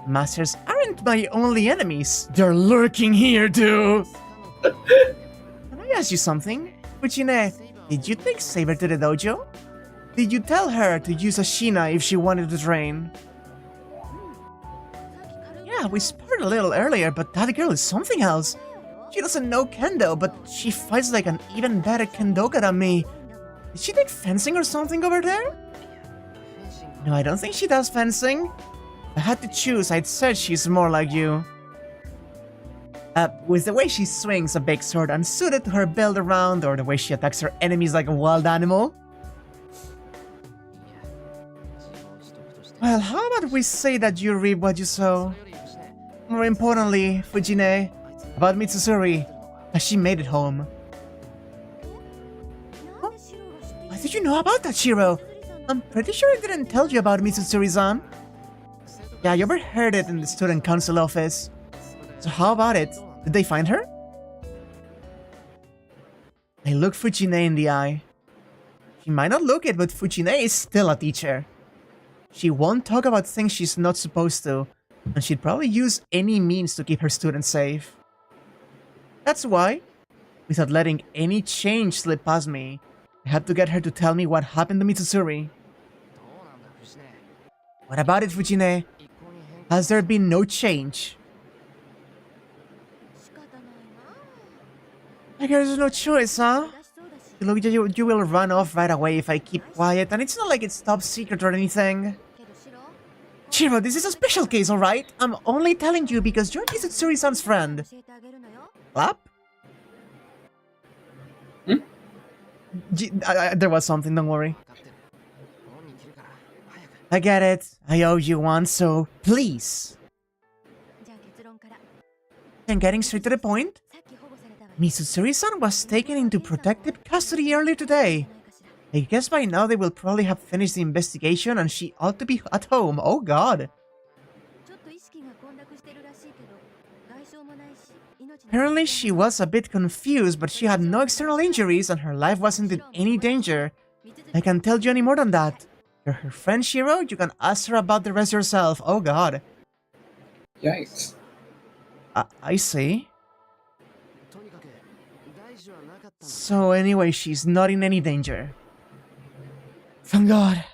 Masters aren't my only enemies. They're lurking here, too. Can I ask you something? Fujine, did you take Saber to the dojo? Did you tell her to use a Shina if she wanted to train? Yeah, we sparred a little earlier, but that girl is something else. She doesn't know kendo, but she fights like an even better kendoka than me. Did she take fencing or something over there? No, I don't think she does fencing. If I had to choose, I'd say she's more like you. With the way she swings a big sword unsuited to her build around, or the way she attacks her enemies like a wild animal. Well, how about we say that you reap what you sow? More importantly, Fujine, about Mizutsuri, has she made it home? Shirou? How did you know about that, Shirou? I'm pretty sure I didn't tell you about Mizutsuri-san. Yeah, you overheard it in the student council office. So how about it? Did they find her? I looked Fujine in the eye. She might not look it, but Fujine is still a teacher. She won't talk about things she's not supposed to, and she'd probably use any means to keep her students safe. That's why, without letting any change slip past me, I had to get her to tell me what happened to Mizutsuri. What about it, Fujine? Has there been no change? I guess there's no choice, huh? Look, you will run off right away if I keep quiet, and it's not like it's top secret or anything. Shirou, this is a special case, alright? I'm only telling you because you're Mizutsuri-san's friend. Clap? There was something, don't worry. I get it. I owe you one, so please. And getting straight to the point, Mizutsuri-san was taken into protective custody earlier today. I guess by now they will probably have finished the investigation and she ought to be at home. Oh god. Apparently she was a bit confused, but she had no external injuries and her life wasn't in any danger. I can't tell you any more than that. You're her friend, Shirou. You can ask her about the rest yourself. Oh god. Yikes. I see. So anyway, she's not in any danger. Thank God.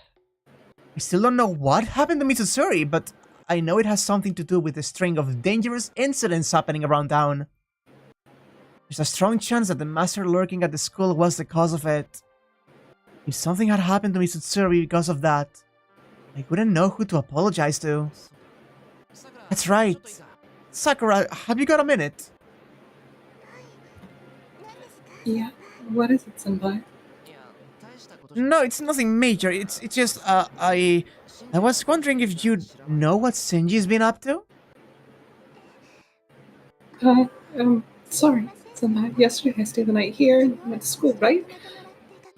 I still don't know what happened to Mizutsuri, but I know it has something to do with the string of dangerous incidents happening around town. There's a strong chance that the master lurking at the school was the cause of it. If something had happened to Mizutsuri because of that, I wouldn't know who to apologize to. That's right. Sakura, have you got a minute? Yeah, what is it, Senpai? No, it's nothing major. It's just, I was wondering if you know what Shinji's been up to? Sorry, Senpai. Yesterday I stayed the night here and went to school, right?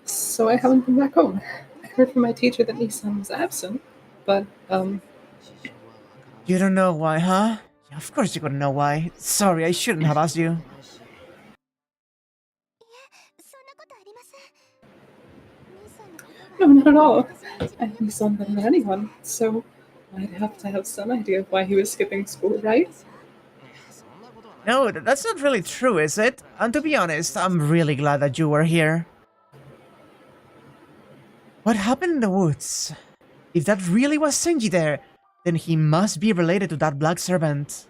So I haven't been back home. I heard from my teacher that Nissan was absent, but, You don't know why, huh? Yeah, of course you couldn't know why. Sorry, I shouldn't have asked you. No, not at all. I think Nissan better than anyone, so I'd have to have some idea of why he was skipping school, right? No, that's not really true, is it? And to be honest, I'm really glad that you were here. What happened in the woods? If that really was Shinji there, then he must be related to that black serpent.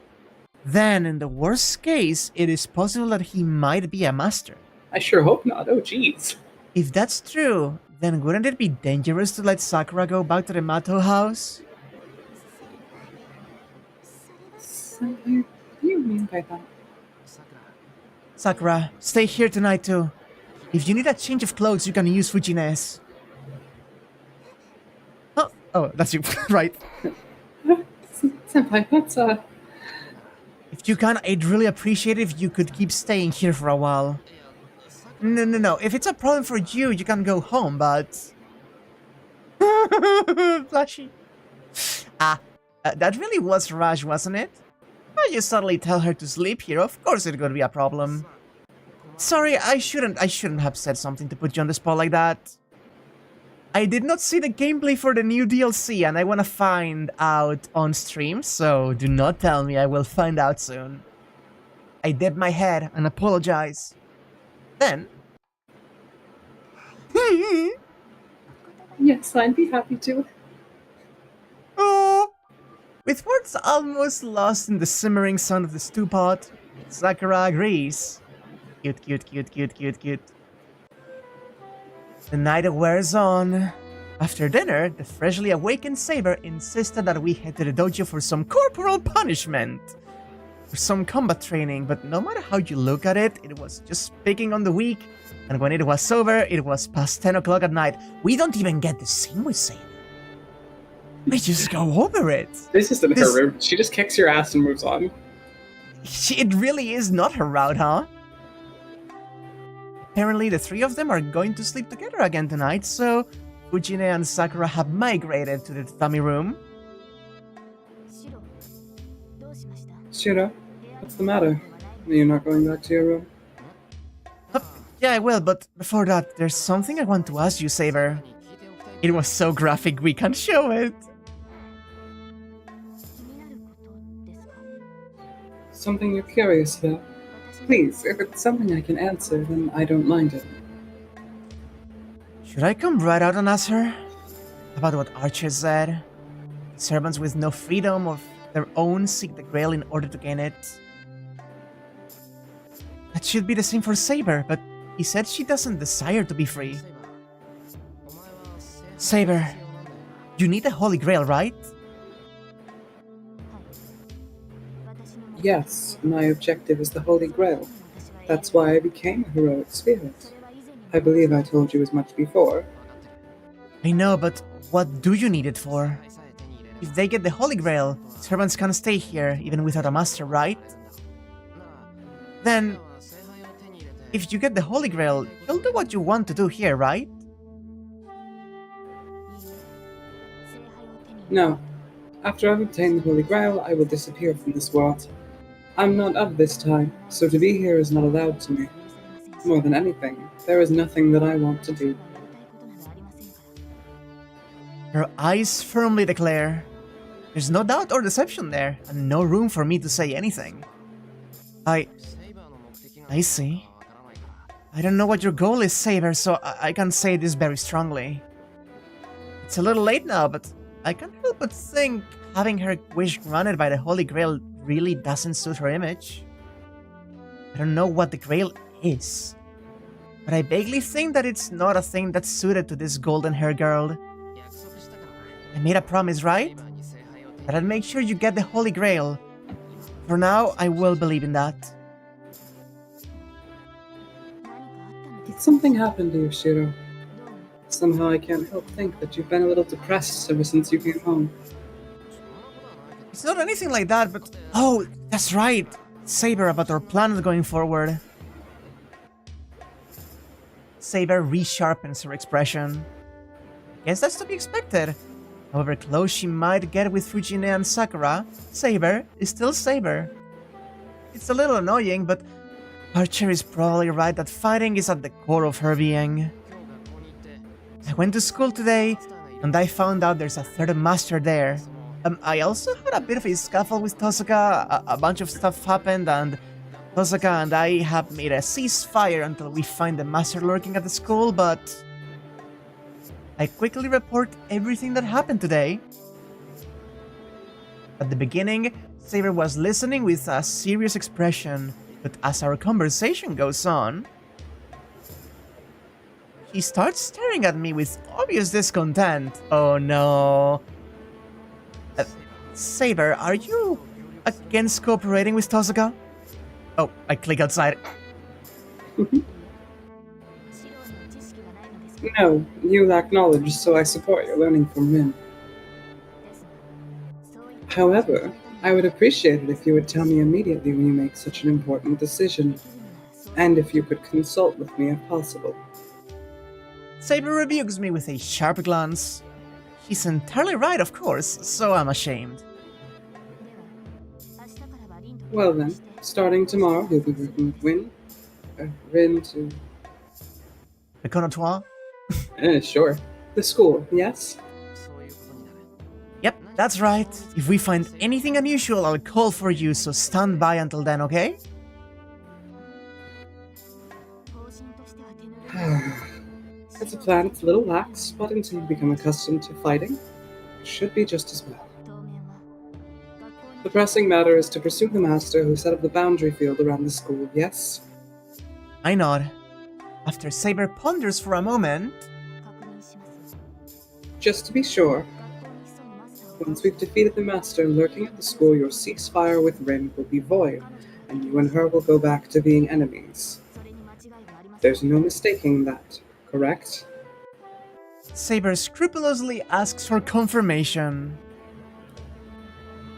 Then, in the worst case, it is possible that he might be a master. I sure hope not. Oh, jeez. If that's true, then wouldn't it be dangerous to let Sakura go back to the Mato house? Senpai, what do you mean by that? Sakura, stay here tonight too. If you need a change of clothes, you can use Fujine's. Oh, that's you, right. Senpai, that's, If you can, I'd really appreciate it if you could keep staying here for a while. No. If it's a problem for you, you can go home, but... Flashy. That really was Raj, wasn't it? Why you suddenly tell her to sleep here? Of course it's gonna be a problem. Sorry, I shouldn't have said something to put you on the spot like that. I did not see the gameplay for the new DLC, and I wanna find out on stream, so do not tell me. I will find out soon. I dipped my head and apologize. Then... yes, I'd be happy to. Oh! With words almost lost in the simmering sun of the stew pot, Sakura agrees. Cute. The night wears on. After dinner, the freshly awakened Saber insisted that we head to the dojo for some corporal punishment. For some combat training, but no matter how you look at it, it was just picking on the weak, and when it was over, it was past 10 o'clock at night. We don't even get the same with Saber. We just go over it. This isn't her route. She just kicks your ass and moves on. It really is not her route, huh? apparently the three of them are going to sleep together again tonight, so Fujine and Sakura have migrated to the tatami room. Shirou, what's the matter? Are you not going back to your room? Yeah, I will, but before that, there's something I want to ask you, Saber. It was so graphic we can't show it. Something you're curious about? Please, if it's something I can answer, then I don't mind it. Should I come right out and ask her? About what Archer said? Servants with no freedom of their own seek the Grail in order to gain it. That should be the same for Saber, but he said she doesn't desire to be free. Saber, you need the Holy Grail, right? Yes, my objective is the Holy Grail. That's why I became a heroic spirit. I believe I told you as much before. I know, but what do you need it for? If they get the Holy Grail, servants can stay here even without a master, right? Then, if you get the Holy Grail, you'll do what you want to do here, right? No. After I've obtained the Holy Grail, I will disappear from this world. I'm not of this time, so to be here is not allowed to me. More than anything, there is nothing that I want to do. Her eyes firmly declare, there's no doubt or deception there, and no room for me to say anything. I see. I don't know what your goal is, Saber, so I can't say this very strongly. It's a little late now, but I can't help but think having her wish granted by the Holy Grail really doesn't suit her image. I don't know what the Grail is, but I vaguely think that it's not a thing that's suited to this golden-haired girl. I made a promise, right? That I'd make sure you get the Holy Grail. For now, I will believe in that. Did something happen to you, Shirou? Somehow I can't help think that you've been a little depressed ever since you came home. It's not anything like that, but... Oh, that's right! Saber, about our plans going forward. Saber resharpens her expression. Guess that's to be expected. However close she might get with Fujine and Sakura, Saber is still Saber. It's a little annoying, but Archer is probably right that fighting is at the core of her being. I went to school today, and I found out there's a third master there. I also had a bit of a scuffle with Tosaka, a bunch of stuff happened, and Tosaka and I have made a ceasefire until we find the master lurking at the school, but... I quickly report everything that happened today. At the beginning, Saber was listening with a serious expression, but as our conversation goes on, he starts staring at me with obvious discontent. Oh no. Saber, are you against cooperating with Tosaka? Oh, I click outside. No, you lack knowledge, so I support your learning from Rin. However, I would appreciate it if you would tell me immediately when you make such an important decision, and if you could consult with me if possible. Saber rebukes me with a sharp glance. He's entirely right, of course, so I'm ashamed. Well then, starting tomorrow, you'll be working with Rin to... Le Connotoire? Sure. The school, yes? Yep, that's right. If we find anything unusual, I'll call for you, so stand by until then, okay? As a plan, it's a little lax, but until you become accustomed to fighting, it should be just as well. The pressing matter is to pursue the master who set up the boundary field around the school, yes? I nod. After Saber ponders for a moment... Just to be sure, once we've defeated the master lurking at the school, your ceasefire with Rin will be void, and you and her will go back to being enemies. There's no mistaking that, correct? Saber scrupulously asks for confirmation.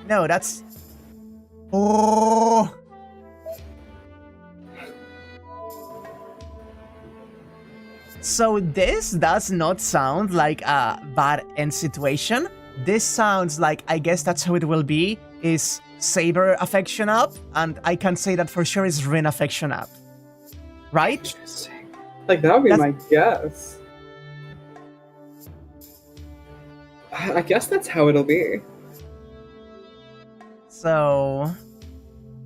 No, that's... Oh... So this does not sound like a bad end situation. This sounds like, I guess that's how it will be, is Saber affection up, and I can say that for sure is Rin affection up. Right? Interesting. Like, that would be my guess. I guess that's how it'll be. So...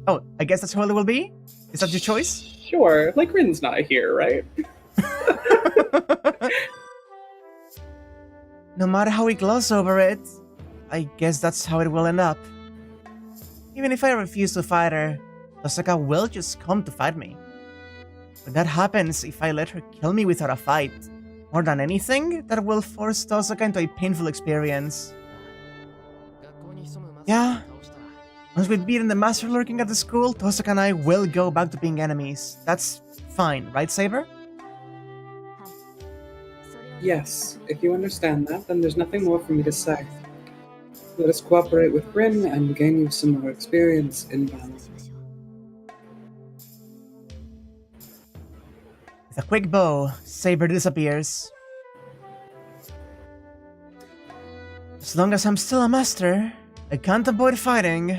Oh, I guess that's how it will be? Is that your choice? Sure. Like, Rin's not here, right? No matter how we gloss over it, I guess that's how it will end up. Even if I refuse to fight her, Tosaka will just come to fight me. When that happens, if I let her kill me without a fight, more than anything, that will force Tosaka into a painful experience. Yeah, once we've beaten the master lurking at the school, Tosaka and I will go back to being enemies. That's fine, right, Saber? Yes, if you understand that, then there's nothing more for me to say. Let us cooperate with Rin and gain you some more experience in battle. With a quick bow, Saber disappears. As long as I'm still a master, I can't avoid fighting.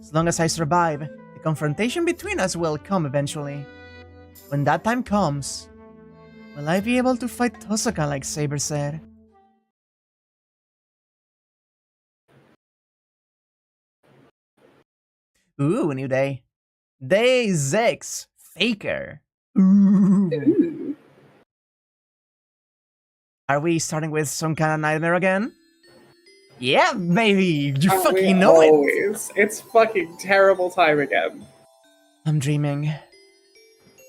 As long as I survive, the confrontation between us will come eventually. When that time comes, will I be able to fight Tosaka like Saber said? Ooh, new day. Day 6, Faker. Ooh. Are we starting with some kind of nightmare again? Yeah, baby! You fucking know it! It's fucking terrible time again. I'm dreaming.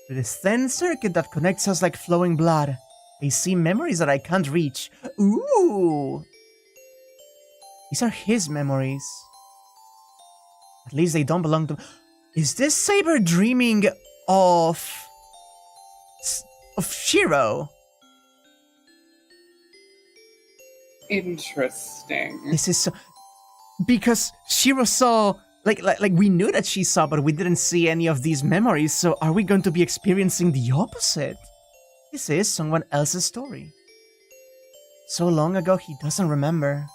Through this thin circuit that connects us like flowing blood, I see memories that I can't reach. Ooh! These are his memories. At least they don't belong to... Is this Saber dreaming of Shirou? Interesting. This is so... Because Shirou saw... Like we knew that she saw, but we didn't see any of these memories, so are we going to be experiencing the opposite? This is someone else's story. So long ago he doesn't remember.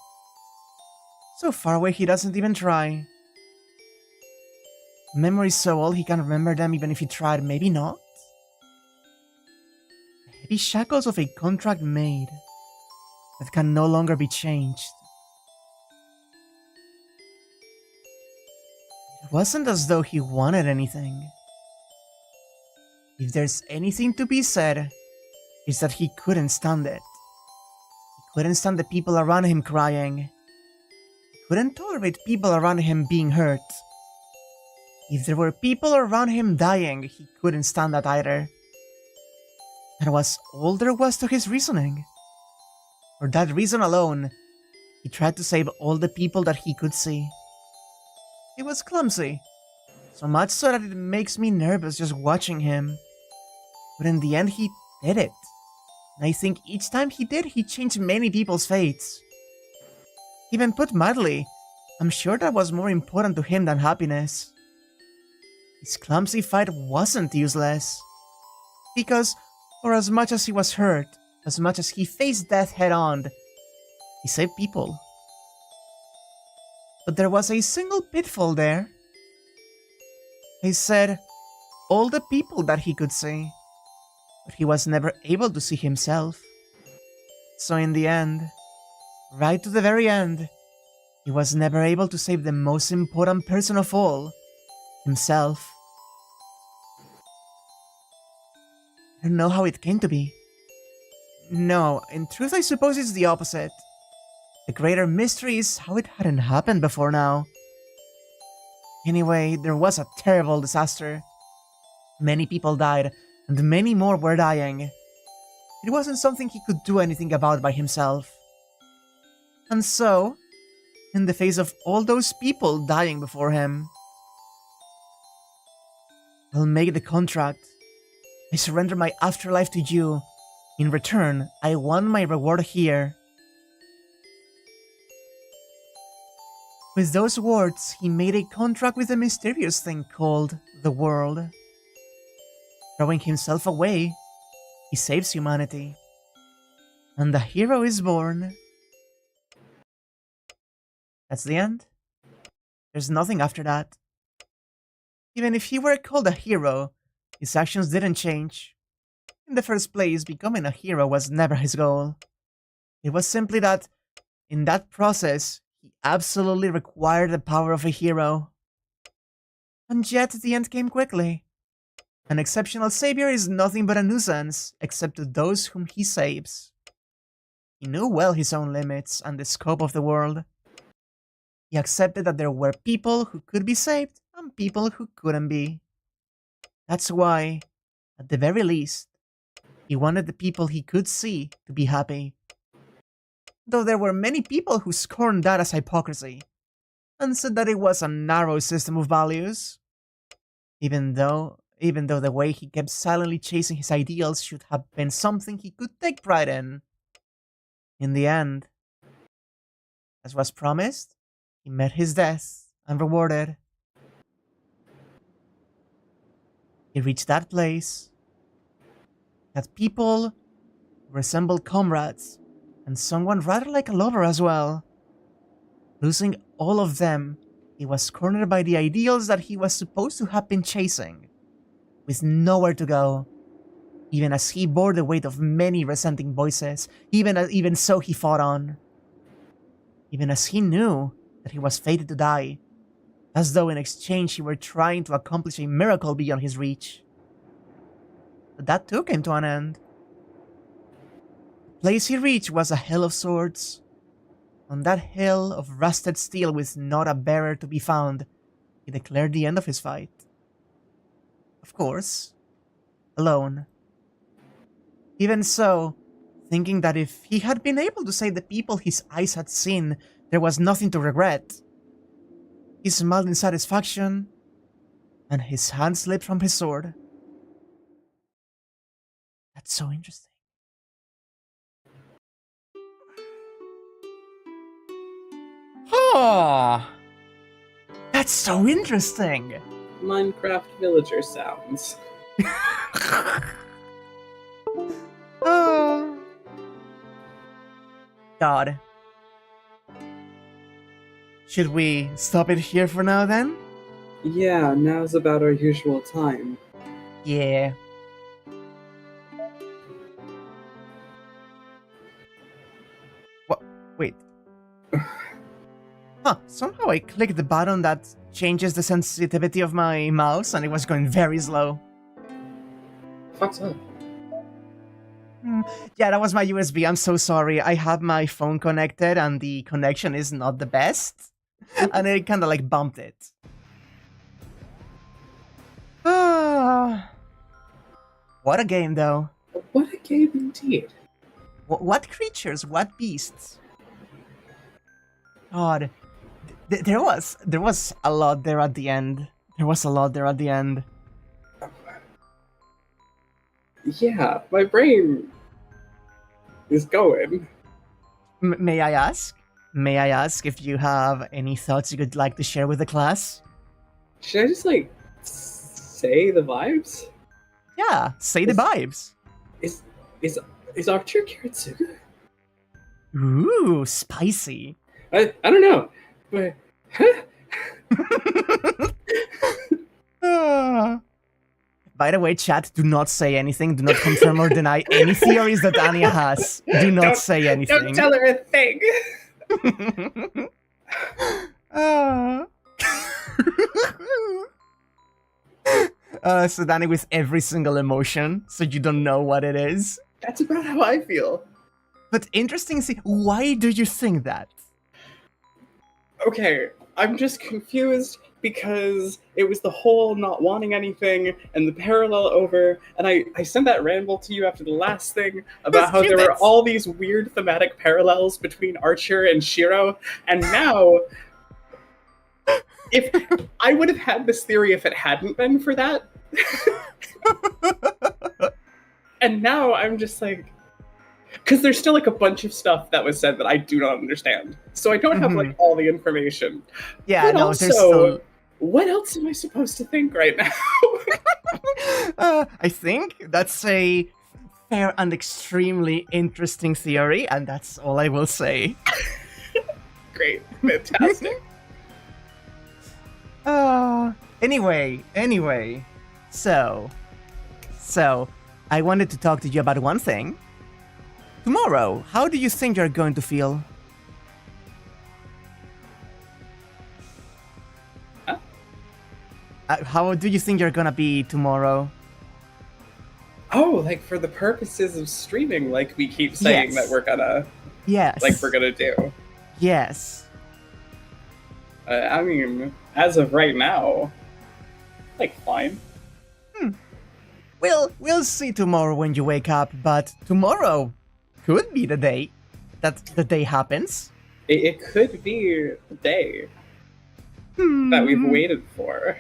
So far away he doesn't even try. Memories so old he can't remember them even if he tried, maybe not? The heavy shackles of a contract made that can no longer be changed. It wasn't as though he wanted anything. If there's anything to be said, it's that he couldn't stand it. He couldn't stand the people around him crying. He couldn't tolerate people around him being hurt. If there were people around him dying, he couldn't stand that either. That was all there was to his reasoning. For that reason alone, he tried to save all the people that he could see. It was clumsy, so much so that it makes me nervous just watching him. But in the end he did it. And I think each time he did, he changed many people's fates. Even put mildly, I'm sure that was more important to him than happiness. His clumsy fight wasn't useless. Because, for as much as he was hurt, as much as he faced death head-on, he saved people. But there was a single pitfall there. He said, all the people that he could see, but he was never able to see himself. So in the end, right to the very end, he was never able to save the most important person of all, himself. I don't know how it came to be. No, in truth I suppose it's the opposite. The greater mystery is how it hadn't happened before now. Anyway, there was a terrible disaster. Many people died, and many more were dying. It wasn't something he could do anything about by himself. And so, in the face of all those people dying before him, I'll make the contract. I surrender my afterlife to you. In return, I want my reward here. With those words, he made a contract with a mysterious thing called the world. Throwing himself away, He saves humanity. And the hero is born. That's the end. There's nothing after that. Even if he were called a hero, his actions didn't change. In the first place, becoming a hero was never his goal. It was simply that, in that process, he absolutely required the power of a hero. And yet, the end came quickly. An exceptional savior is nothing but a nuisance, except to those whom he saves. He knew well his own limits and the scope of the world. He accepted that there were people who could be saved and people who couldn't be. That's why, at the very least, he wanted the people he could see to be happy. Though there were many people who scorned that as hypocrisy, and said that it was a narrow system of values. Even though the way he kept silently chasing his ideals should have been something he could take pride in. In the end, as was promised, he met his death and rewarded. He reached that place that people resembled comrades and someone rather like a lover as well. Losing all of them, he was cornered by the ideals that he was supposed to have been chasing, with nowhere to go. Even as he bore the weight of many resenting voices, even so he fought on. Even as he knew that he was fated to die, as though in exchange he were trying to accomplish a miracle beyond his reach. But that too came to an end. The place he reached was a hill of swords. On that hill of rusted steel with not a bearer to be found, he declared the end of his fight. Of course, alone. Even so, thinking that if he had been able to save the people his eyes had seen, there was nothing to regret. He smiled in satisfaction, and his hand slipped from his sword. That's so interesting. Oh, that's so interesting. Minecraft villager sounds. Oh. God. Should we stop it here for now then? Yeah, now's about our usual time. Yeah. What? Wait. Somehow I clicked the button that changes the sensitivity of my mouse and it was going very slow. Fuck's up. Yeah, that was my USB. I'm so sorry. I have my phone connected and the connection is not the best. And it kind of like bumped it. What a game, though. What a game indeed. What creatures? What beasts? God, there was a lot there at the end. Yeah, my brain is going. May I ask? May I ask if you have any thoughts you could like to share with the class? Should I just, like, say the vibes? Yeah, say the vibes. Is Archer Kiritsugu? Ooh, spicy. I don't know, but... By the way, chat, do not say anything. Do not confirm or deny any theories that Anya has. Do not say anything. Don't tell her a thing! So Danny with every single emotion, so you don't know what it is. That's about how I feel. But interesting, see, why do you think that? Okay, I'm just confused because it was the whole not wanting anything and the parallel over, and I sent that ramble to you after the last thing about how there were all these weird thematic parallels between Archer and Shirou, and now, if I would have had this theory if it hadn't been for that, and now I'm just like, because there's still like a bunch of stuff that was said that I do not understand, so I don't have like all the information. Yeah, but no, also, there's still... what else am I supposed to think right now? I think that's a fair and extremely interesting theory, and that's all I will say. Great. Fantastic. Anyway. So, I wanted to talk to you about one thing. Tomorrow, how do you think you're going to feel? Huh? How do you think you're gonna be tomorrow? Oh, like for the purposes of streaming, like we keep saying Yes. that we're gonna, Yes. like we're gonna do. Yes. I mean, as of right now, like fine. We'll see tomorrow when you wake up, but tomorrow could be the day that the day happens. It could be the day that we've waited for.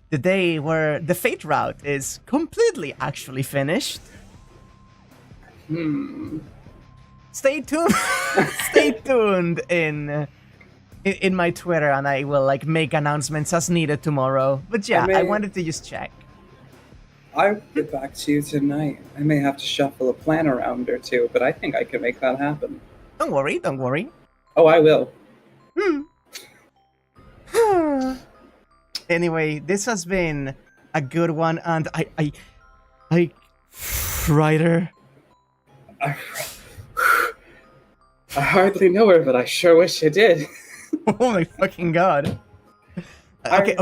The day where the fate route is completely actually finished. Stay tuned. Stay tuned in my Twitter, and I will like make announcements as needed tomorrow. But yeah, I wanted to just check. I'll get back to you tonight. I may have to shuffle a plan around or two, but I think I can make that happen. Don't worry. Oh, I will. Anyway, this has been a good one, and I, Ryder. I hardly know her, but I sure wish I did. Oh my fucking god. Okay.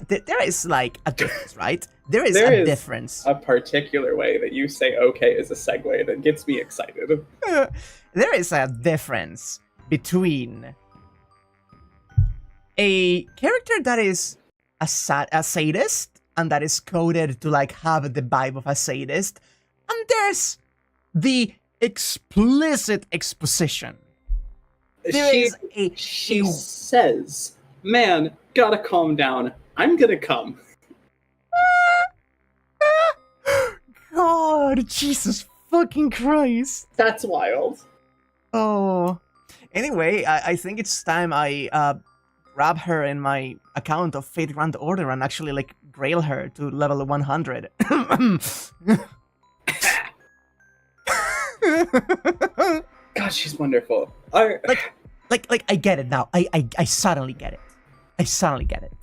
There is like a difference, right? There is a difference. A particular way that you say okay is a segue that gets me excited. There is a difference between a character that is a sadist and that is coded to like have the vibe of a sadist, and there's the explicit exposition. She says, "Man, gotta calm down. I'm gonna come." God, Jesus fucking Christ. That's wild. Oh. Anyway, I think it's time I grab her in my account of Fate Grand Order and actually like grail her to level 100. God, she's wonderful. Like I get it now. I suddenly get it. I suddenly get it.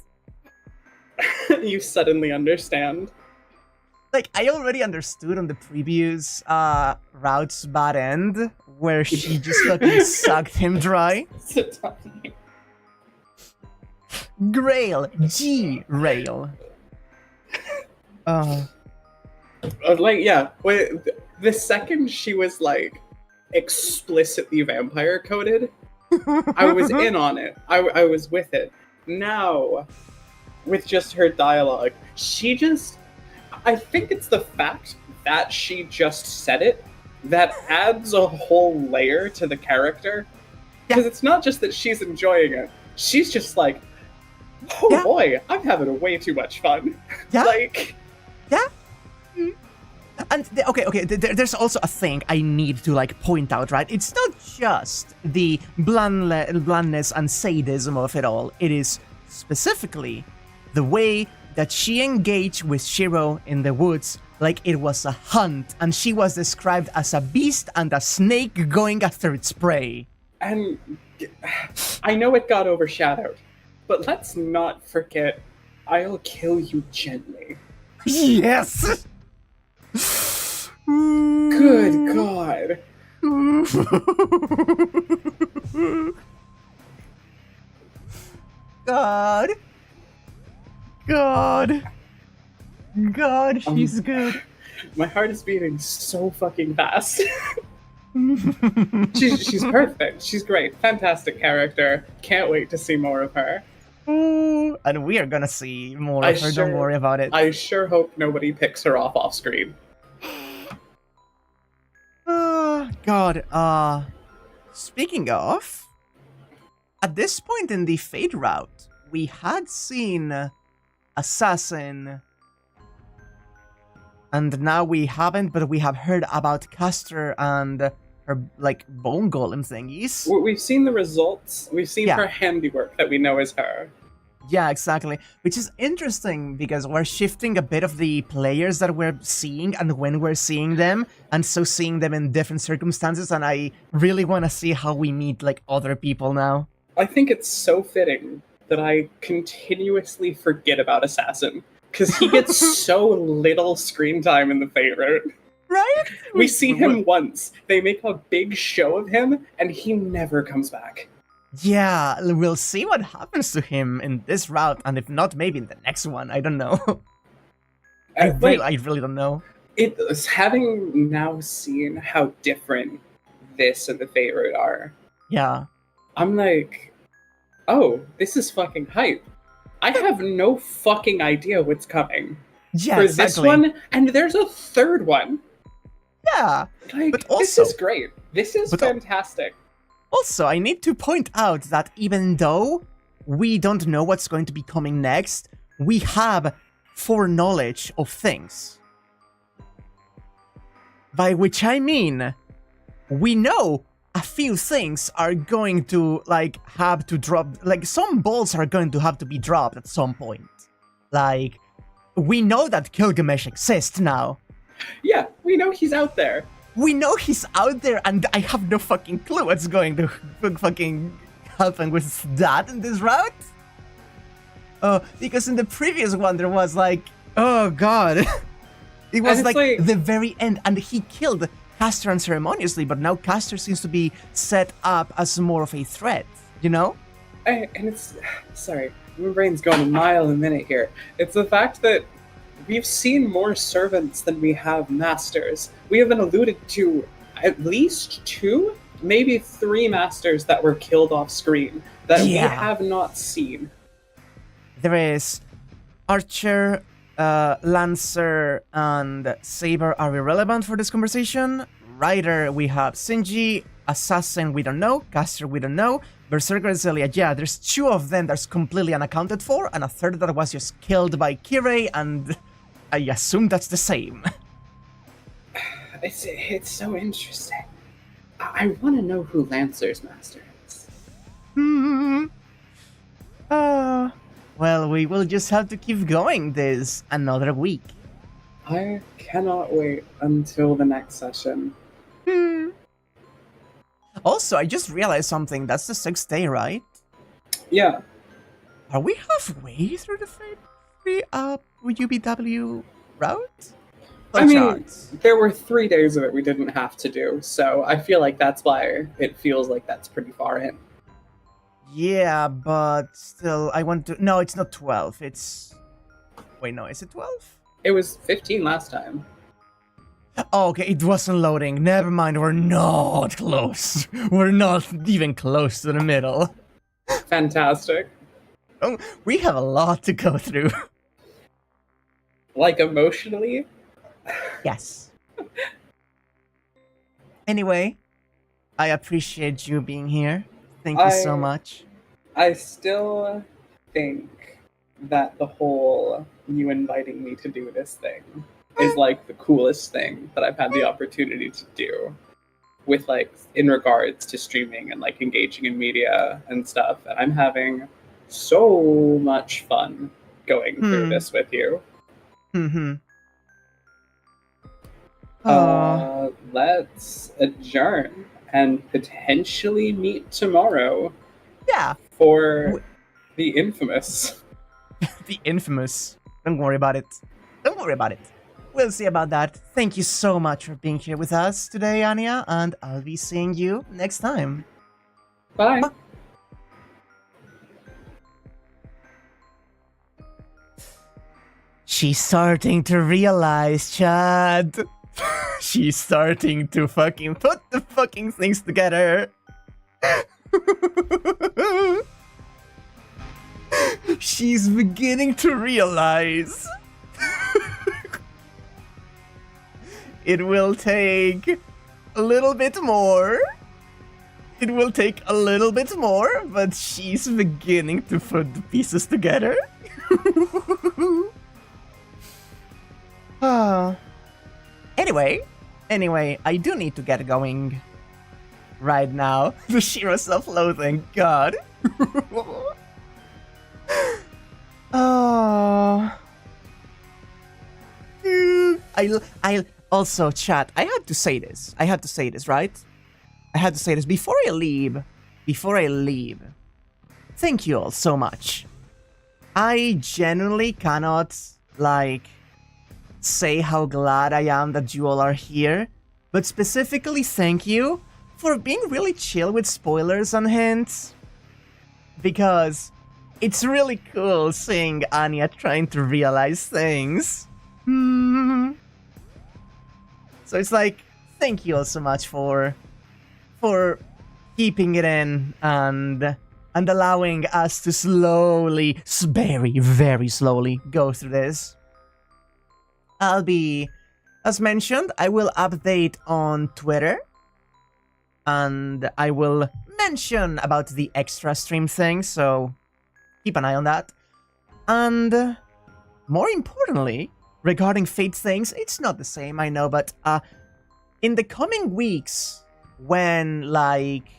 You suddenly understand. Like, I already understood on the previous Route's bad end, where she just fucking sucked him dry. Grail. G-Rail. Like, yeah, wait, the second she was, like, explicitly vampire coded, I was in on it. I was with it. Now, with just her dialogue, she just... I think it's the fact that she just said it that adds a whole layer to the character. Because it's not just that she's enjoying it. She's just like, oh boy, I'm having way too much fun. Yeah. Like... Yeah. And, okay, there's also a thing I need to, like, point out, right? It's not just the blandness and sadism of it all. It is specifically the way that she engaged with Shirou in the woods like it was a hunt, and she was described as a beast and a snake going after its prey. And I know it got overshadowed, but let's not forget, I'll kill you gently. Yes! Good God. God, she's good. My heart is beating so fucking fast. She's perfect. She's great. Fantastic character. Can't wait to see more of her. Ooh, and we are gonna see more of her, don't worry about it. I sure hope nobody picks her off screen. God, speaking of, at this point in the Fate route, we had seen Assassin, and now we haven't, but we have heard about Caster and her, like, bone golem thingies. We've seen the results. We've seen her handiwork that we know is her. Yeah, exactly. Which is interesting because we're shifting a bit of the players that we're seeing and when we're seeing them, and so seeing them in different circumstances, and I really want to see how we meet, like, other people now. I think it's so fitting that I continuously forget about Assassin, because he gets so little screen time in the favorite. Right? We see him once, they make a big show of him, and he never comes back. Yeah, we'll see what happens to him in this route, and if not, maybe in the next one. I don't know. I really don't know. It's having now seen how different this and the favorite are. Yeah. I'm like, oh, this is fucking hype. I have no fucking idea what's coming. Yeah, for exactly. This one, and there's a third one. Yeah. Like, but also, this is great. This is fantastic. Also, I need to point out that even though we don't know what's going to be coming next, we have foreknowledge of things. By which I mean, we know a few things are going to, like, have to drop, like, some balls are going to have to be dropped at some point. Like, we know that Gilgamesh exists now. Yeah, we know he's out there. We know he's out there, and I have no fucking clue what's going to fucking happen with that in this route. Because in the previous one there was like, oh god. It was like the very end, and he killed Castor unceremoniously, but now Castor seems to be set up as more of a threat, you know? And it's, sorry, my brain's going a mile a minute here. It's the fact that we've seen more servants than we have masters. We have been alluded to at least 2, maybe 3 masters that were killed off screen that we have not seen. There is Archer, Lancer, and Saber are irrelevant for this conversation. Rider, we have Shinji. Assassin, we don't know. Caster, we don't know. Berserker and Zelia, yeah, there's 2 of them that's completely unaccounted for, and a third that was just killed by Kirei, and I assume that's the same. It's so interesting. I want to know who Lancer's master is. Well, we will just have to keep going this another week. I cannot wait until the next session. Also, I just realized something. That's the 6th day, right? Yeah. Are we halfway through the UBW route? I mean, there were 3 days of it we didn't have to do, so I feel like that's why it feels like that's pretty far in. Yeah, but still, I want to... No, it's not 12, it's... Wait, no, is it 12? It was 15 last time. Oh, okay, it wasn't loading. Never mind, we're not close. We're not even close to the middle. Fantastic. Oh, we have a lot to go through. Like, emotionally? Yes. Anyway, I appreciate you being here. Thank you so much. I still think that the whole you inviting me to do this thing is like the coolest thing that I've had the opportunity to do with, like, in regards to streaming and, like, engaging in media and stuff. And I'm having so much fun going through this with you. Let's adjourn and potentially meet tomorrow. Yeah. For the infamous. The infamous. Don't worry about it. Don't worry about it. We'll see about that. Thank you so much for being here with us today, Anya, and I'll be seeing you next time. Bye. Bye. She's starting to realize, Chad. She's starting to fucking put the fucking things together. She's beginning to realize. It will take a little bit more. It will take a little bit more, but she's beginning to put the pieces together. Anyway, I do need to get going right now. The sheer self-loathing, God. I also, chat, I had to say this, right? I had to say this before I leave. Thank you all so much. I genuinely cannot, like, say how glad I am that you all are here, but specifically thank you for being really chill with spoilers and hints, because it's really cool seeing Anya trying to realize things. So it's like, thank you all so much for keeping it in and allowing us to slowly, very, very slowly go through this. I'll be, as mentioned, I will update on Twitter, and I will mention about the extra stream thing, so keep an eye on that. And more importantly, regarding Fate things, it's not the same, I know, but in the coming weeks, when, like,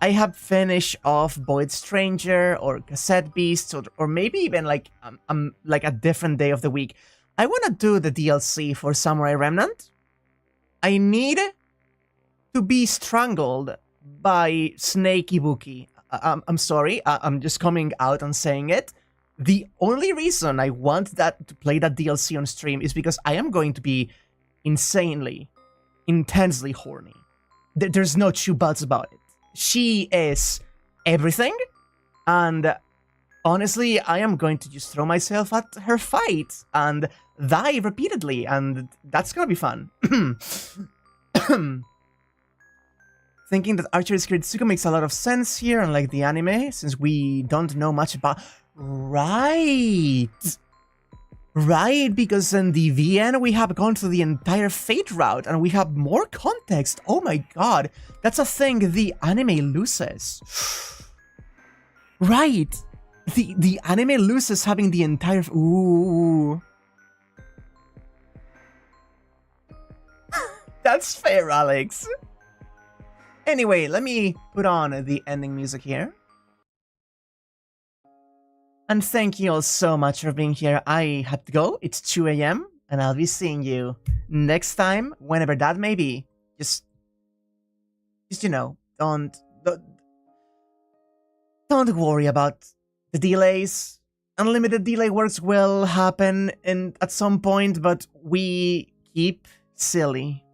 I have finished off Void Stranger or Cassette Beast, or maybe even like like a different day of the week, I want to do the DLC for Samurai Remnant. I need to be strangled by Snake Ibuki. I'm sorry, I'm just coming out and saying it. The only reason I want that to play that DLC on stream is because I am going to be insanely, intensely horny. There's no two buts about it. She is everything, and honestly, I am going to just throw myself at her fight and die repeatedly, and that's gonna be fun. Thinking that Archery Ritsuko makes a lot of sense here, unlike the anime, since we don't know much about... Right! Right, because in the VN we have gone through the entire Fate route, and we have more context. Oh my god, that's a thing the anime loses. Right! The anime loses having the entire... Ooh. That's fair, Alex. Anyway, let me put on the ending music here. And thank you all so much for being here. I have to go. It's 2 a.m. and I'll be seeing you next time, whenever that may be. Just you know, don't worry about the delays. Unlimited delay works will happen at some point, but we keep silly.